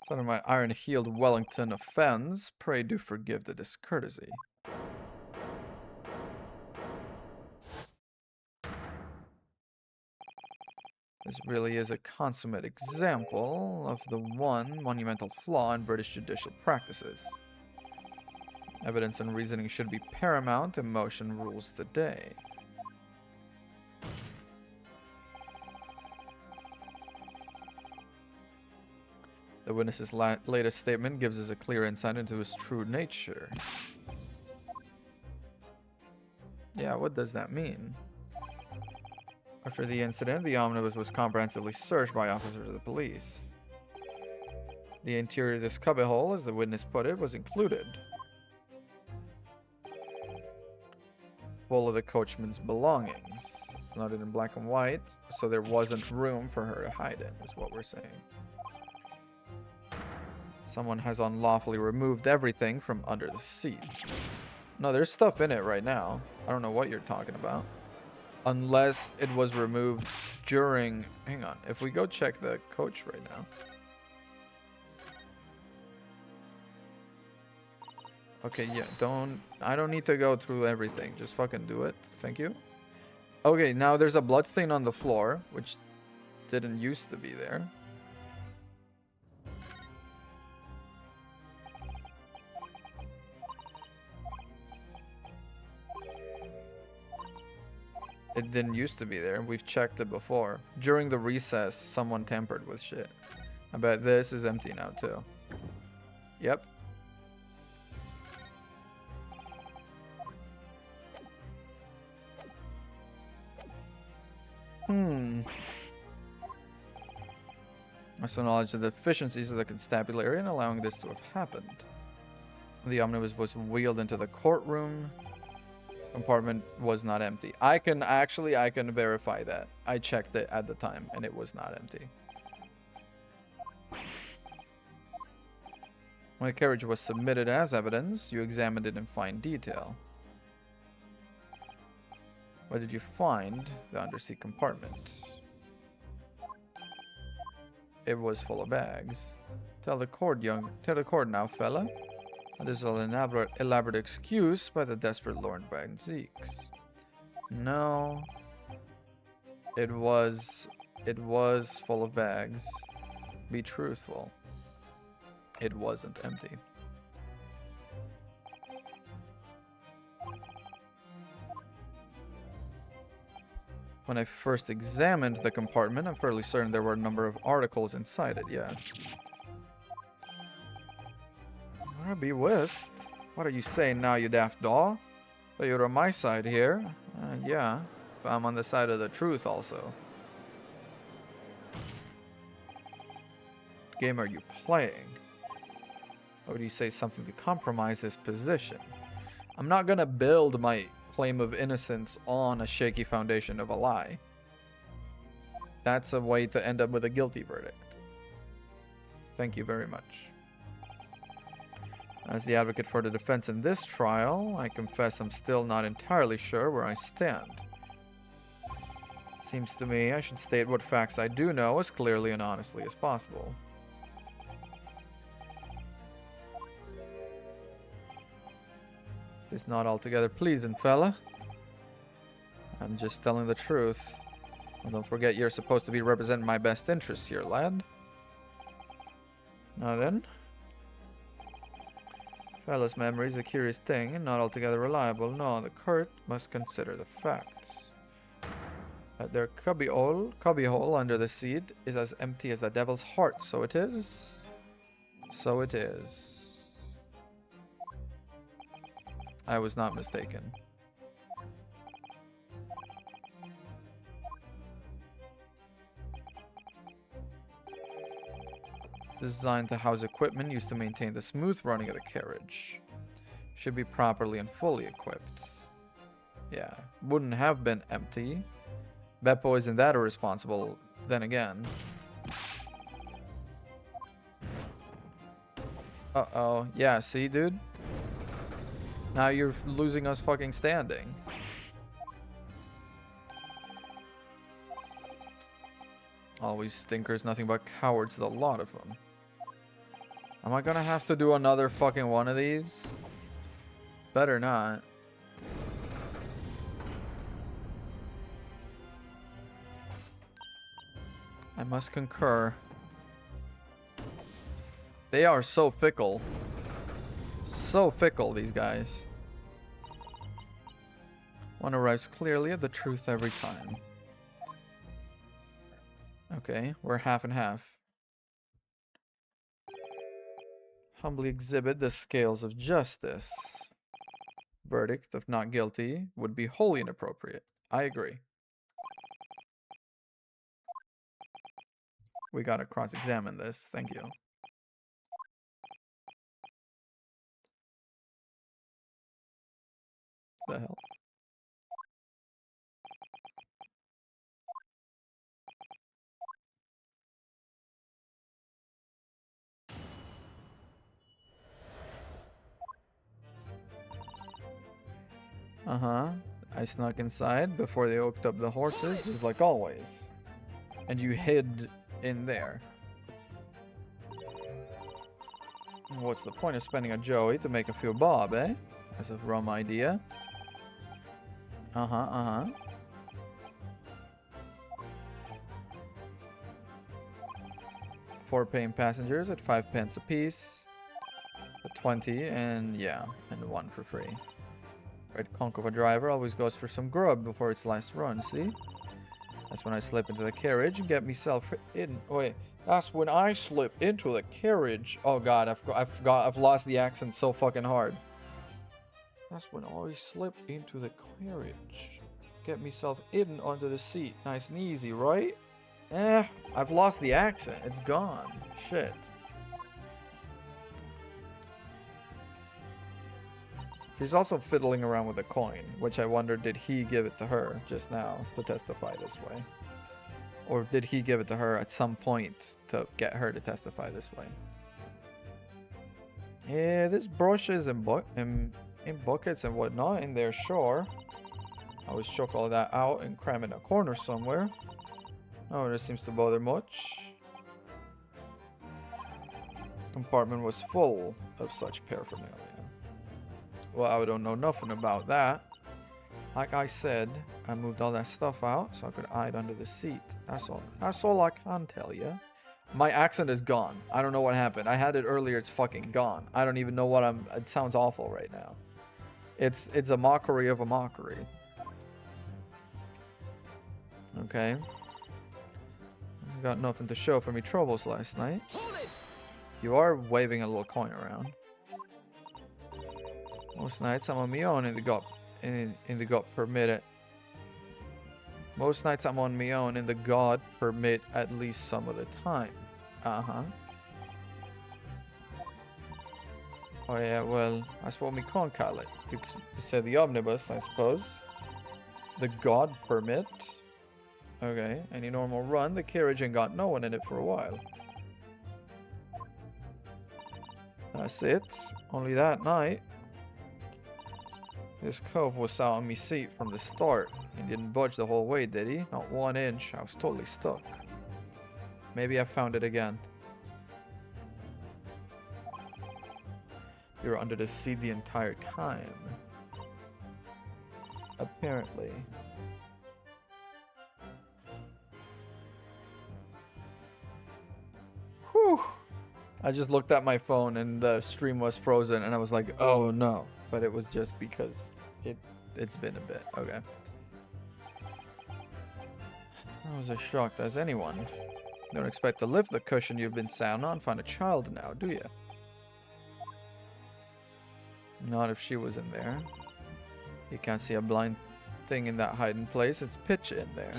Son of my iron-heeled Wellington offends, pray do forgive the discourtesy. This really is a consummate example of the one monumental flaw in British judicial practices. Evidence and reasoning should be paramount, emotion rules the day. The witness's latest statement gives us a clear insight into his true nature. Yeah, what does that mean? After the incident, the omnibus was comprehensively searched by officers of the police. The interior of this cubbyhole, as the witness put it, was included. Full of the coachman's belongings. It's noted in black and white, so there wasn't room for her to hide in, is what we're saying. Someone has unlawfully removed everything from under the seat. No, there's stuff in it right now. I don't know what you're talking about. Unless it was removed during... Hang on. If we go check the coach right now. Okay, yeah. I don't need to go through everything. Just fucking do it. Thank you. Okay, now there's a bloodstain on the floor, which didn't used to be there. It didn't used to be there. We've checked it before. During the recess, someone tampered with shit. I bet this is empty now, too. Yep. Must acknowledge the deficiencies of the constabulary in allowing this to have happened. The omnibus was wheeled into the courtroom. Compartment was not empty. I can verify that. I checked it at the time and it was not empty. When the carriage was submitted as evidence, you examined it in fine detail. What did you find? The underseat compartment. It was full of bags. Tell the court now, fella. This is an elaborate excuse by the desperate Lord Van Zeeks. No. It was full of bags. Be truthful. It wasn't empty. When I first examined the compartment, I'm fairly certain there were a number of articles inside it, yes. Be whist. What are you saying now, you daft daw? But you're on my side here. Yeah, but I'm on the side of the truth also. What game are you playing? Or would you say something to compromise his position? I'm not gonna build my claim of innocence on a shaky foundation of a lie. That's a way to end up with a guilty verdict. Thank you very much. As the advocate for the defense in this trial, I confess I'm still not entirely sure where I stand. Seems to me I should state what facts I do know as clearly and honestly as possible. It's not altogether pleasing, fella. I'm just telling the truth. And don't forget you're supposed to be representing my best interests here, lad. Now then. Fella's memory is a curious thing and not altogether reliable. No, the court must consider the facts. That their cubbyhole under the seat is as empty as the devil's heart. So it is. So it is. I was not mistaken. Designed to house equipment used to maintain the smooth running of the carriage. Should be properly and fully equipped. Yeah, wouldn't have been empty. Beppo isn't that irresponsible, then again. Uh-oh. Yeah, see, dude? Now you're losing us fucking standing. Always stinkers, nothing but cowards, the lot of them. Am I gonna have to do another fucking one of these? Better not. I must concur. They are so fickle. So fickle, these guys. One arrives clearly at the truth every time. Okay, we're half and half. Humbly exhibit the scales of justice. Verdict of not guilty would be wholly inappropriate. I agree. We gotta cross-examine this. Thank you. The hell? Uh-huh. I snuck inside before they hooked up the horses, just like always. And you hid in there. What's the point of spending a Joey to make a few bob, eh? That's a rum idea. Uh-huh, uh-huh. Four paying passengers at 5 pence apiece. The 20 and yeah, and 1 for free. Red conch of a driver always goes for some grub before its last run, see? That's when I slip into the carriage and get myself in. Wait, that's when I slip into the carriage. Oh god, I've lost the accent so fucking hard. That's when I slip into the carriage. Get myself in onto the seat. Nice and easy, right? I've lost the accent. It's gone. Shit. She's also fiddling around with a coin, which I wonder, did he give it to her just now to testify this way? Or did he give it to her at some point to get her to testify this way? Yeah, there's brushes and in buckets and whatnot in there, sure. I always chuck all that out and cram in a corner somewhere. Oh, this seems to bother much. Compartment was full of such paraphernalia. Well, I don't know nothing about that. Like I said, I moved all that stuff out so I could hide under the seat. That's all. That's all I can tell you. My accent is gone. I don't know what happened. I had it earlier. It's fucking gone. I don't even know what I'm... It sounds awful right now. It's a mockery of a mockery. Okay. I got nothing to show for me troubles last night. You are waving a little coin around. Most nights I'm on my own in the God permitted. Most nights I'm on my own in the God permit at least some of the time. Uh-huh. Oh yeah, well, that's what we can't call it. You say the omnibus, I suppose. The God permit. Okay, any normal run, the carriage ain't got no one in it for a while. That's it. Only that night. This cove was out on me seat from the start. He didn't budge the whole way, did he? Not 1 inch. I was totally stuck. Maybe I found it again. You were under the seat the entire time. Apparently. Whew. I just looked at my phone and the stream was frozen and I was like, oh no. But it was just because it's been a bit. Okay. I was as shocked as anyone. Don't expect to lift the cushion you've been sound on. Find a child now, do you? Not if she was in there. You can't see a blind thing in that hiding place. It's pitch in there.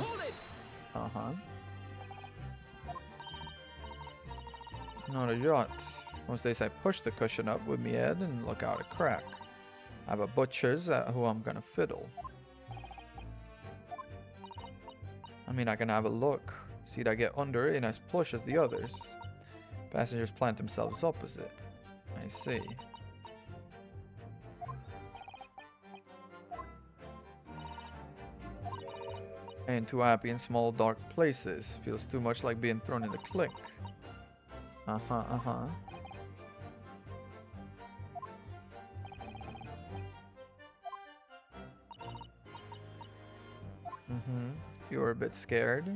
Uh-huh. Not a yacht. Most days I push the cushion up with me head and look out a crack. I have a butcher's who I'm gonna fiddle. I mean, I can have a look. See I get under it and as plush as the others. Passengers plant themselves opposite. I see. Ain't too happy in small dark places. Feels too much like being thrown in the click. Uh-huh, uh-huh. Mm-hmm. You were a bit scared.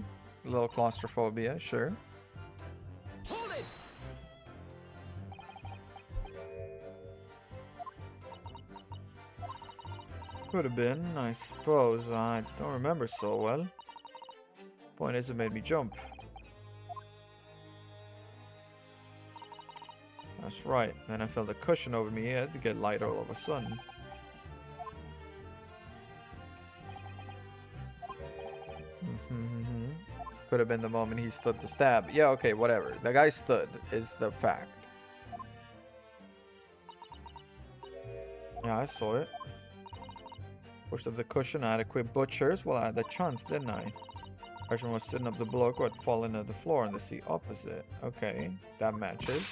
A little claustrophobia, sure. Could have been, I suppose. I don't remember so well. Point is, it made me jump. That's right. Then I felt a cushion over my head to get lighter all of a sudden. Could have been the moment he stood to stab. Yeah, okay, whatever. The guy stood is the fact. Yeah, I saw it. Pushed up the cushion. I had a quick butcher's. Well, I had the chance, didn't I? Person was sitting up the block who had fallen to the floor in the seat opposite. Okay, that matches.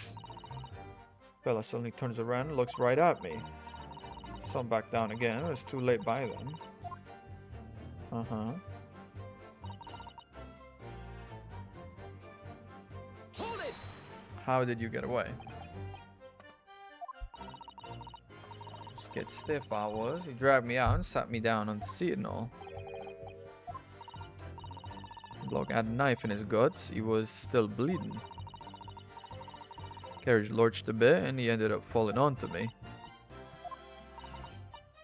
Fella suddenly turns around and looks right at me. Some back down again. It was too late by then. Uh-huh. How did you get away? Just get stiff I was. He dragged me out and sat me down on the seat and all. The bloke had a knife in his guts. He was still bleeding. Carriage lurched a bit and he ended up falling onto me.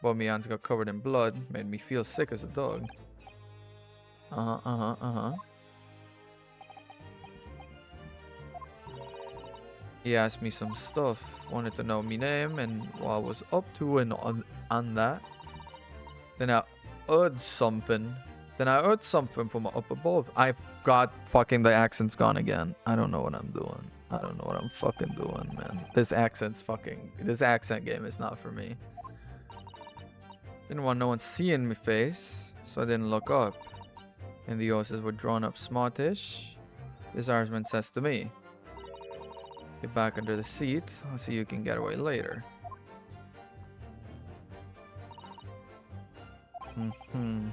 But my hands got covered in blood. Made me feel sick as a dog. Uh-huh. He asked me some stuff, wanted to know me name and what I was up to and on that. Then I heard something. From up above. I've got fucking the accent's gone again. I don't know what I'm doing. I don't know what I'm fucking doing, man. This accent game is not for me. Didn't want no one seeing me face, so I didn't look up. And the horses were drawn up smartish. This Irishman says to me, Get back under the seat so you can get away later. Mm-hmm.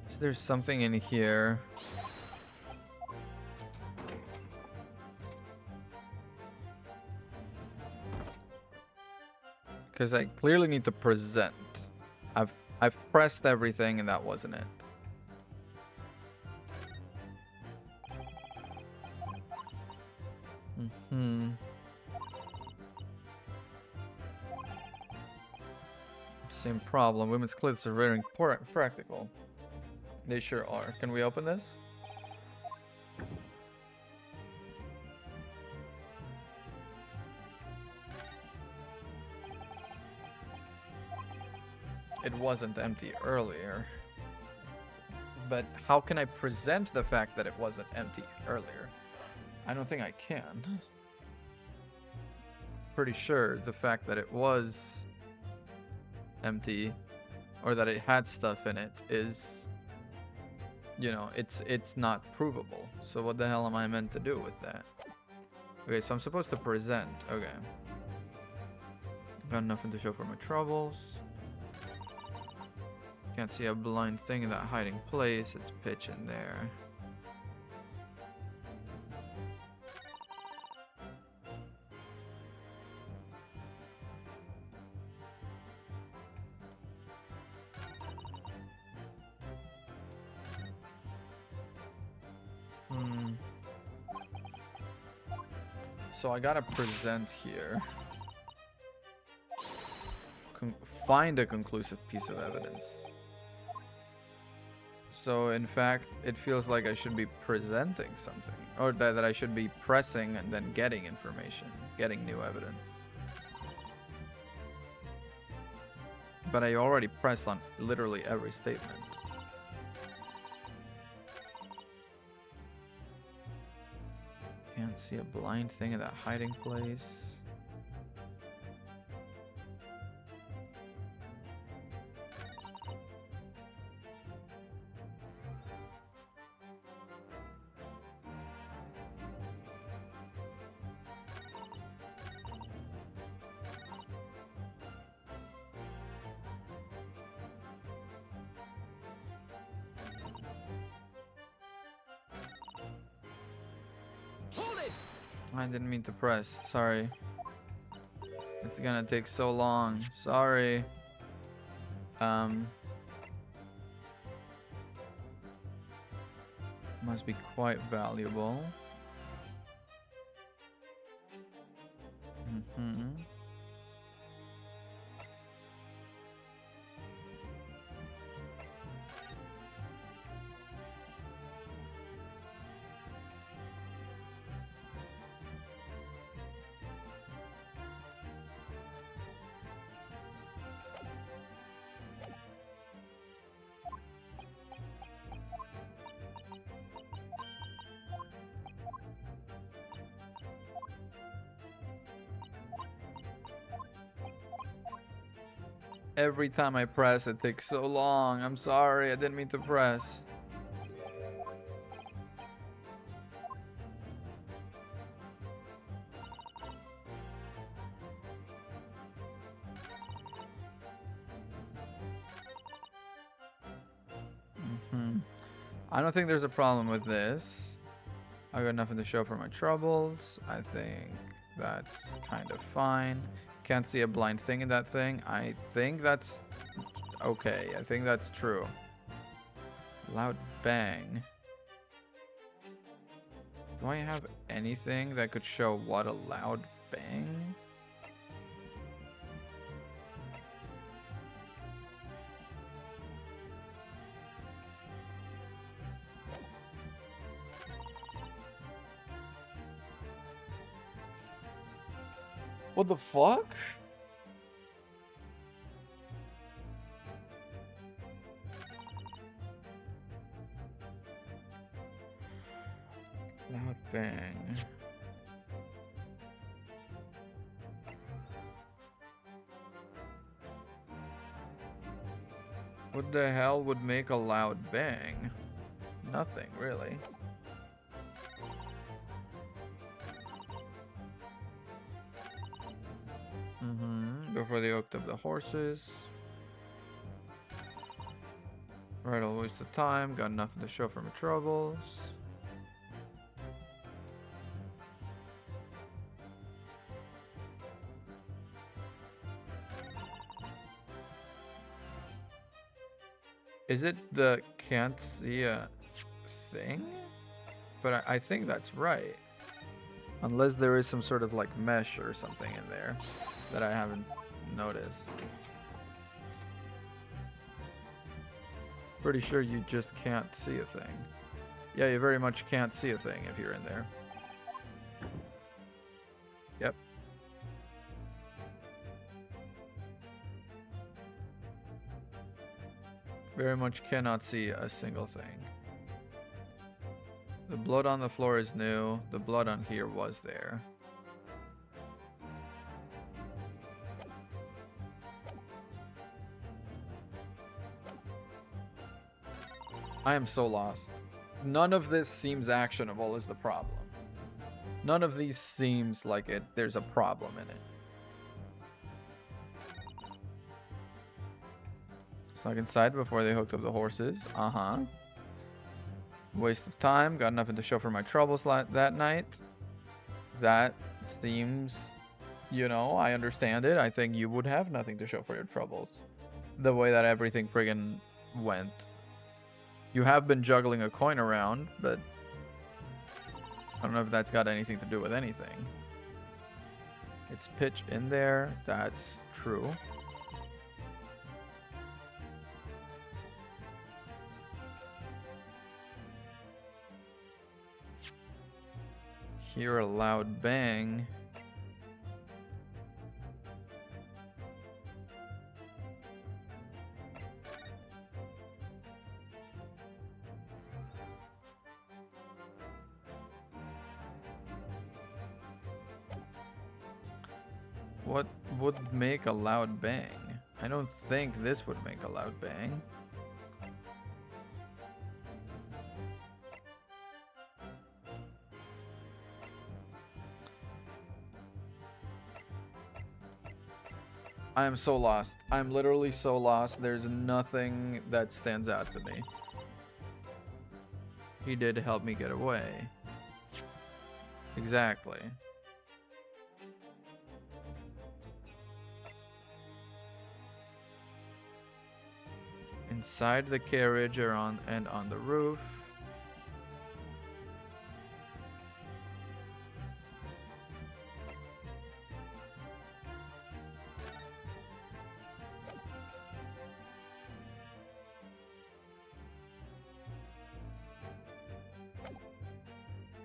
So there's something in here. Because I clearly need to present. I've pressed everything and that wasn't it. Mm-hmm. Same problem. Women's clothes are very practical. They sure are. Can we open this? It wasn't empty earlier. But how can I present the fact that it wasn't empty earlier? I don't think I can. Pretty sure the fact that it was empty or that it had stuff in it is, you know, it's not provable. So what the hell am I meant to do with that? Okay, so I'm supposed to present. Okay. Got nothing to show for my troubles. Can't see a blind thing in that hiding place. It's pitch in there. So I gotta present here. Find a conclusive piece of evidence. So in fact, it feels like I should be presenting something. Or that I should be pressing and then getting information. Getting new evidence. But I already pressed on literally every statement. Can't see a blind thing in that hiding place. I didn't mean to press. Sorry. It's gonna take so long. Sorry. Must be quite valuable. Mm-hmm. Every time I press, it takes so long. I'm sorry, I didn't mean to press. I don't think there's a problem with this. I got nothing to show for my troubles. I think that's kind of fine. Can't see a blind thing in that thing. I think that's okay. I think that's true. Loud bang. Do I have anything that could show what a loud bang? What the fuck? Loud bang. What the hell would make a loud bang? Nothing, really. Before they hooked up the horses. Right, I'll waste the time. Got nothing to show for my troubles. Is it the can't see a thing? But I think that's right. Unless there is some sort of like mesh or something in there that I haven't noticed. Pretty sure you just can't see a thing. Yeah, you very much can't see a thing if you're in there. Yep. Very much cannot see a single thing. The blood on the floor is new. The blood on here was there. I am so lost. None of this seems actionable is the problem. None of these seems like there's a problem in it. Snuck inside before they hooked up the horses. Waste of time. Got nothing to show for my troubles that night. That seems, you know, I understand it. I think you would have nothing to show for your troubles. The way that everything friggin' went. You have been juggling a coin around, but I don't know if that's got anything to do with anything. It's pitch in there. That's true. Hear a loud bang. What would make a loud bang? I don't think this would make a loud bang. I am so lost. I'm literally so lost. There's nothing that stands out to me. He did help me get away. Exactly. Inside the carriage or on the roof.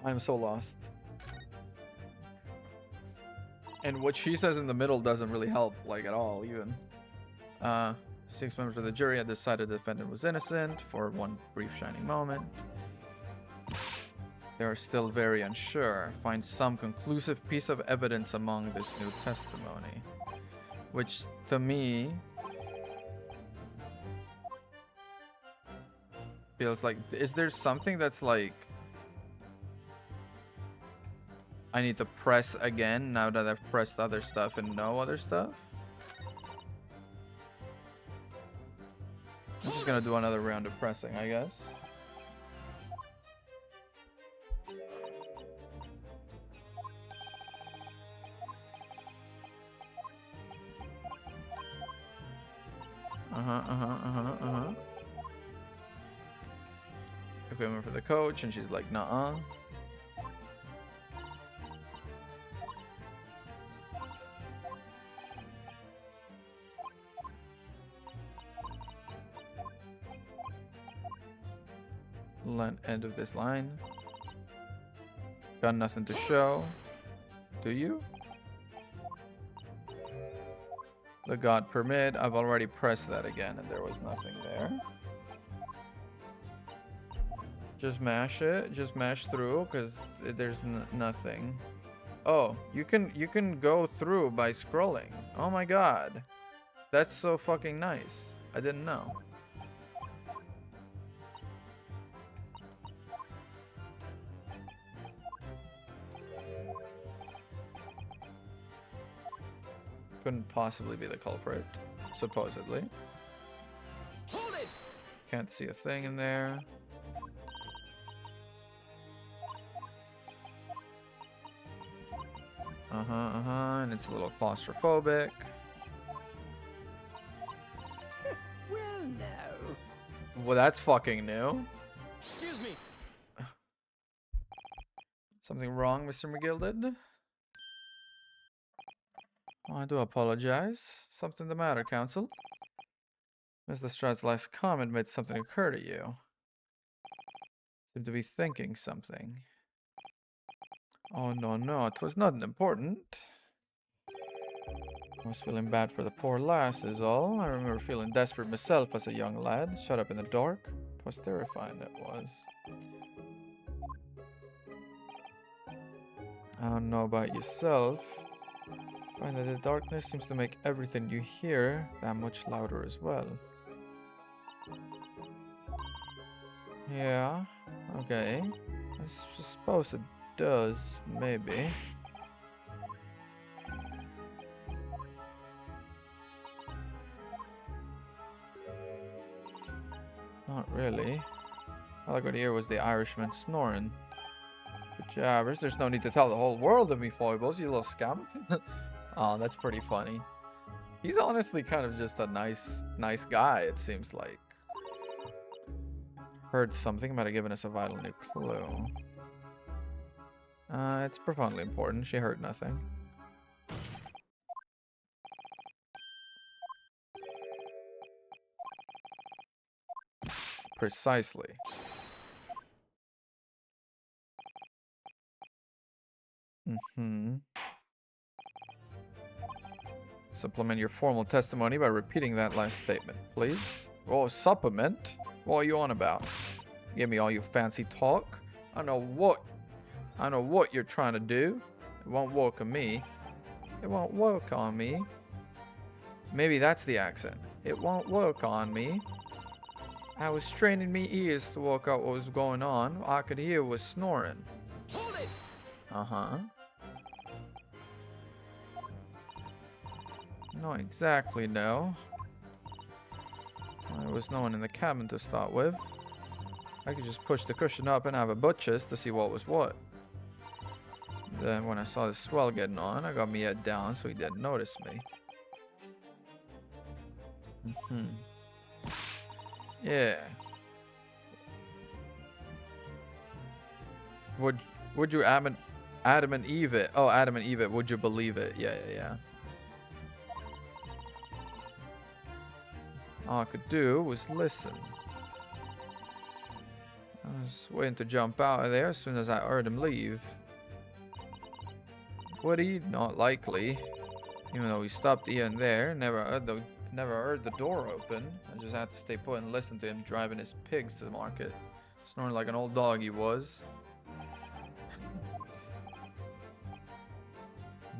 I'm so lost. And what she says in the middle doesn't really help, like, at all, even. 6 members of the jury had decided the defendant was innocent for one brief shining moment. They are still very unsure. Find some conclusive piece of evidence among this new testimony. Which, to me, feels like... Is there something that's like... I need to press again now that I've pressed other stuff and no other stuff? I'm just gonna do another round of pressing, I guess. Equipment for the coach, and she's like, nuh-uh. End of this line. Got nothing to show. Do you? The God permit. I've already pressed that again and there was nothing there. Just mash it. Just mash through because there's nothing. Oh, you can go through by scrolling. Oh my god. That's so fucking nice. I didn't know. Couldn't possibly be the culprit, supposedly.
Hold it!
Can't see a thing in there. And it's a little claustrophobic.
Well, no.
Well, that's fucking new.
Excuse me.
Something wrong, Mr. McGilded? Oh, I do apologize. Something the matter, Counsel? Mr. Strahd's last comment made something occur to you. Seem to be thinking something. Oh, no, it was nothing important. I was feeling bad for the poor lass is all. I remember feeling desperate myself as a young lad, shut up in the dark. It was terrifying, it was. I don't know about yourself, but the darkness seems to make everything you hear that much louder as well. Yeah, okay. I suppose it does, maybe. Not really. All I could hear was the Irishman snoring. Good jabbers, there's no need to tell the whole world of me foibles, you little scamp. Oh, that's pretty funny. He's honestly kind of just a nice guy, it seems like. Heard something, might have given us a vital new clue. It's profoundly important. She heard nothing. Precisely. Supplement your formal testimony by repeating that last statement, please. Oh, supplement? What are you on about? Give me all your fancy talk. I know what you're trying to do. It won't work on me. It won't work on me. Maybe that's the accent. It won't work on me. I was straining me ears to work out what was going on. All I could hear was snoring.
Hold it!
Not exactly, no. There was no one in the cabin to start with. I could just push the cushion up and have a butchers to see what was what. Then when I saw the swell getting on, I got my head down so he didn't notice me. Yeah. Would you Adam and Eve it? Oh, Adam and Eve it. Would you believe it? Yeah. All I could do was listen. I was waiting to jump out of there as soon as I heard him leave. Would he? Not likely. Even though he stopped here and there, never heard the door open. I just had to stay put and listen to him driving his pigs to the market. Snoring like an old dog he was.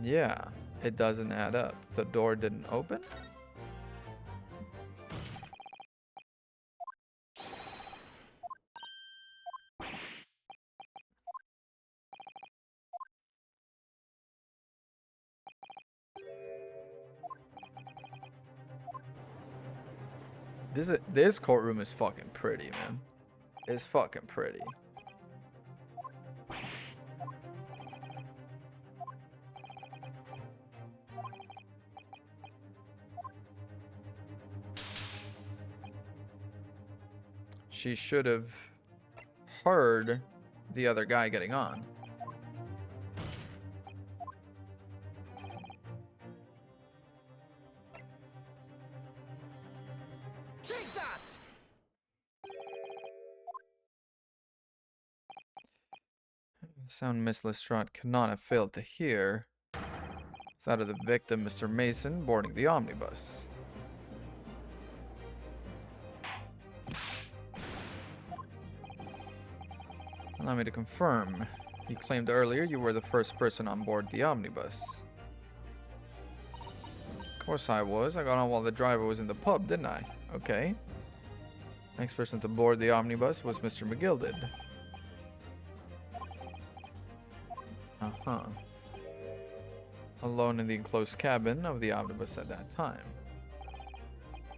Yeah, it doesn't add up. The door didn't open? This courtroom is fucking pretty, man. It's fucking pretty. she should have heard the other guy getting on.
Take that!
The sound Miss Lestrade cannot have failed to hear. It's that of the victim, Mr. Mason, boarding the omnibus. Allow me to confirm. You claimed earlier you were the first person on board the omnibus. Of course I was. I got on while the driver was in the pub, didn't I? Okay. Next person to board the omnibus was Mr. McGilded. Uh-huh. Alone in the enclosed cabin of the omnibus at that time.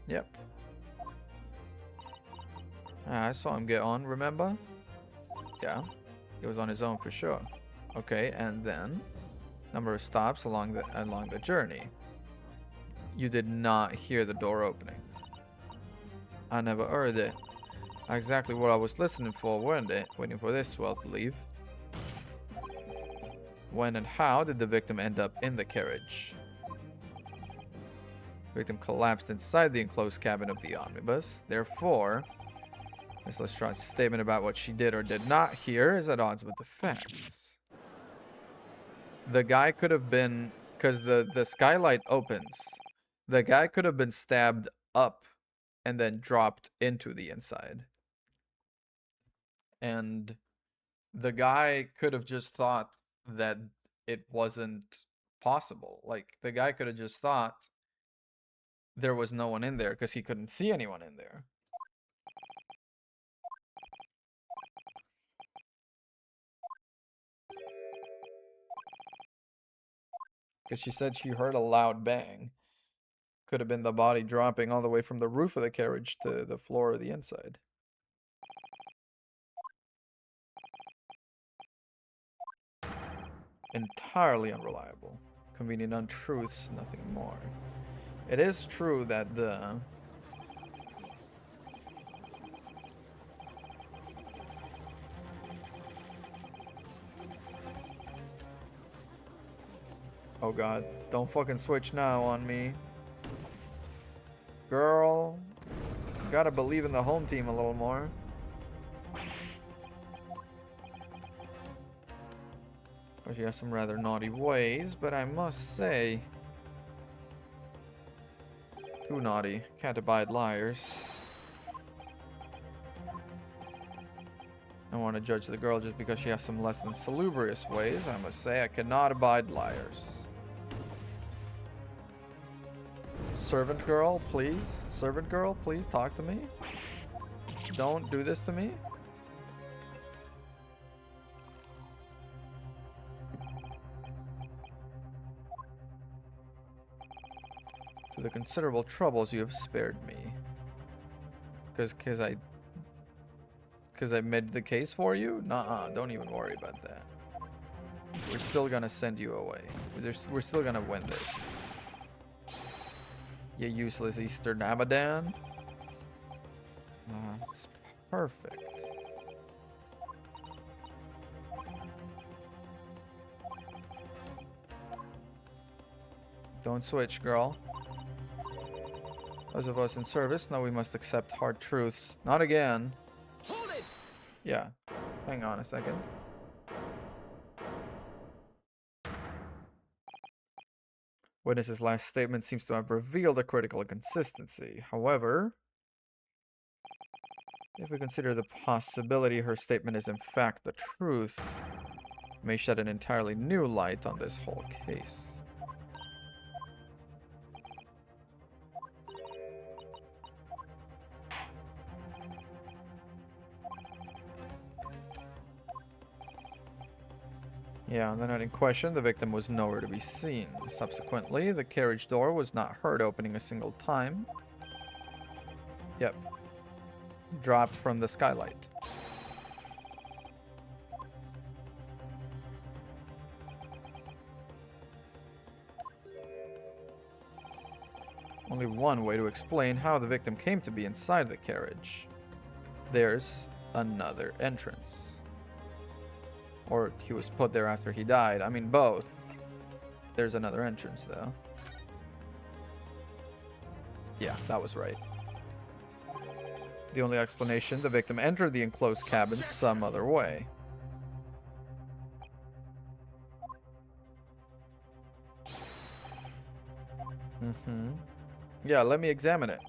Yep. I saw him get on, remember? Yeah. He was on his own for sure. Okay, and then number of stops along the journey. You did not hear the door opening. I never heard it. Exactly what I was listening for, weren't it? Waiting for this swell to leave. When and how did the victim end up in the carriage? The victim collapsed inside the enclosed cabin of the omnibus. Therefore, Miss Lestrade's statement about what she did or did not hear is at odds with the facts. The guy could have been, because the skylight opens, the guy could have been stabbed up and then dropped into the inside. And the guy could have just thought that it wasn't possible. Like, the guy could have just thought there was no one in there because he couldn't see anyone in there. Because she said she heard a loud bang. Could have been the body dropping all the way from the roof of the carriage to the floor of the inside. Entirely unreliable. Convenient untruths, nothing more. It is true that the... Oh god, don't fucking switch now on me. Girl, you gotta believe in the home team a little more. Well, she has some rather naughty ways, but I must say... Too naughty. Can't abide liars. I don't want to judge the girl just because she has some less than salubrious ways. I must say I cannot abide liars. Servant girl, please. Servant girl, please talk to me. Don't do this to me. To the considerable troubles you have spared me. Because I made the case for you? Nuh-uh, don't even worry about that. We're still gonna send you away. We're still gonna win this. You useless Eastern Abadan. That's perfect. Don't switch, girl. Those of us in service know we must accept hard truths. Not again.
Hold it!
Yeah. Hang on a second. Witness's last statement seems to have revealed a critical inconsistency. However, if we consider the possibility her statement is in fact the truth, it may shed an entirely new light on this whole case. Yeah, on the night in question, the victim was nowhere to be seen. Subsequently, the carriage door was not heard opening a single time. Yep. Dropped from the skylight. Only one way to explain how the victim came to be inside the carriage. there's another entrance. Or he was put there after he died. I mean, both. There's another entrance, though. Yeah, that was right. The only explanation, the victim entered the enclosed cabin some other way. Yeah, let me examine it.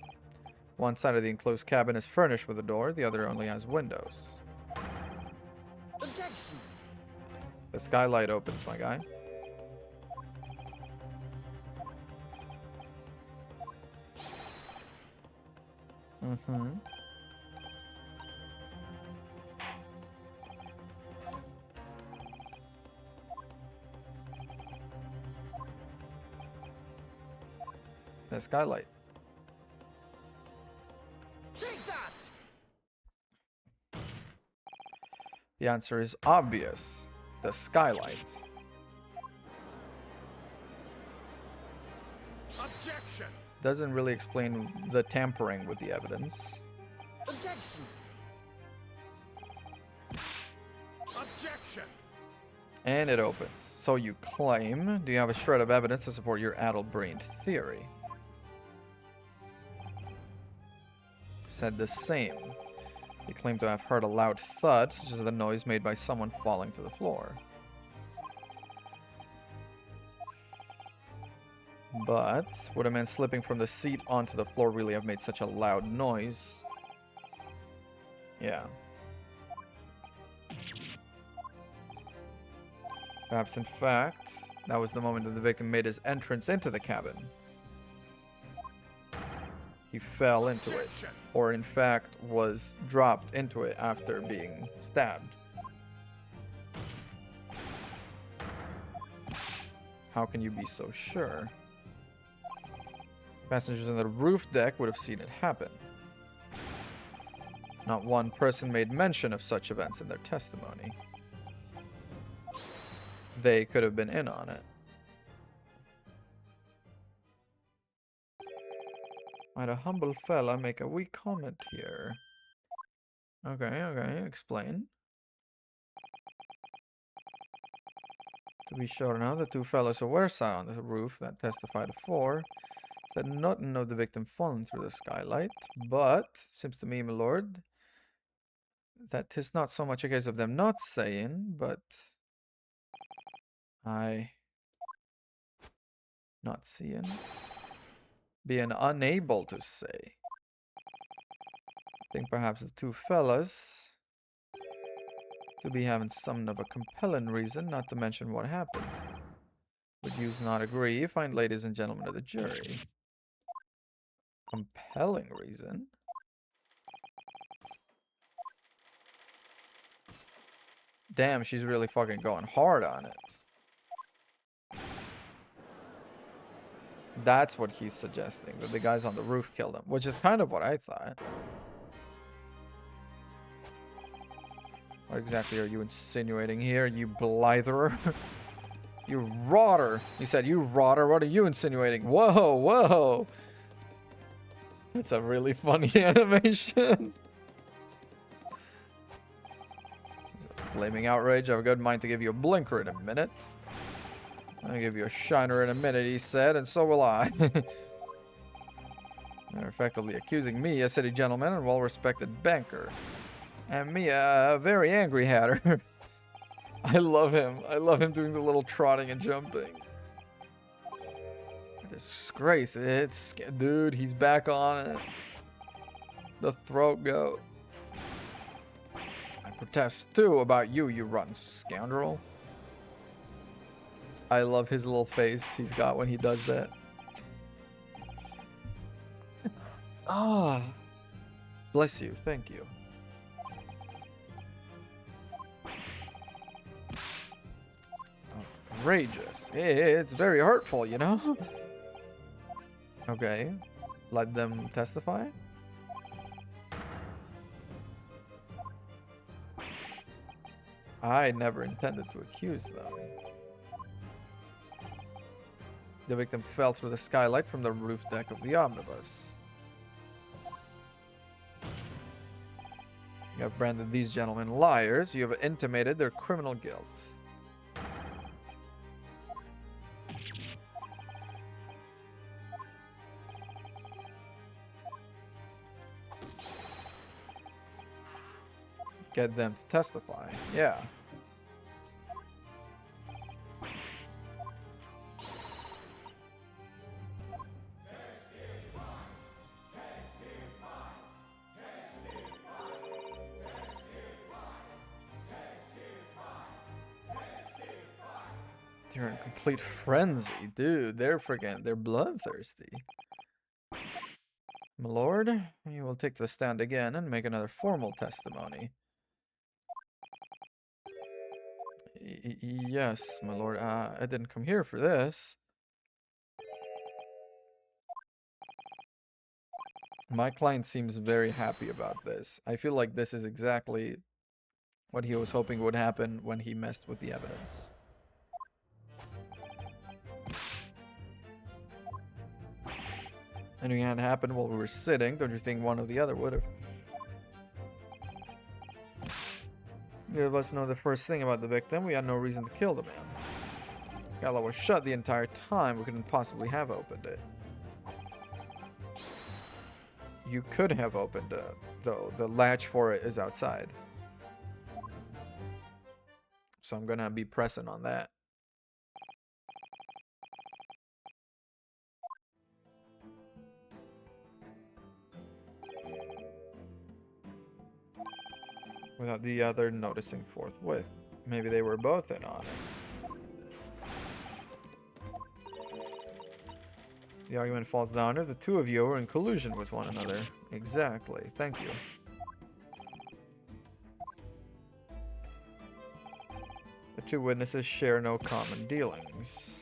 One side of the enclosed cabin is furnished with a door, the other only has windows.
Objection!
The skylight opens, my guy. The skylight.
Take that!
The answer is obvious. The skylight.
Objection!
Doesn't really explain the tampering with the evidence.
Objection!
Objection!
And it opens. So you claim, do you have a shred of evidence to support your addle-brained theory? Said the same. They claim to have heard a loud thud, such as the noise made by someone falling to the floor. But would a man slipping from the seat onto the floor really have made such a loud noise? Yeah. Perhaps, in fact, that was the moment that the victim made his entrance into the cabin. He fell into it, or in fact was dropped into it after being stabbed. How can you be so sure? Passengers on the roof deck would have seen it happen. Not one person made mention of such events in their testimony. They could have been in on it. Might a humble fella make a wee comment here? Okay, explain. To be sure now, the two fellas who were sat on the roof that testified afore said nothing of the victim falling through the skylight, but seems to me, my lord, that 'tis not so much a case of them not saying, but not seeing, being unable to say. I think perhaps the two fellas to be having something of a compelling reason not to mention what happened. Would yous not agree, fine ladies and gentlemen of the jury? Compelling reason? Damn, she's really fucking going hard on it. That's what he's suggesting, that the guys on the roof killed him, which is kind of what I thought. What exactly are you insinuating here, you blitherer? You rotter. He said, you rotter, what are you insinuating? Whoa, whoa. It's a really funny animation. Flaming outrage. I have a good mind to give you a blinker in a minute. I'll give you a shiner in a minute, he said, and so will I. They're effectively accusing me, a city gentleman and well-respected banker, and me, a very angry hatter. I love him. I love him doing the little trotting and jumping. Disgrace. It's... Dude, he's back on it. The throat goat. I protest, too, about you, you rotten scoundrel. I love his little face he's got when he does that. Ah. Bless you. Thank you. Outrageous. It's very hurtful, you know? Okay. Let them testify? I never intended to accuse them. The victim fell through the skylight from the roof deck of the omnibus. You have branded these gentlemen liars. You have intimated their criminal guilt. Get them to testify. Yeah. They're in complete frenzy, dude. They're bloodthirsty. My lord, you will take the stand again and make another formal testimony. Yes, my lord. I didn't come here for this. My client seems very happy about this. I feel like this is exactly what he was hoping would happen when he messed with the evidence. Anything had happened while we were sitting, don't you think one or the other would have? Neither of us know the first thing about the victim. We had no reason to kill the man. Skylight was shut the entire time. We couldn't possibly have opened it. You could have opened it, though. The latch for it is outside. So I'm gonna be pressing on that. Without the other noticing forthwith. Maybe they were both in on it. The argument falls down if the two of you are in collusion with one another. Exactly. Thank you. The two witnesses share no common dealings.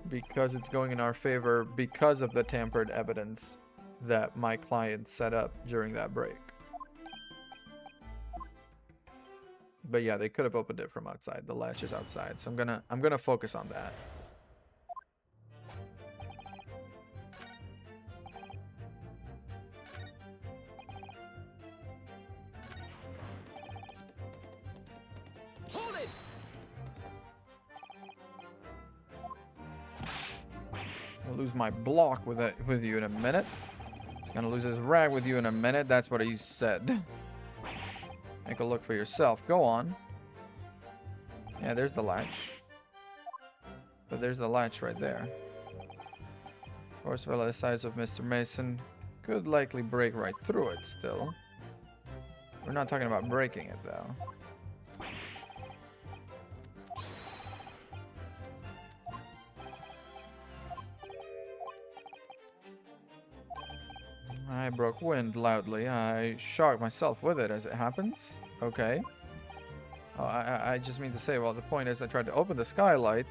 Because it's going in our favor because of the tampered evidence that my client set up during that break. But yeah, they could have opened it from outside. The latch is outside, so I'm gonna focus on that.
Hold it!
I'll lose my block with you in a minute. He's gonna lose his rag with you in a minute. That's what he said. Take a look for yourself. Go on. Yeah, there's the latch. But there's the latch right there. Horse fella the size of Mr. Mason could likely break right through it still. We're not talking about breaking it though. I broke wind loudly. I shocked myself with it as it happens. Okay. Oh, I just mean to say, well, the point is I tried to open the skylight.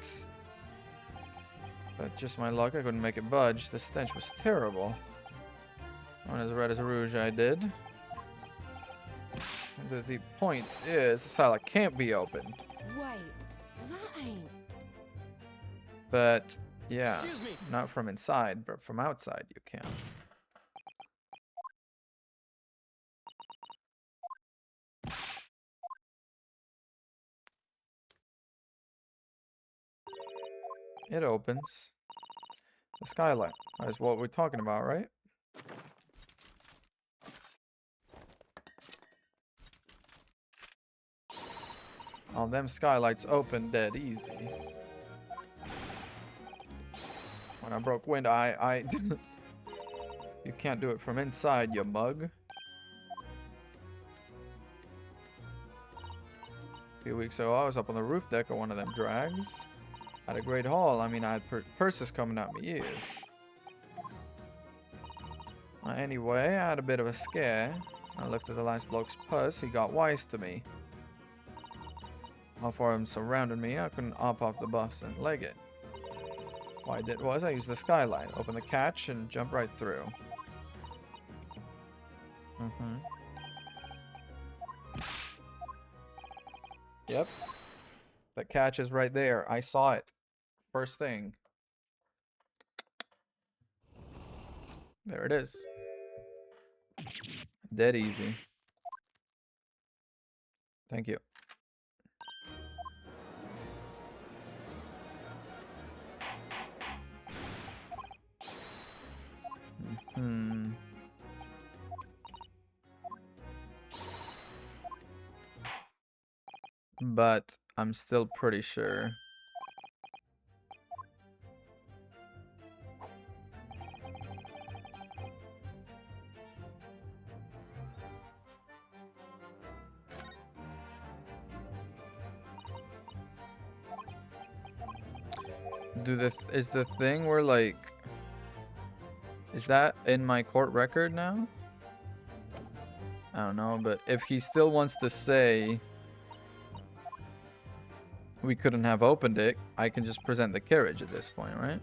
But just my luck, I couldn't make it budge. The stench was terrible. One as red as rouge I did. The point is, the skylight can't be opened.
Wait, that ain't...
But, yeah.
Excuse me.
Not from inside, but from outside you can. It opens. The skylight. That's what we're talking about, right? Oh, them skylights open dead easy. When I broke wind, I You can't do it from inside, you mug. A few weeks ago, I was up on the roof deck of one of them drags. Had a great haul. I mean, I had purses coming out my ears. Anyway, I had a bit of a scare. I lifted the last bloke's purse. He got wise to me. All four of them surrounded me. I couldn't hop off the bus and leg it. What I did was I used the skylight, opened the catch, and jumped right through. Yep. The catch is right there. I saw it. First thing. There it is. Dead easy. Thank you. Hmm. But I'm still pretty sure. Is the thing where like, is that in my court record now? I don't know, but if he still wants to say we couldn't have opened it, I can just present the carriage at this point, right?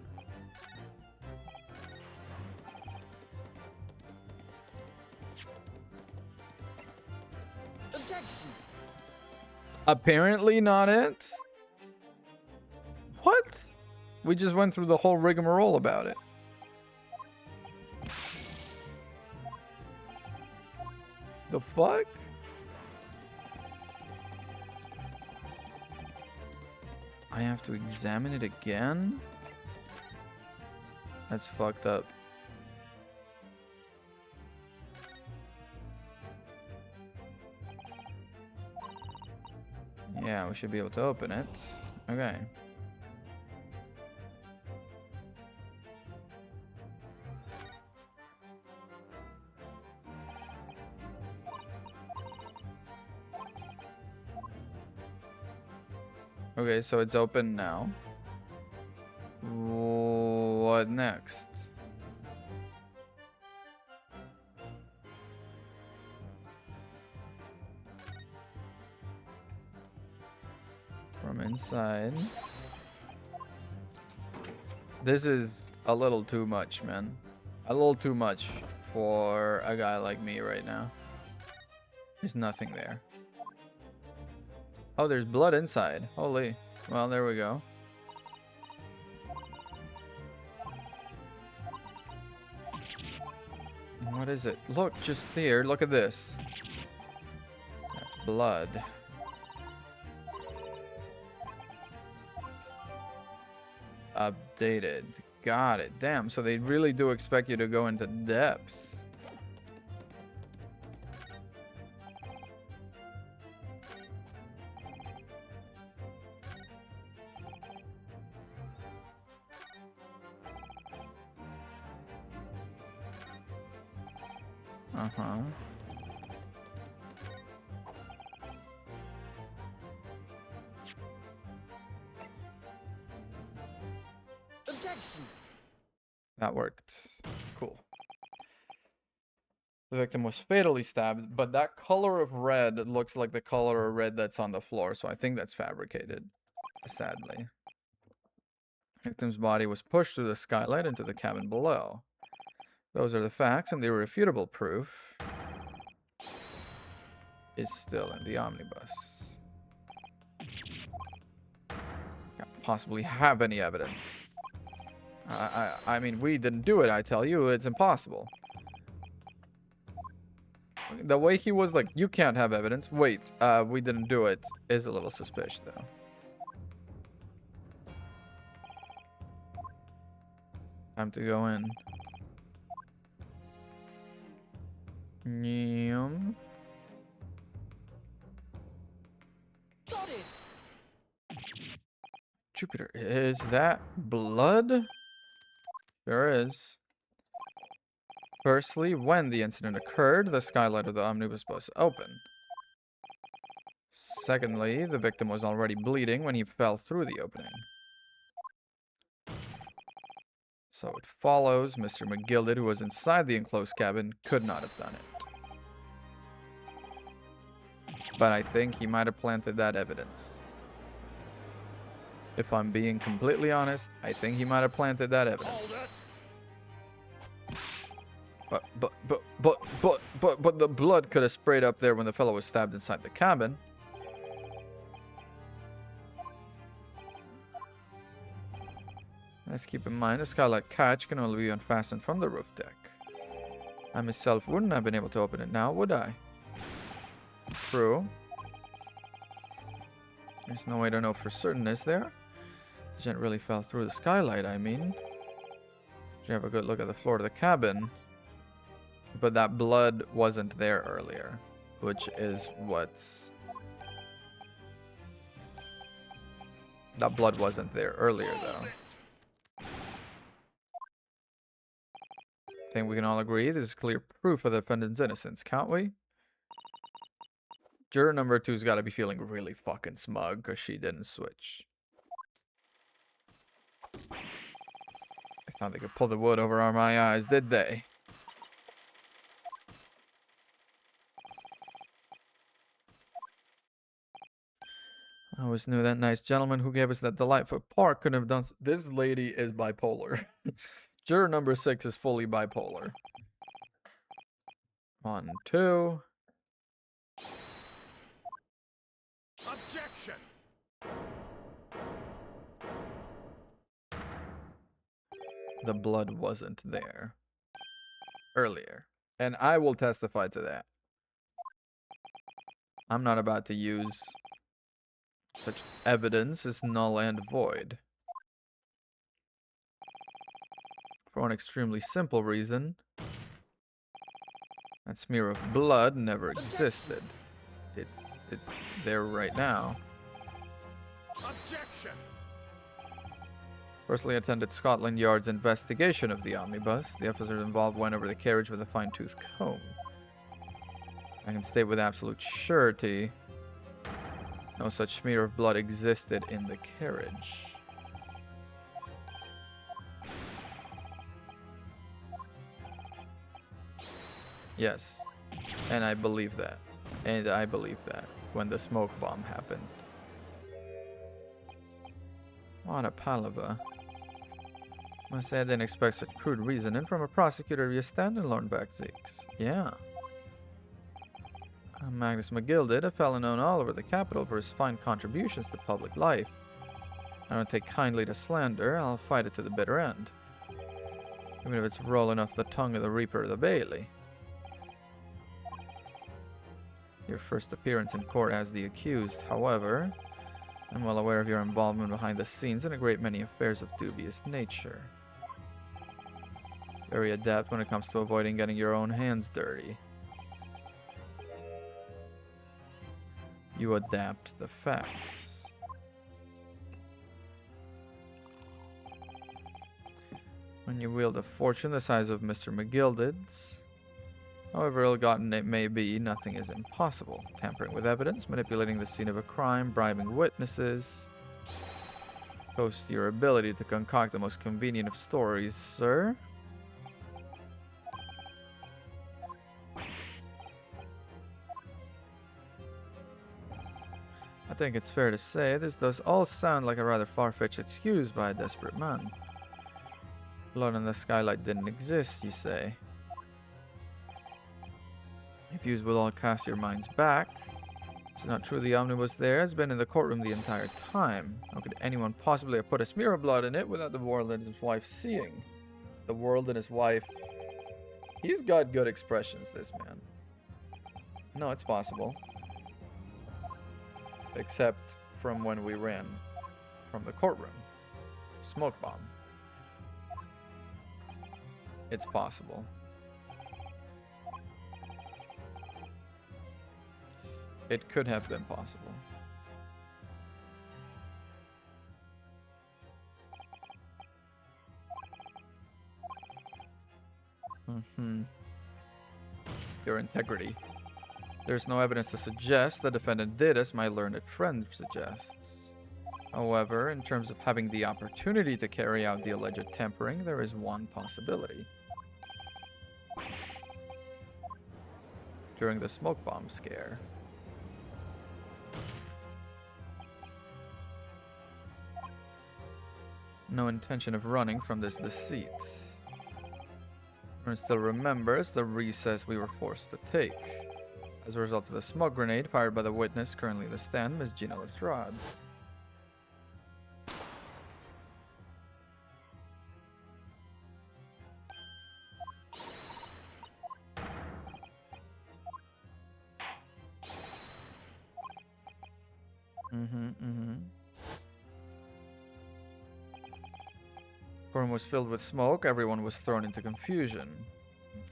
Objection!
Apparently not it. What? We just went through the whole rigmarole about it. The fuck? I have to examine it again? That's fucked up. Yeah, we should be able to open it. Okay. Okay, so it's open now. What next? From inside. This is a little too much, man. A little too much for a guy like me right now. There's nothing there. Oh, there's blood inside. Holy. Well, there we go. What is it? Look, just here. Look at this. That's blood. Updated. Got it. Damn, so they really do expect you to go into depth. Uh-huh.
Objection!
That worked. Cool. The victim was fatally stabbed, but that color of red looks like the color of red that's on the floor, so I think that's fabricated, sadly. Victim's body was pushed through the skylight into the cabin below. Those are the facts, and the irrefutable proof is still in the omnibus. Can't possibly have any evidence. I mean, we didn't do it, I tell you. It's impossible. The way he was like, you can't have evidence. Wait, we didn't do it is a little suspicious, though. Time to go in. Yum.
Got it!
Jupiter, is that blood? Sure is. Firstly, when the incident occurred, the skylight of the omnibus was open. Secondly, the victim was already bleeding when he fell through the opening. So it follows Mr. McGilded, who was inside the enclosed cabin, could not have done it. But I think he might have planted that evidence. If I'm being completely honest, I think he might have planted that evidence. But the blood could have sprayed up there when the fellow was stabbed inside the cabin. Let's keep in mind the skylight catch can only be unfastened from the roof deck. I myself wouldn't have been able to open it now, would I? True. There's no way to know for certain, is there? The gent really fell through the skylight, I mean. Did you have a good look at the floor of the cabin? But that blood wasn't there earlier, which is what's... That blood wasn't there earlier, though. I think we can all agree this is clear proof of the defendant's innocence, can't we? Juror number 2's got to be feeling really fucking smug because she didn't switch. I thought they could pull the wood over my eyes, did they? I always knew that nice gentleman who gave us that delightful park couldn't have done... This lady is bipolar. Juror number 6 is fully bipolar. 1, 2.
Objection!
The blood wasn't there earlier. And I will testify to that. I'm not about to use such evidence as null and void. For one extremely simple reason. That smear of blood never existed. It's there right now.
Objection!
Personally attended Scotland Yard's investigation of the omnibus. The officers involved went over the carriage with a fine-tooth comb. I can state with absolute surety no such smear of blood existed in the carriage. Yes, and I believe that. And I believe that when the smoke bomb happened. What a palaver. Must say I didn't expect such crude reasoning from a prosecutor of your standing, Lord Baxix. Yeah. Magnus McGilded, a fellow known all over the capital for his fine contributions to public life. I don't take kindly to slander, I'll fight it to the bitter end. Even if it's rolling off the tongue of the Reaper of the Bailey. Your first appearance in court as the accused, however, I'm well aware of your involvement behind the scenes in a great many affairs of dubious nature. Very adept when it comes to avoiding getting your own hands dirty. You adapt the facts. When you wield a fortune the size of Mr. McGilded's, however ill-gotten it may be, nothing is impossible. Tampering with evidence, manipulating the scene of a crime, bribing witnesses. Toast to your ability to concoct the most convenient of stories, sir. I think it's fair to say this does all sound like a rather far-fetched excuse by a desperate man. Blood on the skylight didn't exist, you say. If you will all cast your minds back, it's not true the omnibus there has been in the courtroom the entire time. How could anyone possibly have put a smear of blood in it without the world and his wife seeing? The world and his wife. He's got good expressions, this man. No, it's possible. Except from when we ran from the courtroom. Smoke bomb. It's possible. It could have been possible. Your integrity. There's no evidence to suggest the defendant did as my learned friend suggests. However, in terms of having the opportunity to carry out the alleged tampering, there is one possibility. During the smoke bomb scare. No intention of running from this deceit. Everyone still remembers the recess we were forced to take. As a result of the smoke grenade fired by the witness currently in the stand, Ms. Gina Lestrade. Room was filled with smoke. Everyone was thrown into confusion.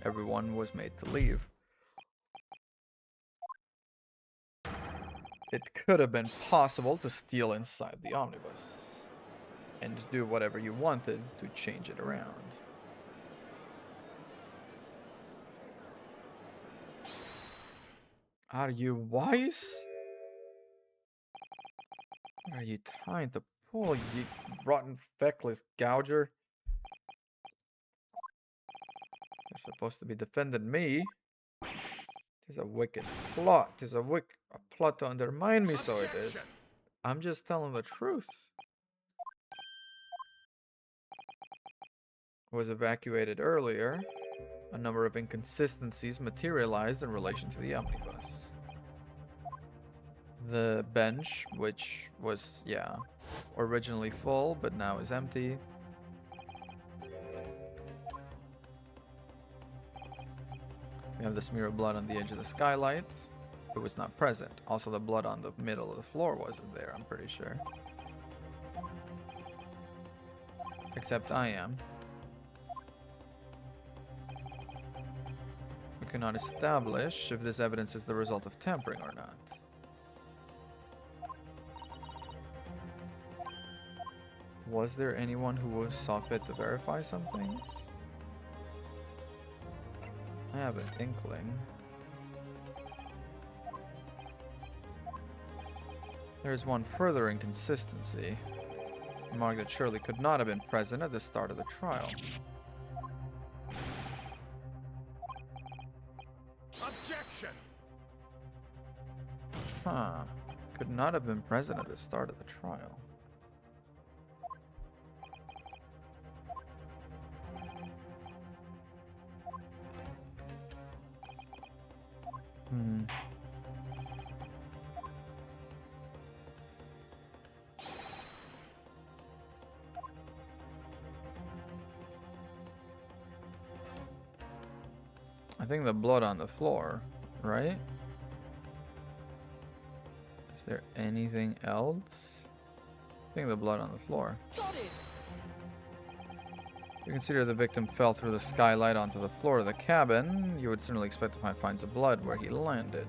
Everyone was made to leave. It could have been possible to steal inside the omnibus and do whatever you wanted to change it around. Are you wise? What are you trying to pull, you rotten, feckless gouger? You're supposed to be defending me. There's a wicked plot. There's a plot to undermine me, so it is. I'm just telling the truth. Was evacuated earlier. A number of inconsistencies materialized in relation to the omnibus. The bench, which was, yeah, originally full, but now is empty. We have the smear of blood on the edge of the skylight. It was not present. Also, the blood on the middle of the floor wasn't there, I'm pretty sure. Except I am. We cannot establish if this evidence is the result of tampering or not. Was there anyone who saw fit to verify some things? I have an inkling. There's one further inconsistency. Remark that Shirley could not have been present at the start of the trial.
Objection!
Huh. Could not have been present at the start of the trial. I think the blood on the floor, right? Is there anything else? I think the blood on the floor.
Got it!
If you consider the victim fell through the skylight onto the floor of the cabin, you would certainly expect to find finds of blood where he landed.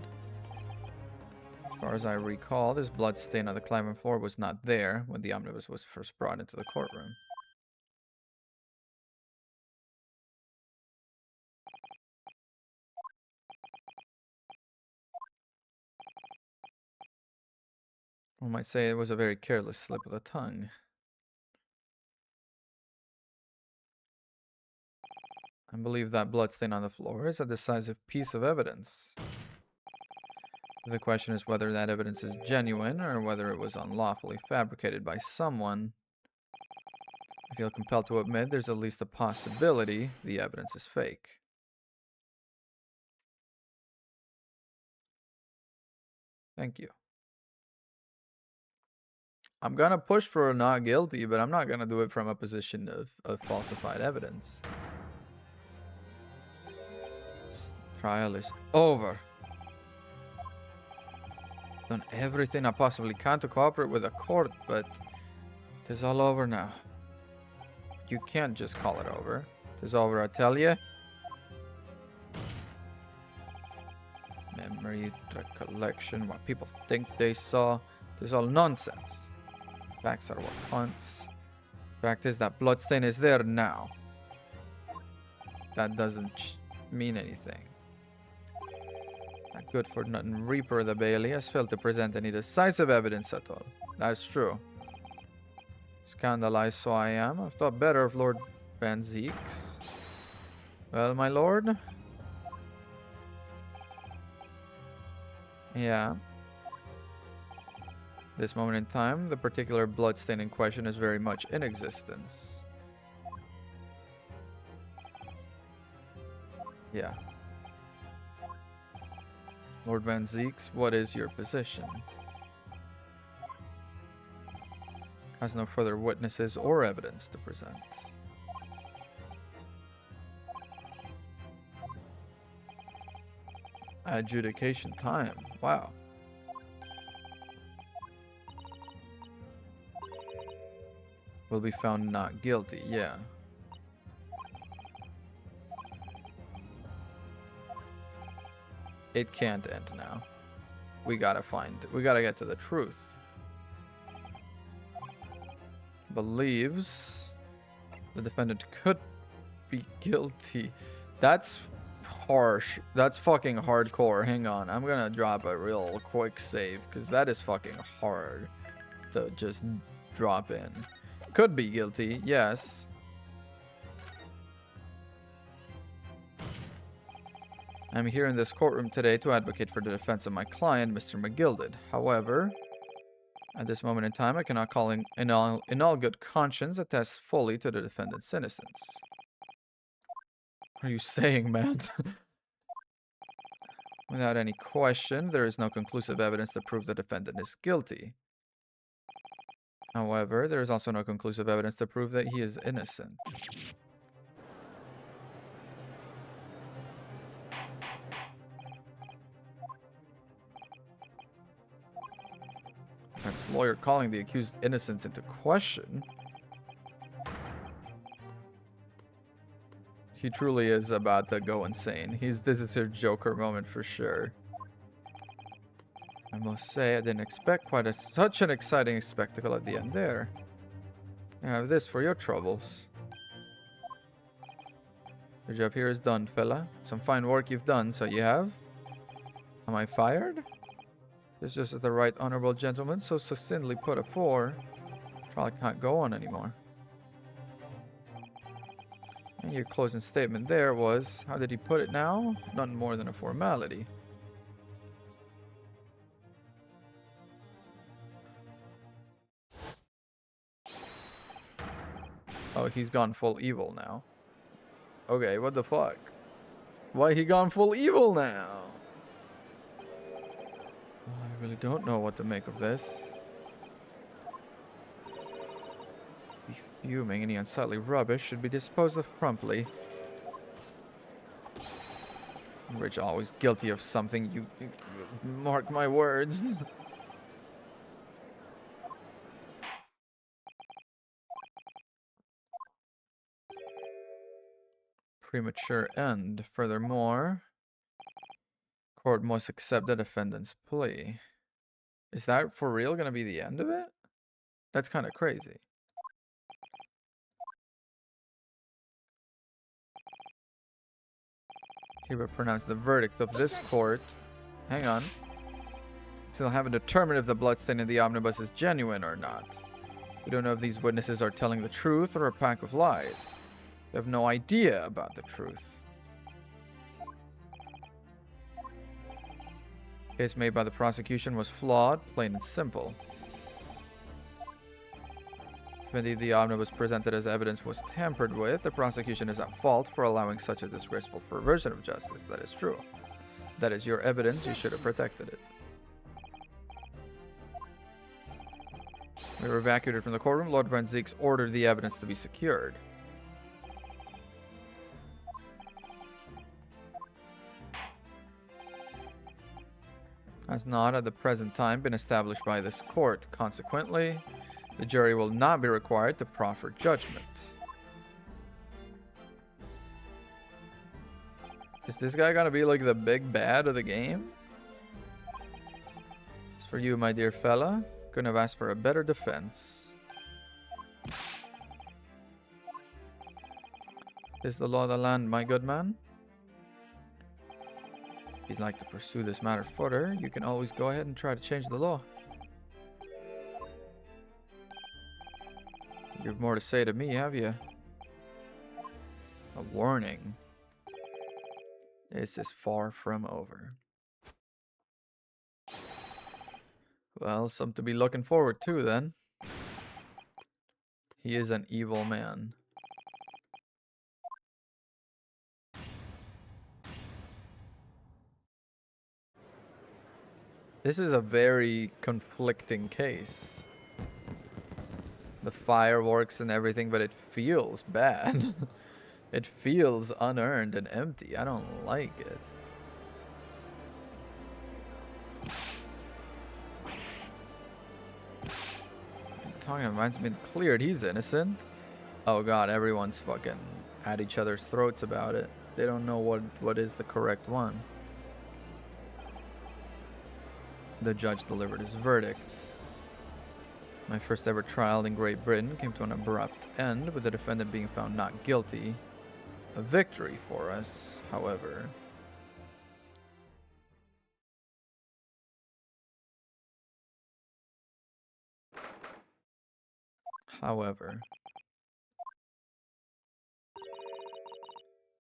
As far as I recall, this blood stain on the cabin floor was not there when the omnibus was first brought into the courtroom. One might say it was a very careless slip of the tongue. I believe that bloodstain on the floor is a decisive piece of evidence. The question is whether that evidence is genuine or whether it was unlawfully fabricated by someone. I feel compelled to admit there's at least a possibility the evidence is fake. Thank you. I'm gonna push for a not guilty, but I'm not gonna do it from a position of falsified evidence. This trial is over. Done everything I possibly can to cooperate with the court, but it is all over now. You can't just call it over. It is over, I tell you. Memory, recollection, what people think they saw. It is all nonsense. Facts are what counts. Fact is that bloodstain is there now. That doesn't mean anything. That good-for-nothing Reaper of the Bailey has failed to present any decisive evidence at all. That's true. Scandalized so I am. I've thought better of Lord Van Zeeks. Well, my lord? Yeah. This moment in time, the particular bloodstain in question is very much in existence. Yeah. Lord Van Zeeks, what is your position? Has no further witnesses or evidence to present. Adjudication time. Wow. will be found not guilty. Yeah. It can't end now. We gotta get to the truth. Believes the defendant could be guilty. That's harsh. That's fucking hardcore. Hang on. I'm gonna drop a real quick save because that is fucking hard to just drop in. Could be guilty. Yes. I'm here in this courtroom today to advocate for the defense of my client, Mr. McGilded. However, at this moment in time, I cannot call in all good conscience attest fully to the defendant's innocence. What are you saying, man? Without any question, there is no conclusive evidence to prove the defendant is guilty. However, there is also no conclusive evidence to prove that he is innocent. Defense lawyer calling the accused innocence into question. He truly is about to go insane. This is your Joker moment for sure. I must say, I didn't expect such an exciting spectacle at the end there. I have this for your troubles. Your job here is done, fella. Some fine work you've done, so you have? Am I fired? This just as the right honorable gentleman so succinctly put afore. Trial can't go on anymore. And your closing statement there was, how did he put it now? Nothing more than a formality. Oh, he's gone full evil now. Okay, what the fuck? Why he gone full evil now? I really don't know what to make of this. Be fuming. Any unsightly rubbish should be disposed of promptly. Rich always guilty of something, you mark my words. Premature end. Furthermore, court must accept the defendant's plea. Is that for real gonna be the end of it? That's kind of crazy. Hereby pronounce the verdict of this court. Hang on. Still haven't determined if the bloodstain in the omnibus is genuine or not. We don't know if these witnesses are telling the truth or a pack of lies. We have no idea about the truth. The case made by the prosecution was flawed, plain and simple. If indeed the omnibus presented as evidence was tampered with, the prosecution is at fault for allowing such a disgraceful perversion of justice. That is true. That is your evidence. You should have protected it. We were evacuated from the courtroom. Lord Van Zieks ordered the evidence to be secured. Has not at the present time been established by this court. Consequently, the jury will not be required to proffer judgment. Is this guy gonna be like the big bad of the game? As for you, my dear fella, couldn't have asked for a better defense. Is the law of the land, my good man? If you'd like to pursue this matter further, you can always go ahead and try to change the law. You have more to say to me, have you? A warning. This is far from over. Well, something to be looking forward to then. He is an evil man. This is a very conflicting case. The fireworks and everything, but it feels bad. It feels unearned and empty. I don't like it. talking about? Mine's been cleared. He's innocent. Oh god, everyone's fucking at each other's throats about it. They don't know what is the correct one. The judge delivered his verdict. My first ever trial in Great Britain came to an abrupt end, with the defendant being found not guilty. A victory for us, however.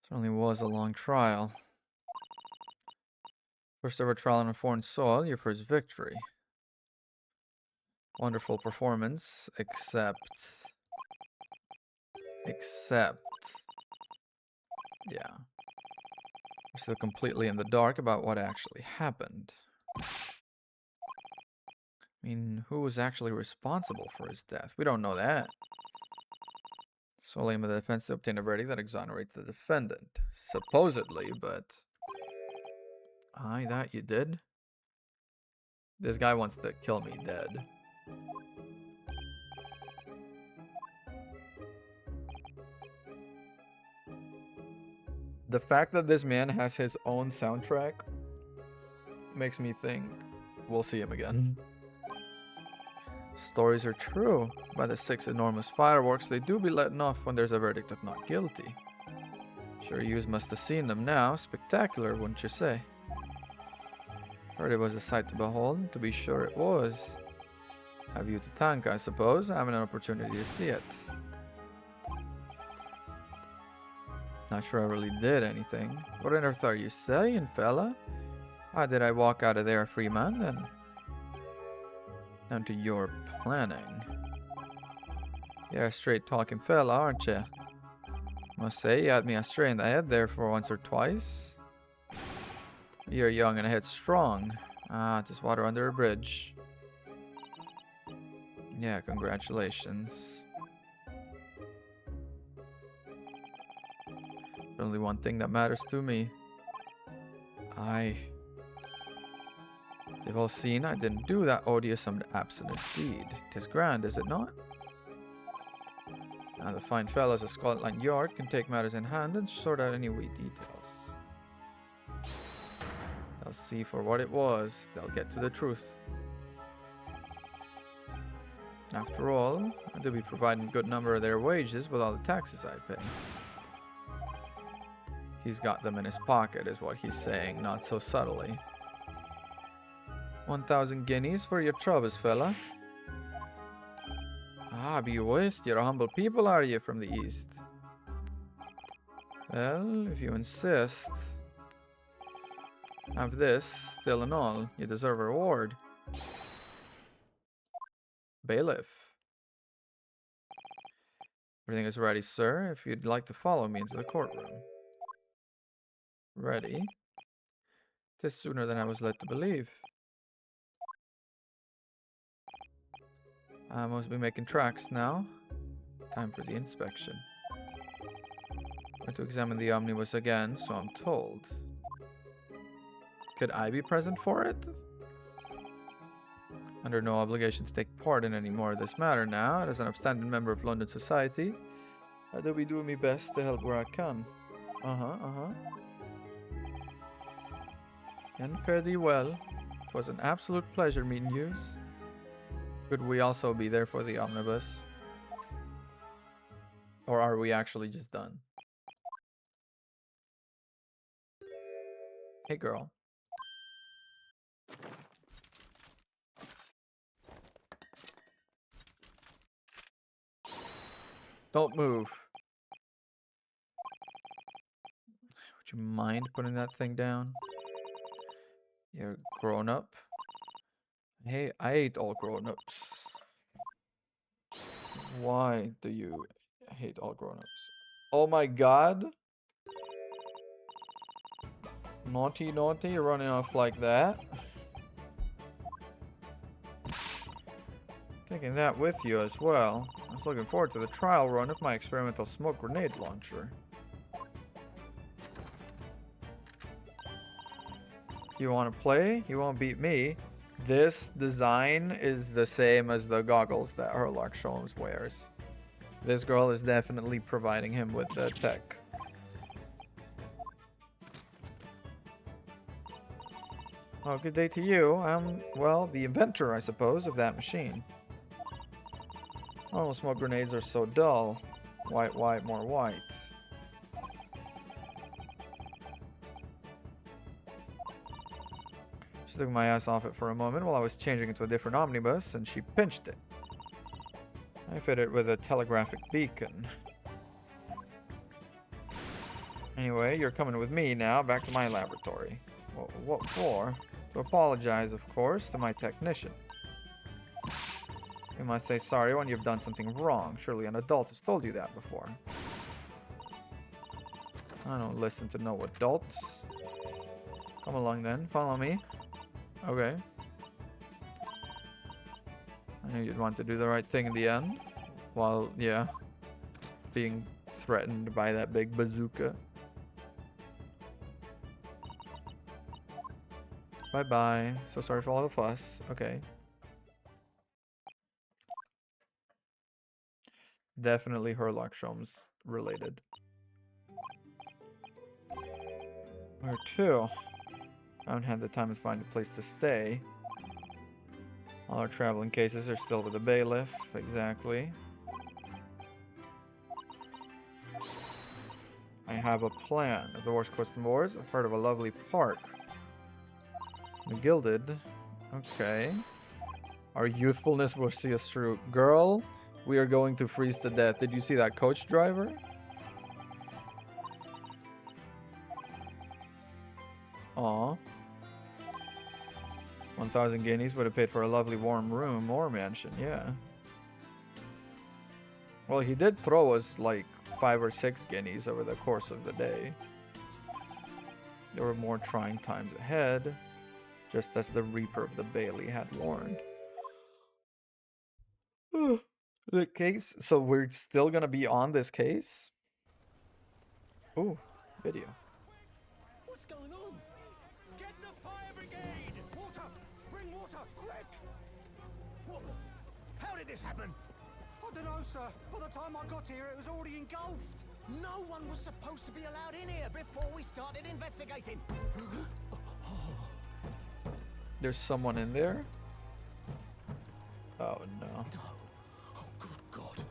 Certainly was a long trial. First ever trial on a foreign soil, your first victory. Wonderful performance, except, yeah. We're still completely in the dark about what actually happened. I mean, who was actually responsible for his death? We don't know that. Solely aim of the defense to obtain a verdict that exonerates the defendant. Supposedly, but... Aye, that you did? This guy wants to kill me dead. The fact that this man has his own soundtrack makes me think we'll see him again. Stories are true. By the 6 enormous fireworks, they do be letting off when there's a verdict of not guilty. Sure, yous must have seen them now. Spectacular, wouldn't you say? Heard it was a sight to behold. To be sure it was. Have you to thank, I suppose, having an opportunity to see it. Not sure I really did anything. What on earth are you saying, fella? How did I walk out of there a free man, then? Down to your planning. You're a straight-talking fella, aren't you? Must say, you had me astray in the head there for once or twice. You're young and headstrong. Ah, just water under a bridge. Yeah, congratulations. There's only one thing that matters to me. They've all seen I didn't do that odious and abstinent deed. 'Tis grand, is it not? Now the fine fellows of Scotland Yard can take matters in hand and sort out any wee details. They'll see for what it was. They'll get to the truth. After all, I do be providing a good number of their wages with all the taxes I pay. He's got them in his pocket, is what he's saying, not so subtly. 1,000 guineas for your troubles, fella. Ah, be whist, you're a humble people, are you, from the east? Well, if you insist. Have this, still and all. You deserve a reward. Bailiff. Everything is ready, sir, if you'd like to follow me into the courtroom. Ready? 'Tis sooner than I was led to believe. I must be making tracks now. Time for the inspection. Going to examine the omnibus again, so I'm told. Could I be present for it? Under no obligation to take part in any more of this matter now, as an upstanding member of London society, I do be doing my best to help where I can. And fare thee well. It was an absolute pleasure meeting yous. Could we also be there for the omnibus? Or are we actually just done? Hey, girl. Don't move. Would you mind putting that thing down? You're grown up. Hey, I hate all grown-ups. Why do you hate all grown-ups? Oh my god. Naughty, naughty, you're running off like that. Taking that with you as well. I was looking forward to the trial run of my experimental smoke grenade launcher. You want to play? You won't beat me. This design is the same as the goggles that Herlock Sholmes wears. This girl is definitely providing him with the tech. Oh, good day to you. I'm, well, the inventor, I suppose, of that machine. Oh, smoke grenades are so dull. White, white, more white. She took my ass off it for a moment while I was changing into a different omnibus, and she pinched it. I fit it with a telegraphic beacon. Anyway, you're coming with me now, back to my laboratory. What for? To apologize, of course, to my technician. You must say sorry when you've done something wrong. Surely an adult has told you that before. I don't listen to no adults. Come along then, follow me. Okay. I knew you'd want to do the right thing in the end. While, yeah, being threatened by that big bazooka. Bye-bye. So sorry for all the fuss. Okay. Definitely Herlock Sholmes related. Where to? I haven't had the time to find a place to stay. All our traveling cases are still with the bailiff. Exactly. I have a plan. If the worst comes to worst, I've heard of a lovely park. The Gilded. Okay. Our youthfulness will see us through. Girl, we are going to freeze to death. Did you see that coach driver? Aw. 1,000 guineas would have paid for a lovely warm room or mansion, yeah. Well, he did throw us like 5 or 6 guineas over the course of the day. There were more trying times ahead, just as the Reaper of the Bailey had warned. The case, so we're still gonna be on this case? Ooh, video.
What's going on? Get the fire brigade! Water! Bring water, quick! What the? How did this happen?
I don't know, sir. By the time I got here, it was already engulfed.
No one was supposed to be allowed in here before we started investigating.
There's someone in there? Oh no.
No. Oh, good God.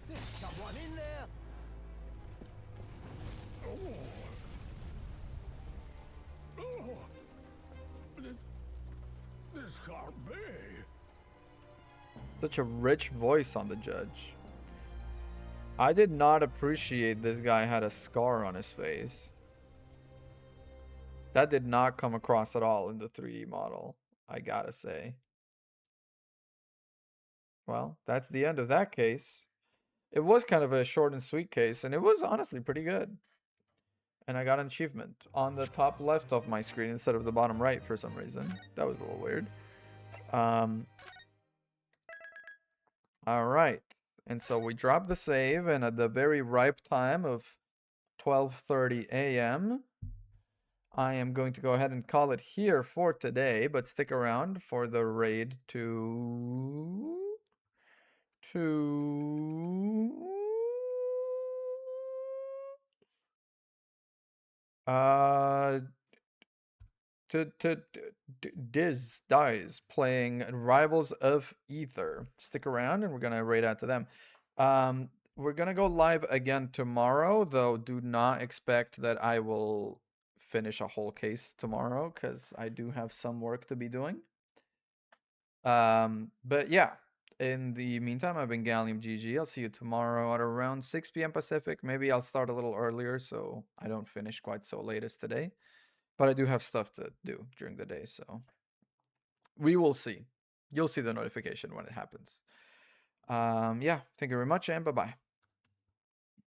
There's someone in there. This can't be.
Such a rich voice on the judge. I did not appreciate this guy had a scar on his face. That did not come across at all in the 3D model, I gotta say. Well, that's the end of that case. It was kind of a short and sweet case, and it was honestly pretty good. And I got an achievement on the top left of my screen instead of the bottom right for some reason. That was a little weird. All right. And so we dropped the save, and at the very ripe time of 12:30 a.m., I am going to go ahead and call it here for today, but stick around for the raid to Dies playing Rivals of Ether. Stick around and we're gonna raid out to them. We're gonna go live again tomorrow, though do not expect that I will finish a whole case tomorrow because I do have some work to be doing. But yeah, in the meantime, I've been Gallium GG. I'll see you tomorrow at around 6 p.m. Pacific. Maybe I'll start a little earlier so I don't finish quite so late as today. But I do have stuff to do during the day, so we will see. You'll see the notification when it happens. Yeah, thank you very much, and bye-bye.